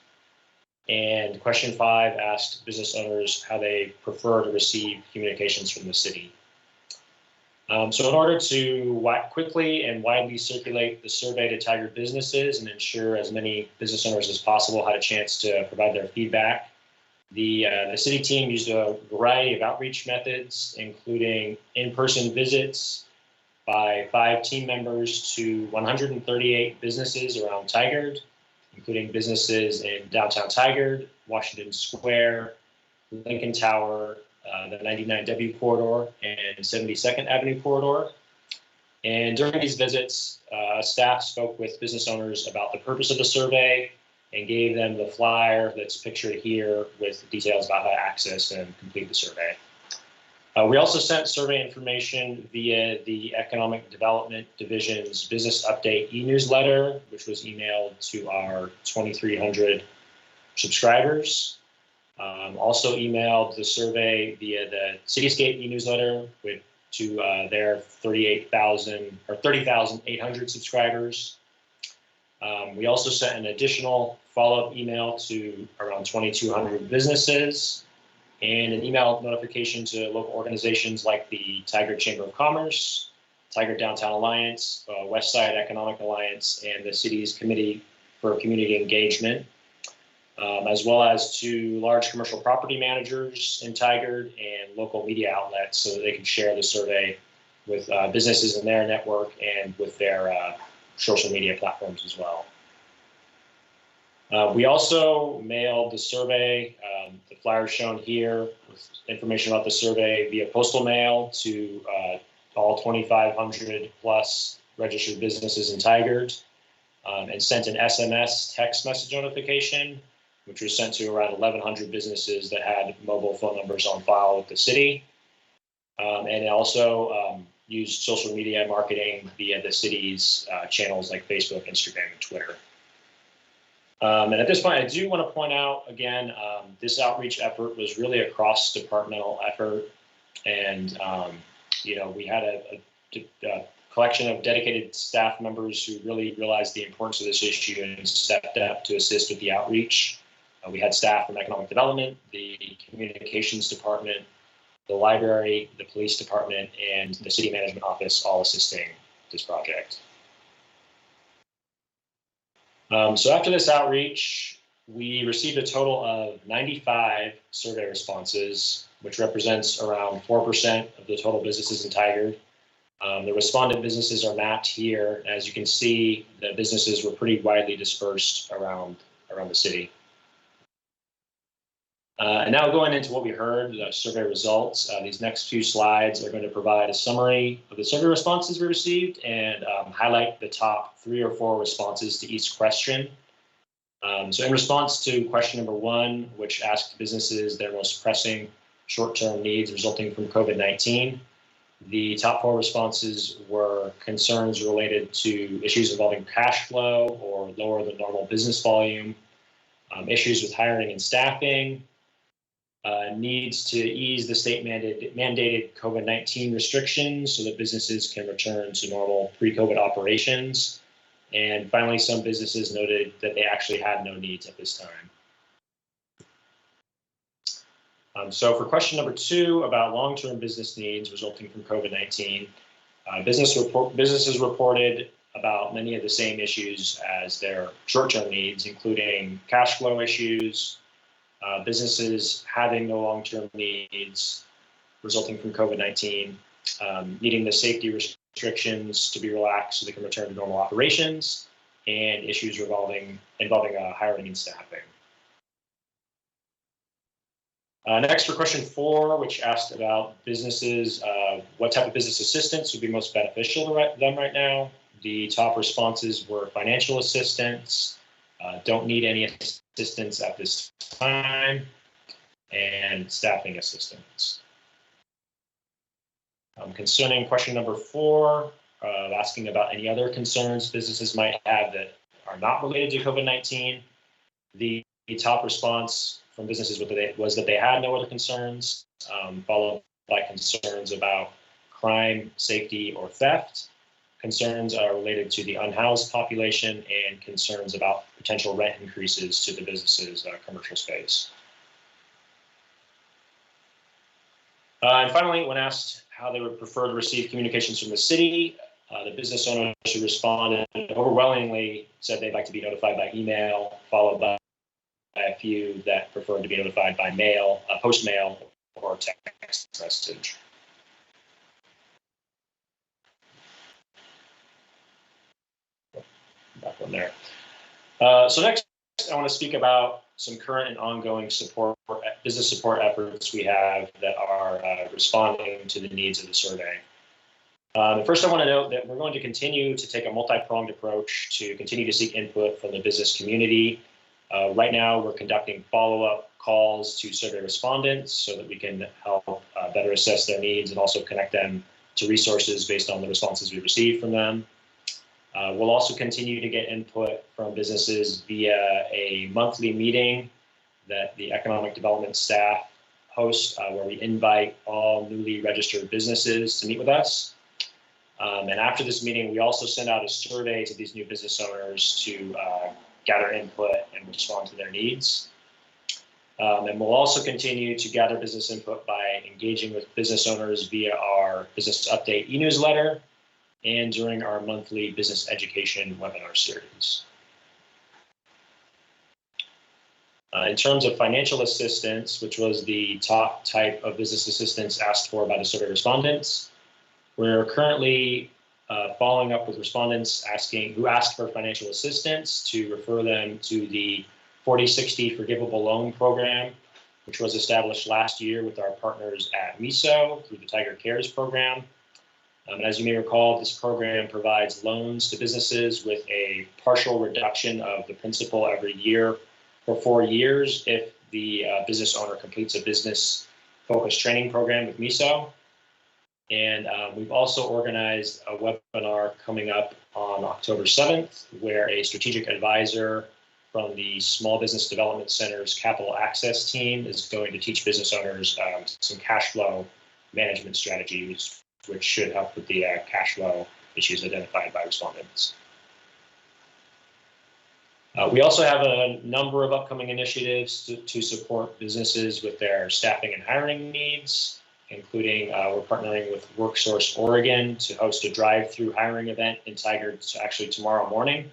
And question 5 asked business owners how they prefer to receive communications from the city. So in order to quickly and widely circulate the survey to Tigard businesses and ensure as many business owners as possible had a chance to provide their feedback, the city team used a variety of outreach methods, including in-person visits by 5 team members to 138 businesses around Tigard, including businesses in downtown Tigard, Washington Square, Lincoln Tower, the 99W corridor, and 72nd Avenue corridor. And during these visits, staff spoke with business owners about the purpose of the survey and gave them the flyer that's pictured here with details about how to access and complete the survey. We also sent survey information via the Economic Development Division's Business Update e-newsletter, which was emailed to our 2,300 subscribers. Also emailed the survey via the Cityscape e-newsletter to their 30,800 subscribers. We also sent an additional follow-up email to around 2,200 businesses and an email notification to local organizations like the Tigard Chamber of Commerce, Tigard Downtown Alliance, West Side Economic Alliance, and the city's Committee for Community Engagement, as well as to large commercial property managers in Tigard and local media outlets so that they can share the survey with businesses in their network and with their social media platforms as well. We also mailed the survey, the flyer shown here with information about the survey via postal mail to all 2,500 plus registered businesses in Tigard, and sent an SMS text message notification, which was sent to around 1,100 businesses that had mobile phone numbers on file with the city. And it also used social media marketing via the city's channels like Facebook, Instagram, and Twitter. And at this point, I do want to point out again, this outreach effort was really a cross-departmental effort, and we had a collection of dedicated staff members who really realized the importance of this issue and stepped up to assist with the outreach. We had staff from economic development, the communications department, the library, the police department, and the city management office all assisting this project. So after this outreach, we received a total of 95 survey responses, which represents around 4% of the total businesses in Tigard. The respondent businesses are mapped here. As you can see, the businesses were pretty widely dispersed around the city. And now going into what we heard, the survey results, these next few slides are going to provide a summary of the survey responses we received and highlight the top 3 or 4 responses to each question. So in response to question number 1, which asked businesses their most pressing short-term needs resulting from COVID-19, the top 4 responses were concerns related to issues involving cash flow or lower than normal business volume, issues with hiring and staffing, needs to ease the state mandated COVID-19 restrictions so that businesses can return to normal pre-COVID operations. And finally, some businesses noted that they actually had no needs at this time. So for question number 2 about long-term business needs resulting from COVID-19, businesses reported about many of the same issues as their short-term needs, including cash flow issues, businesses having no long-term needs resulting from COVID-19, needing the safety restrictions to be relaxed so they can return to normal operations, and issues involving hiring and staffing. Next for question 4, which asked about businesses, what type of business assistance would be most beneficial to them right now. The top responses were financial assistance, don't need any assistance at this time, and staffing assistance. Concerning question number 4, asking about any other concerns businesses might have that are not related to COVID-19, the top response from businesses was that they had no other concerns, followed by concerns about crime, safety, or theft. Concerns are related to the unhoused population and concerns about potential rent increases to the business's commercial space. And finally, when asked how they would prefer to receive communications from the city, the business owners who responded overwhelmingly said they'd like to be notified by email, followed by a few that preferred to be notified by mail, post mail, or text message. Back on there. So next, I want to speak about some current and ongoing business support efforts we have that are responding to the needs of the survey. First, I want to note that we're going to continue to take a multi-pronged approach to continue to seek input from the business community. Right now, we're conducting follow-up calls to survey respondents so that we can help better assess their needs and also connect them to resources based on the responses we receive from them. We'll also continue to get input from businesses via a monthly meeting that the economic development staff host, where we invite all newly registered businesses to meet with us. And after this meeting, we also send out a survey to these new business owners to gather input and respond to their needs. And we'll also continue to gather business input by engaging with business owners via our Business Update e-newsletter and during our monthly business education webinar series. In terms of financial assistance, which was the top type of business assistance asked for by the survey respondents, we're currently following up with respondents who asked for financial assistance to refer them to the 40/60 Forgivable Loan Program, which was established last year with our partners at MISO through the Tiger Cares program. As you may recall, this program provides loans to businesses with a partial reduction of the principal every year for 4 years if the business owner completes a business focused training program with MISO. And we've also organized a webinar coming up on October 7th, where a strategic advisor from the Small Business Development Center's Capital Access team is going to teach business owners some cash flow management strategies, which should help with the cash flow issues identified by respondents. We also have a number of upcoming initiatives to support businesses with their staffing and hiring needs, including we're partnering with WorkSource Oregon to host a drive-through hiring event in Tigard actually tomorrow morning,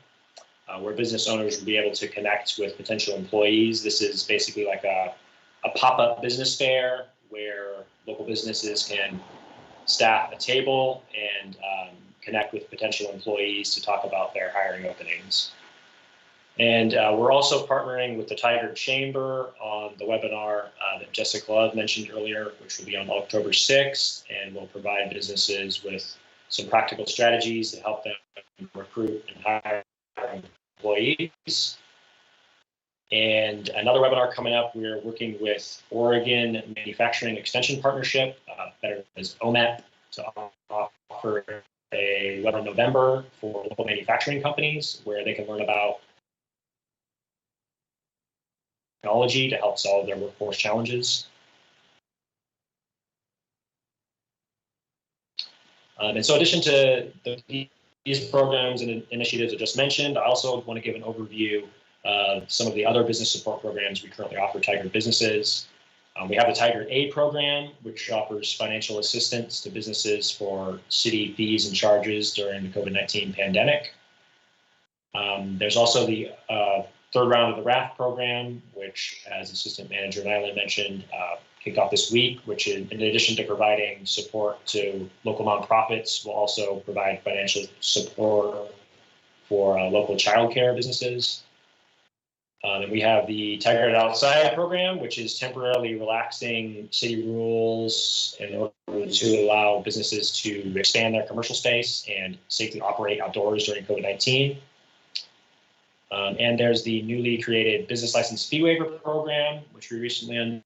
where business owners will be able to connect with potential employees. This is basically like a pop-up business fair where local businesses can staff a table and connect with potential employees to talk about their hiring openings. And we're also partnering with the Tiger Chamber on the webinar that Jessica Love mentioned earlier, which will be on October 6th, and will provide businesses with some practical strategies to help them recruit and hire employees. And another webinar coming up, we're working with Oregon Manufacturing Extension Partnership, better known as OMEP, to offer a webinar in November for local manufacturing companies where they can learn about technology to help solve their workforce challenges. And so in addition to these programs and initiatives I just mentioned, I also want to give an overview of some of the other business support programs we currently offer Tigard businesses. We have the Tigard Aid program, which offers financial assistance to businesses for city fees and charges during the COVID-19 pandemic. There's also the third round of the RAFT program, which, as Assistant Manager Nyland mentioned, kicked off this week, which in addition to providing support to local nonprofits, will also provide financial support for local childcare businesses. And we have the Tigard Outside program, which is temporarily relaxing city rules in order to allow businesses to expand their commercial space and safely operate outdoors during COVID-19. And there's the newly created Business License Fee Waiver program, which we recently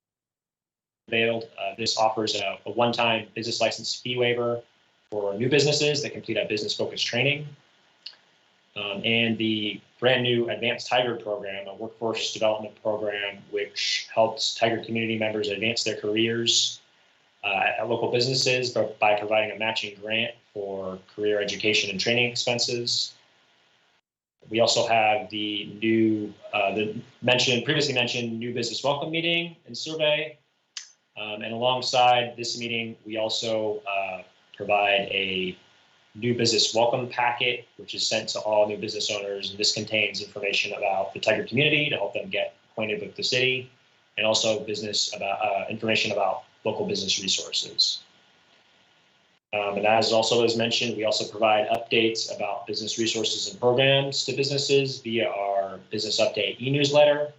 unveiled. This offers a one-time business license fee waiver for new businesses that complete a business focus training. And the brand new Advanced Tigard program, a workforce development program, which helps Tigard community members advance their careers at local businesses by providing a matching grant for career education and training expenses. We also have the new, previously mentioned new business welcome meeting and survey. And alongside this meeting, we also provide a new business welcome packet, which is sent to all new business owners. And this contains information about the Tigard community to help them get acquainted with the city, and also information about local business resources. And as also as mentioned, we also provide updates about business resources and programs to businesses via our business update e-newsletter.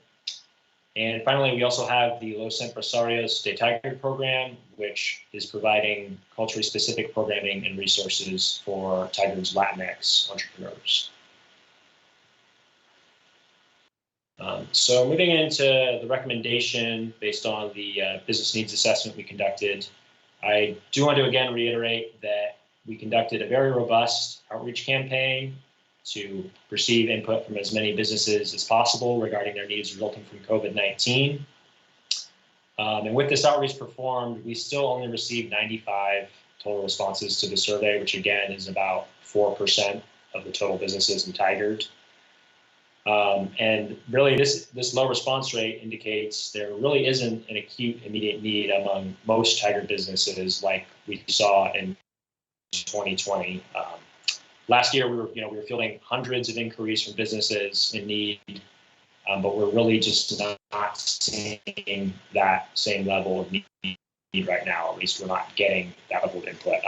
And finally, we also have the Los Empresarios de Tigard program, which is providing culturally specific programming and resources for Tigard's Latinx entrepreneurs. So moving into the recommendation based on the business needs assessment we conducted, I do want to again reiterate that we conducted a very robust outreach campaign to receive input from as many businesses as possible regarding their needs resulting from COVID-19. And with this outreach performed, we still only received 95 total responses to the survey, which again is about 4% of the total businesses in Tigard. And really this low response rate indicates there really isn't an acute immediate need among most Tigard businesses like we saw in 2020. Last year, we were fielding hundreds of inquiries from businesses in need, but we're really just not seeing that same level of need right now. At least we're not getting that level of input.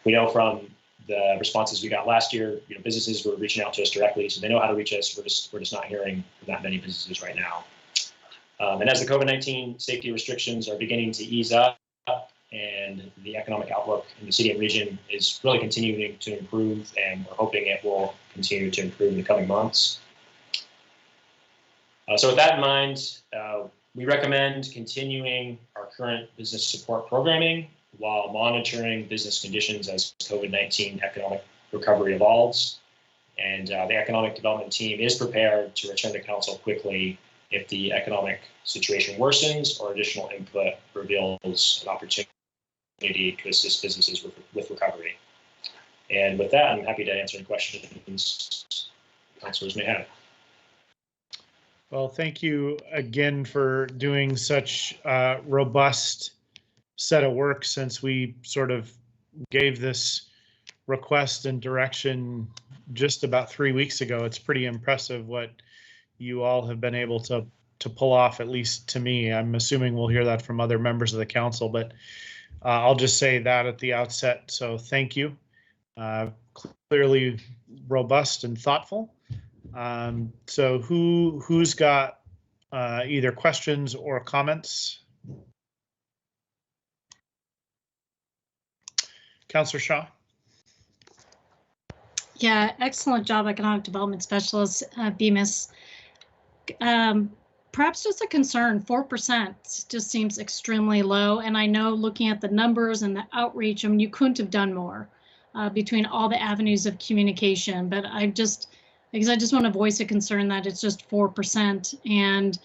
We know from the responses we got last year, businesses were reaching out to us directly, so they know how to reach us. We're just not hearing from that many businesses right now. And as the COVID-19 safety restrictions are beginning to ease up, and the economic outlook in the city and region is really continuing to improve, and we're hoping it will continue to improve in the coming months. So with that in mind, we recommend continuing our current business support programming while monitoring business conditions as COVID-19 economic recovery evolves. And the economic development team is prepared to return to council quickly if the economic situation worsens or additional input reveals an opportunity to assist businesses with recovery. And with that, I'm happy to answer any questions councilors may have. Well, thank you again for doing such a robust set of work since we sort of gave this request and direction just about 3 weeks ago. It's pretty impressive what you all have been able to pull off, at least to me. I'm assuming we'll hear that from other members of the council, but I'll just say that at the outset. So thank you. Clearly robust and thoughtful. So who's got either questions or comments? Councillor Shaw. Yeah, excellent job, Economic Development Specialist, Bemis. Perhaps just a concern, 4% just seems extremely low. And I know looking at the numbers and the outreach, I mean, you couldn't have done more between all the avenues of communication. But because I just want to voice a concern that it's just 4%. And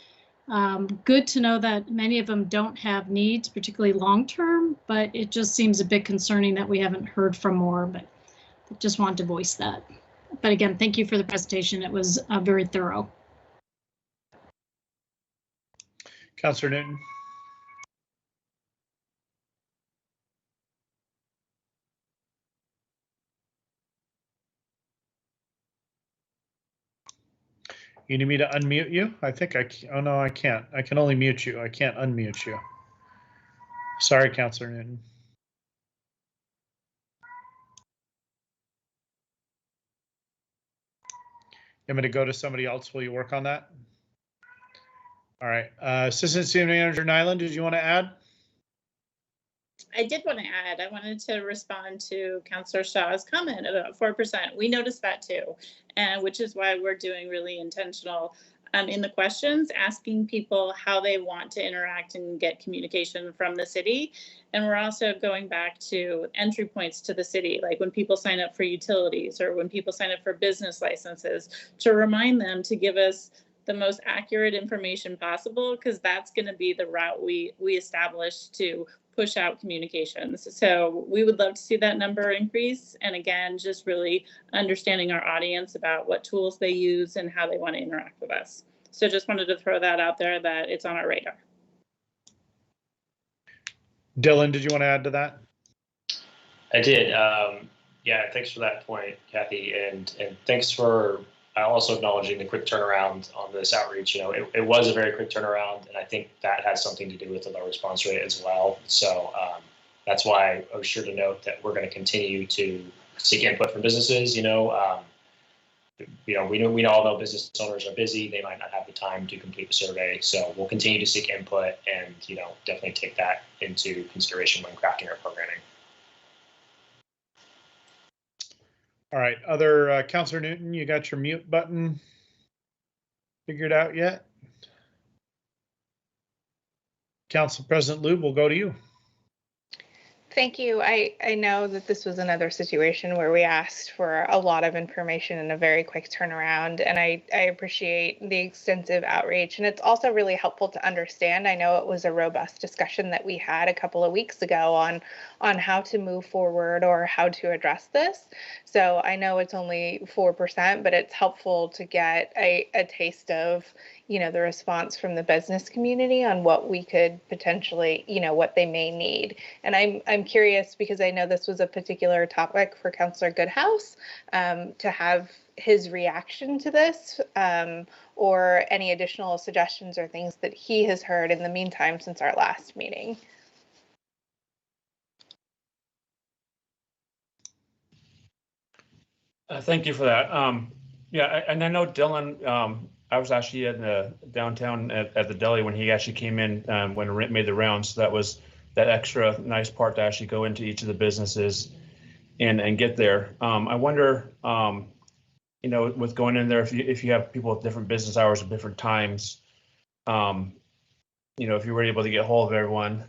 good to know that many of them don't have needs, particularly long-term, but it just seems a bit concerning that we haven't heard from more, but just wanted to voice that. But again, thank you for the presentation. It was very thorough. Councillor Newton. You need me to unmute you? I think oh no, I can't. I can only mute you. I can't unmute you. Sorry, Councillor Newton. You want me to go to somebody else? Will you work on that? All right. Assistant City Manager Nyland, did you want to add? I did want to add, I wanted to respond to Councillor Shaw's comment about 4%. We noticed that too, and which is why we're doing really intentional in the questions, asking people how they want to interact and get communication from the city. And we're also going back to entry points to the city, like when people sign up for utilities or when people sign up for business licenses, to remind them to give us the most accurate information possible, because that's going to be the route we establish to push out communications. So we would love to see that number increase. And again, just really understanding our audience about what tools they use and how they want to interact with us. So just wanted to throw that out there, that it's on our radar. Dylan, did you want to add to that? I did. Yeah, thanks for that point, Kathy, and thanks for also acknowledging the quick turnaround on this outreach. You know, it was a very quick turnaround, and I think that has something to do with the low response rate as well. So that's why I was sure to note that we're going to continue to seek input from businesses. We all know business owners are busy; they might not have the time to complete the survey. So we'll continue to seek input, and definitely take that into consideration when crafting our programming. All right, other Councillor Newton, you got your mute button figured out yet? Council President Lube, we'll go to you. Thank you. I know that this was another situation where we asked for a lot of information in a very quick turnaround, and I appreciate the extensive outreach. And it's also really helpful to understand. I know it was a robust discussion that we had a couple of weeks ago on how to move forward or how to address this. So I know it's only 4%, but it's helpful to get a taste of the response from the business community on what we could potentially, what they may need. And I'm curious, because I know this was a particular topic for Councillor Goodhouse, to have his reaction to this, or any additional suggestions or things that he has heard in the meantime since our last meeting. Thank you for that. Yeah, and I know Dylan, I was actually in the downtown at the deli when he actually came in, when it made the rounds. So that was that extra nice part to actually go into each of the businesses and get there. I wonder, with going in there, if you have people with different business hours at different times, if you were able to get a hold of everyone.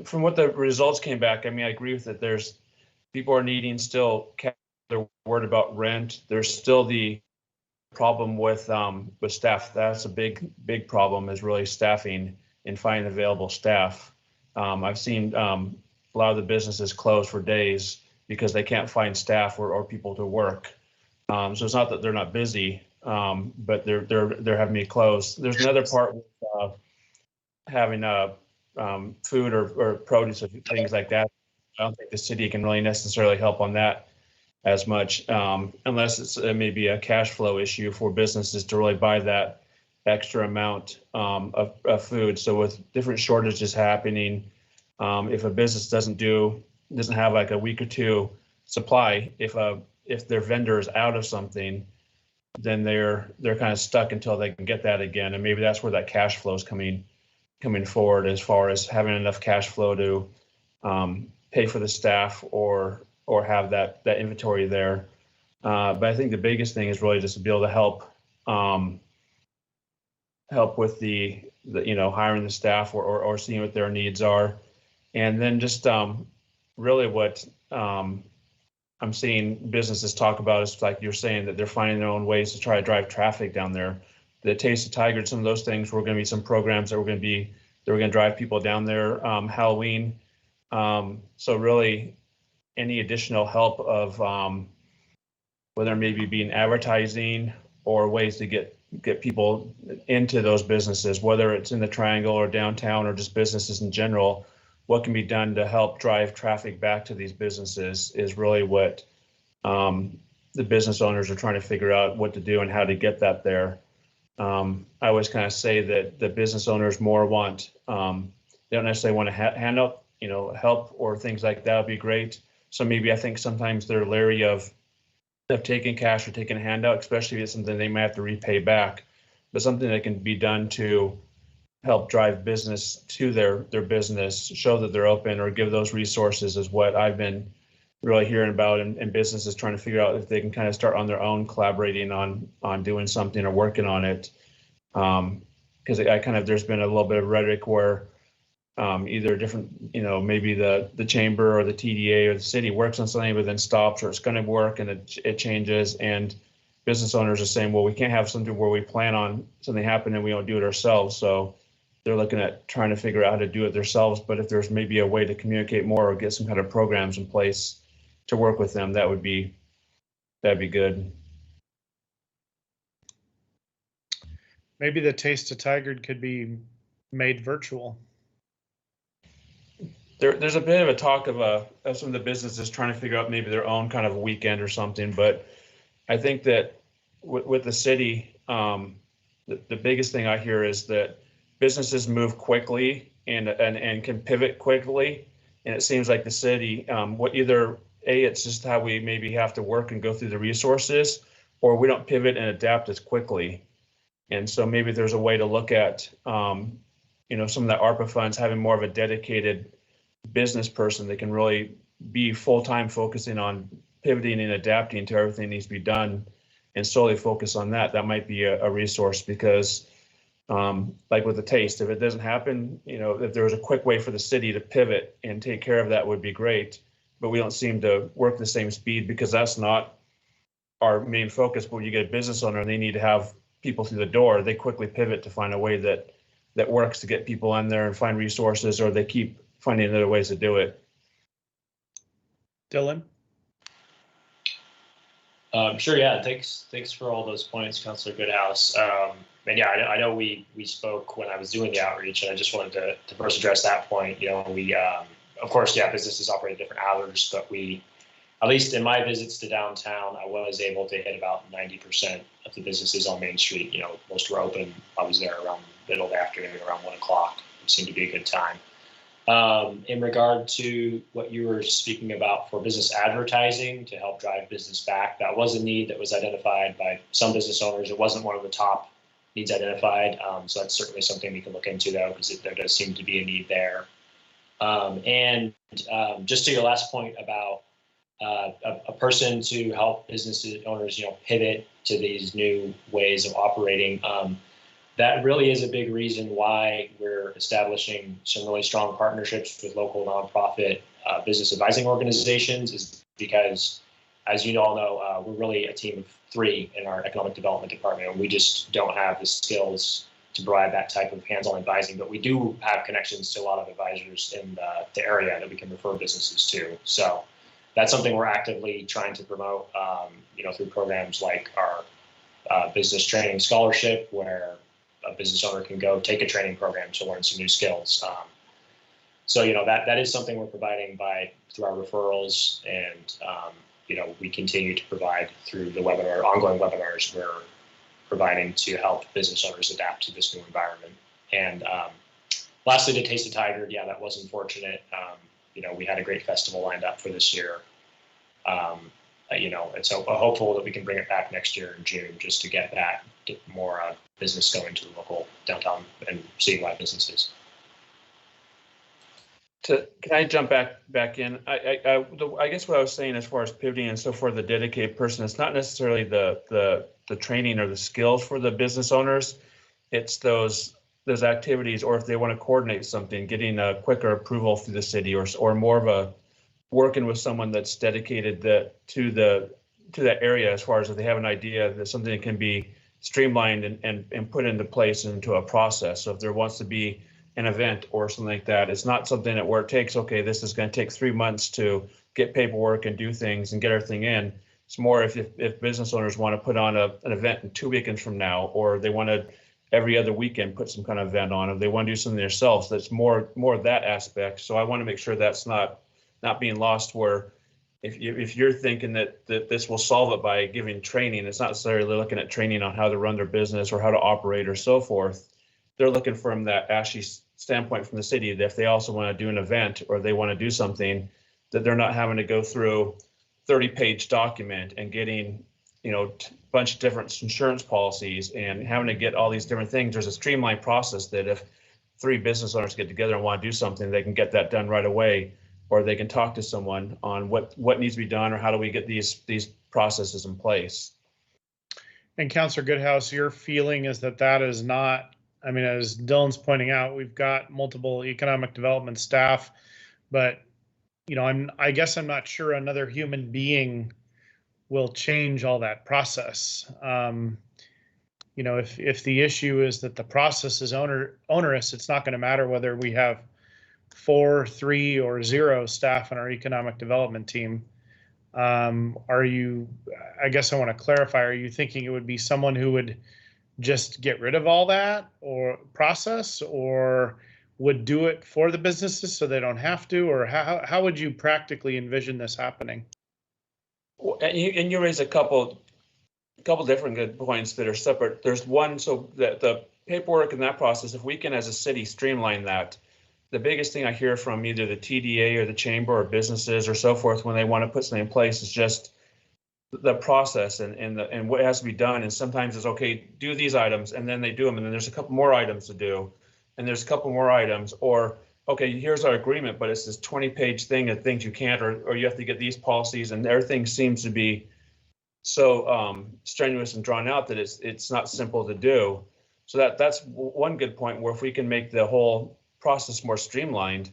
From what the results came back, I agree with it. There's people are needing still. They're worried about rent. There's still the problem with staff. That's a big problem, is really staffing and finding available staff. I've seen a lot of the businesses close for days because they can't find staff or people to work. So it's not that they're not busy, but they're having me close. There's another part with having food or produce or things like that. I don't think the city can really necessarily help on that as much, unless it's maybe a cash flow issue for businesses to really buy that extra amount of food. So with different shortages happening, if a business doesn't have like a week or two supply, if their vendor is out of something, then they're kind of stuck until they can get that again. And maybe that's where that cash flow is coming forward, as far as having enough cash flow to pay for the staff or have that inventory there. But I think the biggest thing is really just to be able to help with the hiring the staff or seeing what their needs are. And then just really what I'm seeing businesses talk about is, like you're saying, that they're finding their own ways to try to drive traffic down there. The Taste of Tigard, some of those things were going to be some programs that were going to drive people down there. Halloween. So really, any additional help of whether maybe being advertising or ways to get people into those businesses, whether it's in the Triangle or downtown or just businesses in general, what can be done to help drive traffic back to these businesses is really what the business owners are trying to figure out what to do and how to get that there. I always kind of say that the business owners more want, they don't necessarily want to hand out, help or things like that would be great. So maybe I think sometimes they're leery of taking cash or taking a handout, especially if it's something they might have to repay back. But something that can be done to help drive business to their business, show that they're open, or give those resources is what I've been really hearing about, and businesses trying to figure out if they can kind of start on their own, collaborating on doing something or working on it. Because there's been a little bit of rhetoric where either different, maybe the chamber or the TDA or the city works on something, but then stops, or it's going to work and it changes. And business owners are saying, well, we can't have something where we plan on something happening and we don't do it ourselves. So they're looking at trying to figure out how to do it themselves. But if there's maybe a way to communicate more or get some kind of programs in place to work with them, that'd be good. Maybe the Taste of Tigard could be made virtual. There's a bit of a talk of some of the businesses trying to figure out maybe their own kind of weekend or something, but I think that with the city, the biggest thing I hear is that businesses move quickly and can pivot quickly, and it seems like the city, it's just how we maybe have to work and go through the resources, or we don't pivot and adapt as quickly. And so maybe there's a way to look at, some of that ARPA funds, having more of a dedicated business person that can really be full-time focusing on pivoting and adapting to everything that needs to be done, and solely focus on that. That might be a resource, because like with the Taste, if it doesn't happen, if there was a quick way for the city to pivot and take care of that, would be great. But we don't seem to work the same speed, because that's not our main focus. But when you get a business owner and they need to have people through the door, they quickly pivot to find a way that works to get people in there and find resources, or they keep finding other ways to do it. Dylan? Sure, yeah, thanks for all those points, Councilor Goodhouse. And yeah, I know we spoke when I was doing the outreach, and I just wanted to first address that point. We, of course, yeah, businesses operate at different hours, but we, at least in my visits to downtown, I was able to hit about 90% of the businesses on Main Street. Most were open. I was there around the middle of the afternoon, around 1 o'clock. It seemed to be a good time. In regard to what you were speaking about for business advertising to help drive business back, that was a need that was identified by some business owners. It wasn't one of the top needs identified. So that's certainly something we can look into, though, because there does seem to be a need there. And just to your last point about a person to help business owners, pivot to these new ways of operating, that really is a big reason why we're establishing some really strong partnerships with local nonprofit business advising organizations, is because, as you all know, we're really a team of 3 in our economic development department, and we just don't have the skills to provide that type of hands-on advising, but we do have connections to a lot of advisors in the area that we can refer businesses to. So that's something we're actively trying to promote, through programs like our business training scholarship, where a business owner can go take a training program to learn some new skills. So that is something we're providing through our referrals, and we continue to provide through the ongoing webinars we're providing to help business owners adapt to this new environment. And lastly, to Taste of Tigard, yeah, that was unfortunate. We had a great festival lined up for this year. And so hopeful that we can bring it back next year in June, just to get more business going to the local downtown and citywide businesses. Can I jump back in? I guess what I was saying as far as pivoting and so for the dedicated person, it's not necessarily the training or the skills for the business owners. It's those activities, or if they want to coordinate something, getting a quicker approval through the city, or more of a working with someone that's dedicated to that area, as far as if they have an idea that something that can be streamlined and put into place into a process. So if there wants to be an event or something like that, it's not something that where it takes, okay, this is going to take 3 months to get paperwork and do things and get everything in. It's more if business owners want to put on an event in 2 weekends from now, or they want to every other weekend put some kind of event on, or they want to do something themselves, that's more of that aspect. So I want to make sure that's not being lost, where if you're thinking that this will solve it by giving training, it's not necessarily looking at training on how to run their business or how to operate or so forth. They're looking from that actually standpoint from the city, that if they also want to do an event or they want to do something, that they're not having to go through 30-page document and getting a bunch of different insurance policies and having to get all these different things. There's a streamlined process that if 3 business owners get together and want to do something, they can get that done right away. or they can talk to someone on what needs to be done, or how do we get these processes in place. And Councilor Goodhouse, your feeling is that is not, I mean, as Dylan's pointing out, we've got multiple economic development staff, but I guess I'm not sure another human being will change all that process. If the issue is that the process is onerous, it's not going to matter whether we have 4, 3, or 0 staff on our economic development team. I guess I want to clarify, are you thinking it would be someone who would just get rid of all that or process, or would do it for the businesses so they don't have to, or how would you practically envision this happening? And you raise a couple different good points that are separate. There's one, so the paperwork and that process, if we can as a city streamline that, the biggest thing I hear from either the TDA or the chamber or businesses or so forth when they want to put something in place is just the process and what has to be done. And sometimes it's okay, do these items, and then they do them, and then there's a couple more items to do, and there's a couple more items, or okay, here's our agreement, but it's this 20-page thing of things you can't, or you have to get these policies, and everything seems to be so strenuous and drawn out that it's not simple to do. So that's one good point, where if we can make the whole process more streamlined.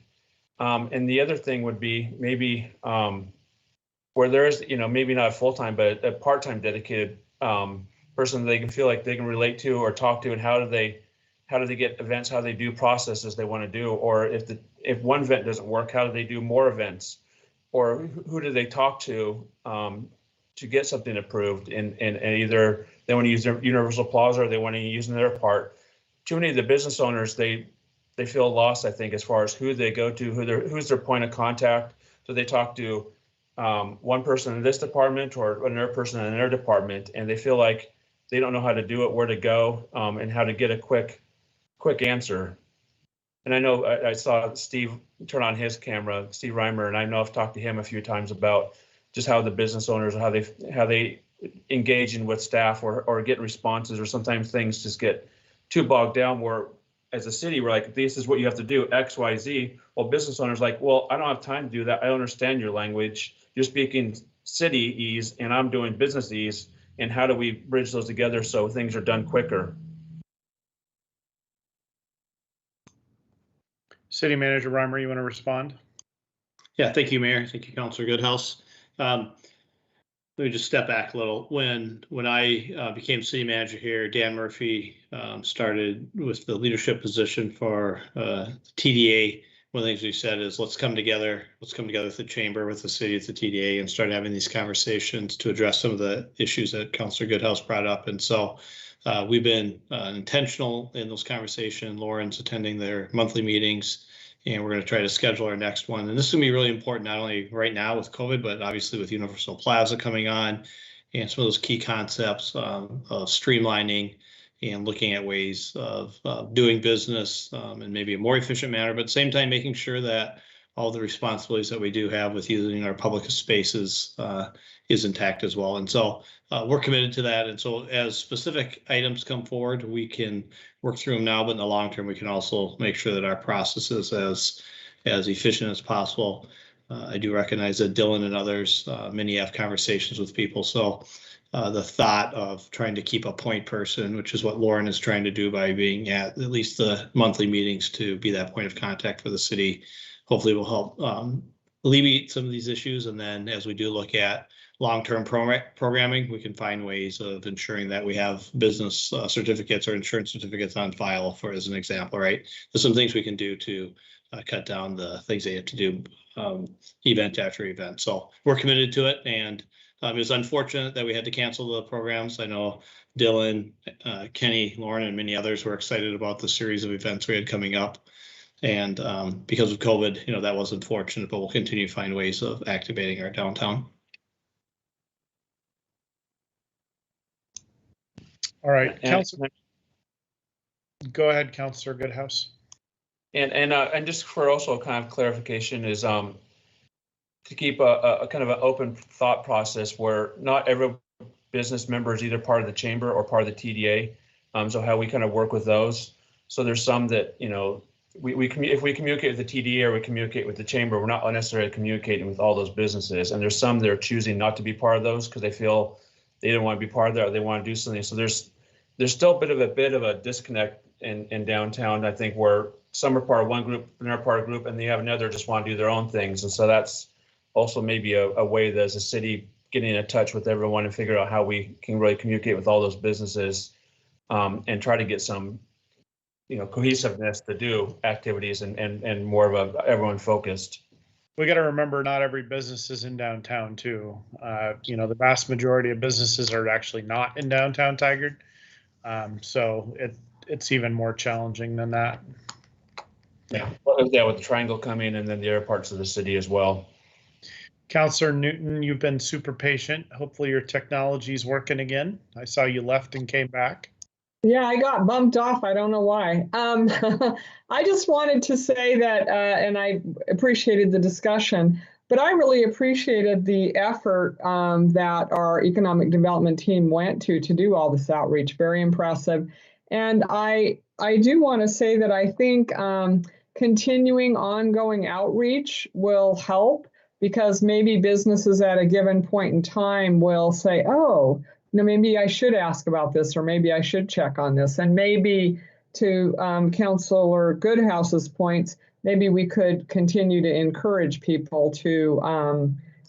And the other thing would be maybe where there's, maybe not a full-time, but a part-time dedicated person that they can feel like they can relate to or talk to, and how do they get events, how they do processes they want to do, or if one event doesn't work, how do they do more events, or who do they talk to get something approved, and either they want to use their universal plaza or they want to use in their part. Too many of the business owners, they feel lost, I think, as far as who they go to, who's their point of contact. So they talk to one person in this department or another person in their department, and they feel like they don't know how to do it, where to go, and how to get a quick answer. And I know I saw Steve turn on his camera, Steve Reimer, and I know I've talked to him a few times about just how the business owners, how they engage in with staff or get responses, or sometimes things just get too bogged down where as a city, we're like, this is what you have to do, X, Y, Z. Well, business owners like, well, I don't have time to do that. I don't understand your language. You're speaking city-ese and I'm doing business-ese. And how do we bridge those together so things are done quicker? City Manager Reimer, you want to respond? Yeah, thank you, Mayor. Thank you, Councilor Goodhouse. Let me just step back a little. When I became city manager here, Dan Murphy started with the leadership position for TDA. One of the things we said is let's come together with the chamber, with the city, with the TDA, and start having these conversations to address some of the issues that Councilor Goodhouse brought up. And so we've been intentional in those conversations. Lauren's attending their monthly meetings, and we're going to try to schedule our next one. And this is going to be really important, not only right now with COVID, but obviously with Universal Plaza coming on, and some of those key concepts of streamlining and looking at ways of doing business in maybe a more efficient manner, but at the same time making sure that all the responsibilities that we do have with using our public spaces is intact as well. And so we're committed to that. And so as specific items come forward, we can work through them now, but in the long term, we can also make sure that our process is as efficient as possible. I do recognize that Dylan and others, many have conversations with people. So the thought of trying to keep a point person, which is what Lauren is trying to do by being at least the monthly meetings to be that point of contact for the city, hopefully will help alleviate some of these issues. And then as we do look at long-term programming, we can find ways of ensuring that we have business certificates or insurance certificates on file, for as an example, right? There's some things we can do to cut down the things they have to do event after event. So we're committed to it, and it was unfortunate that we had to cancel the programs. I know Dylan, Kenny, Lauren, and many others were excited about the series of events we had coming up. And because of COVID, that was unfortunate, but we'll continue to find ways of activating our downtown. All right, Councilor. Go ahead, Councilor Goodhouse. And just for also kind of clarification is to keep a kind of an open thought process where not every business member is either part of the chamber or part of the TDA. So how we kind of work with those. So there's some that, if we communicate with the TDA or we communicate with the chamber, we're not necessarily communicating with all those businesses. And there's some that are choosing not to be part of those because they feel they don't want to be part of that or they want to do something. So there's still a bit of a disconnect in downtown. I think where some are part of one group and they're part of a group, and they have another just want to do their own things. And so that's also maybe a way that as a city getting in touch with everyone and figure out how we can really communicate with all those businesses and try to get some, cohesiveness to do activities and more of a everyone focused. We got to remember not every business is in downtown too. The vast majority of businesses are actually not in downtown Tigard. So it's even more challenging than that. Yeah, with the triangle coming and then the other parts of the city as well. Councillor Newton, you've been super patient. Hopefully your technology is working again. I saw you left and came back. Yeah, I got bumped off. I don't know why. I just wanted to say that, and I appreciated the discussion, but I really appreciated the effort that our economic development team went to do all this outreach. Very impressive. And I do want to say that I think continuing ongoing outreach will help, because maybe businesses at a given point in time will say, oh, maybe I should ask about this, or maybe I should check on this. And maybe to Councilor Goodhouse's points, maybe we could continue to encourage people to,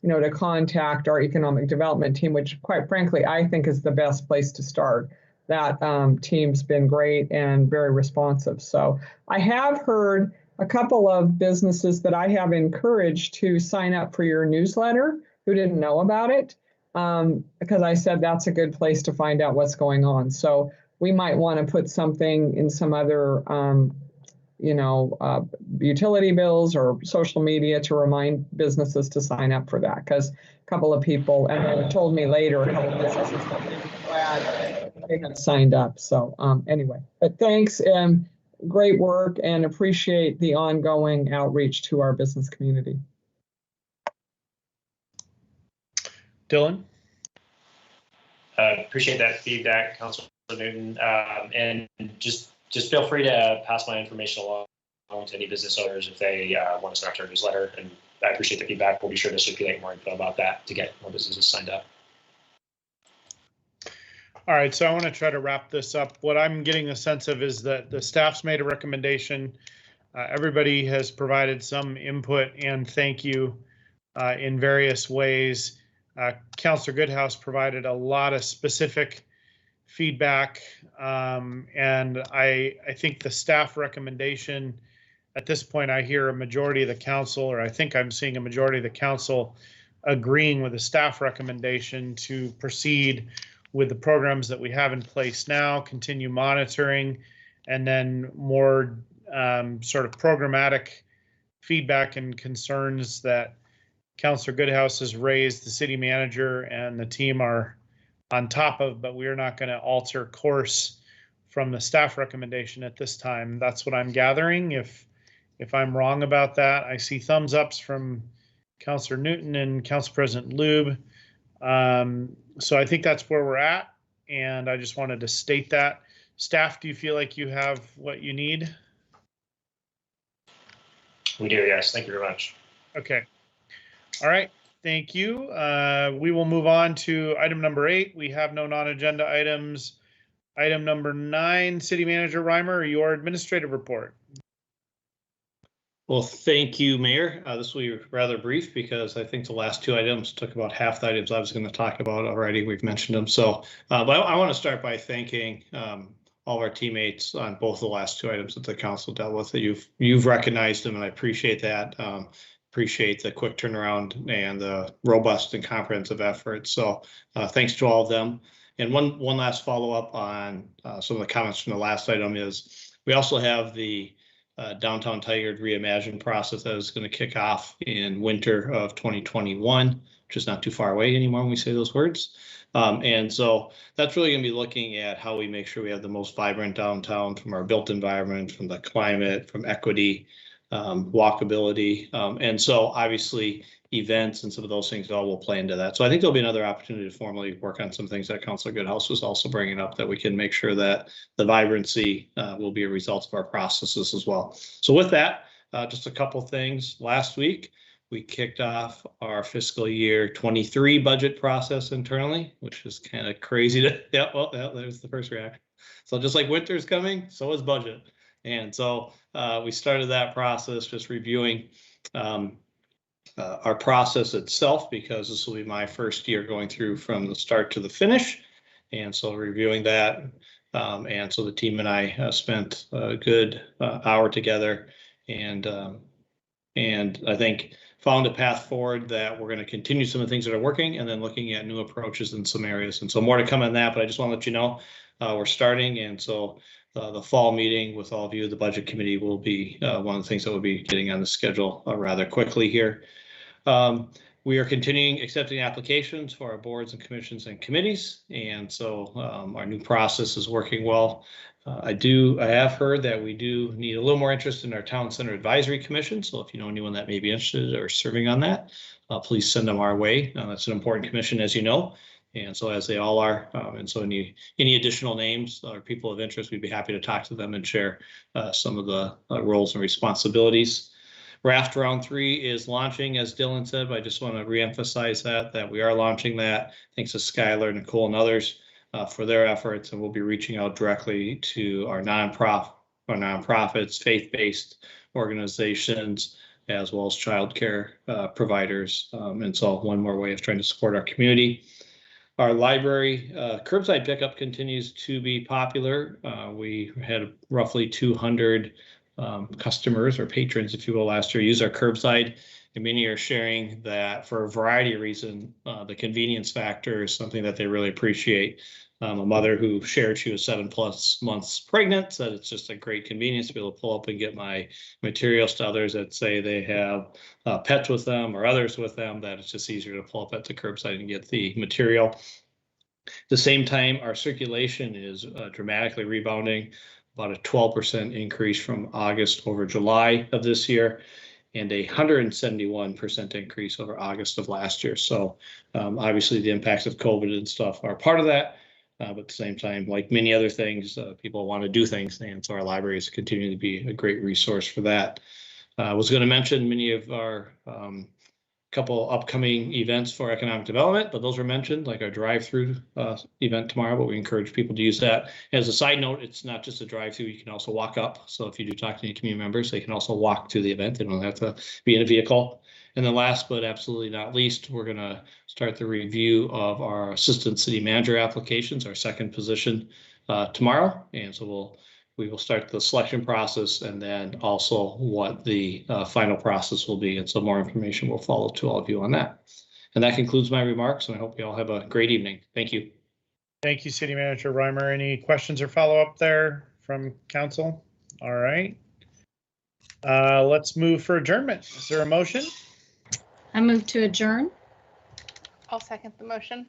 to contact our economic development team, which quite frankly, I think is the best place to start. That team's been great and very responsive. So I have heard a couple of businesses that I have encouraged to sign up for your newsletter who didn't know about it, because I said that's a good place to find out what's going on. So we might want to put something in some other, utility bills or social media to remind businesses to sign up for that, because a couple of people, and they told me later, a couple of businesses that they were glad they had signed up. So anyway, but thanks. Great work, and appreciate the ongoing outreach to our business community. Dylan? Appreciate that feedback, Councilor Newton, and just feel free to pass my information along to any business owners if they want to start their newsletter, and I appreciate the feedback. We'll be sure to circulate more info about that to get more businesses signed up. All right, so I want to try to wrap this up. What I'm getting a sense of is that the staff's made a recommendation. Everybody has provided some input and thank you in various ways. Councillor Goodhouse provided a lot of specific feedback, and I think the staff recommendation, at this point, I hear a majority of the council, or I think I'm seeing a majority of the council agreeing with the staff recommendation to proceed with the programs that we have in place now, continue monitoring, and then more sort of programmatic feedback and concerns that Councillor Goodhouse has raised, the city manager and the team are on top of, but we are not going to alter course from the staff recommendation at this time. That's what I'm gathering. If I'm wrong about that, I see thumbs ups from Councillor Newton and Council President Lube. So I think that's where we're at, and I just wanted to state that. Staff, do you feel like you have what you need? We do, yes. Thank you very much. Okay. All right. Thank you. We will move on to item number 8. We have no non-agenda items. Item number 9, City Manager Reimer, your administrative report. Well, thank you, Mayor. This will be rather brief because I think the last 2 items took about half the items I was going to talk about already. We've mentioned them. So, but I want to start by thanking all of our teammates on both the last 2 items that the council dealt with. That you've recognized them, and I appreciate that. Appreciate the quick turnaround and the robust and comprehensive effort. So, thanks to all of them. And one last follow up on some of the comments from the last item is we also have the Downtown Tigard Reimagine process that is going to kick off in winter of 2021, which is not too far away anymore when we say those words. And so that's really going to be looking at how we make sure we have the most vibrant downtown, from our built environment, from the climate, from equity, walkability. And so obviously events and some of those things all will play into that. So I think there'll be another opportunity to formally work on some things that Councilor Goodhouse was also bringing up, that we can make sure that the vibrancy will be a result of our processes as well. So with that, just a couple things. Last week, we kicked off our fiscal year 23 budget process internally, which is kind of crazy to, there's the first reaction. So just like winter's coming, so is budget. And so we started that process just reviewing our process itself, because this will be my first year going through from the start to the finish. And so reviewing that. And so the team and I spent a good hour together, and I think found a path forward that we're going to continue some of the things that are working, and then looking at new approaches in some areas. And so more to come on that, but I just want to let you know we're starting. And so the fall meeting with all of you, the budget committee, will be one of the things that will be getting on the schedule rather quickly here. We are continuing accepting applications for our boards and commissions and committees. And so our new process is working well. I have heard that we do need a little more interest in our Town Center Advisory Commission. So if you know anyone that may be interested or serving on that, please send them our way. That's an important commission, as you know, and so as they all are. And so any additional names or people of interest, we'd be happy to talk to them and share some of the roles and responsibilities. Raft Round 3 is launching, as Dylan said, but I just want to reemphasize that we are launching that. Thanks to Skylar, Nicole, and others for their efforts, and we'll be reaching out directly to our nonprofits, faith-based organizations, as well as childcare providers. And so one more way of trying to support our community. Our library curbside pickup continues to be popular. We had roughly 200 customers, or patrons, if you will, last year use our curbside, and many are sharing that for a variety of reasons. The convenience factor is something that they really appreciate. A mother who shared she was 7+ months pregnant said it's just a great convenience to be able to pull up and get my materials. To others that say they have pets with them or others with them, that it's just easier to pull up at the curbside and get the material. At the same time, our circulation is dramatically rebounding, about a 12% increase from August over July of this year, and a 171% increase over August of last year. So obviously the impacts of COVID and stuff are part of that. But at the same time, like many other things, people want to do things, and so our library is continuing to be a great resource for that. I was going to mention many of our couple upcoming events for economic development, but those were mentioned, like our drive-through event tomorrow, but we encourage people to use that. As a side note, it's not just a drive-through, you can also walk up. So if you do talk to any community members, they can also walk to the event. They don't have to be in a vehicle. And then last but absolutely not least, we're going to start the review of our assistant city manager applications, our second position, tomorrow. And so we will start the selection process, and then also what the final process will be. And so more information will follow to all of you on that. And that concludes my remarks, and I hope you all have a great evening. Thank you. Thank you, City Manager Reimer. Any questions or follow up there from council? All right. Let's move for adjournment. Is there a motion? I move to adjourn. I'll second the motion.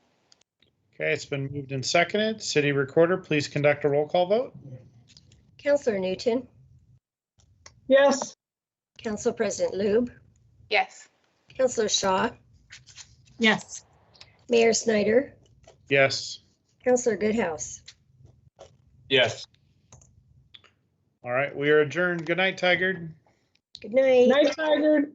Okay, it's been moved and seconded. City Recorder, please conduct a roll call vote. Councillor Newton, Yes. Council President Lube, Yes. Councillor Shaw, Yes. Mayor Snyder, Yes. Councillor Goodhouse. Yes. All right, we are adjourned. Good night, Tigard. Good night. Night, Tiger.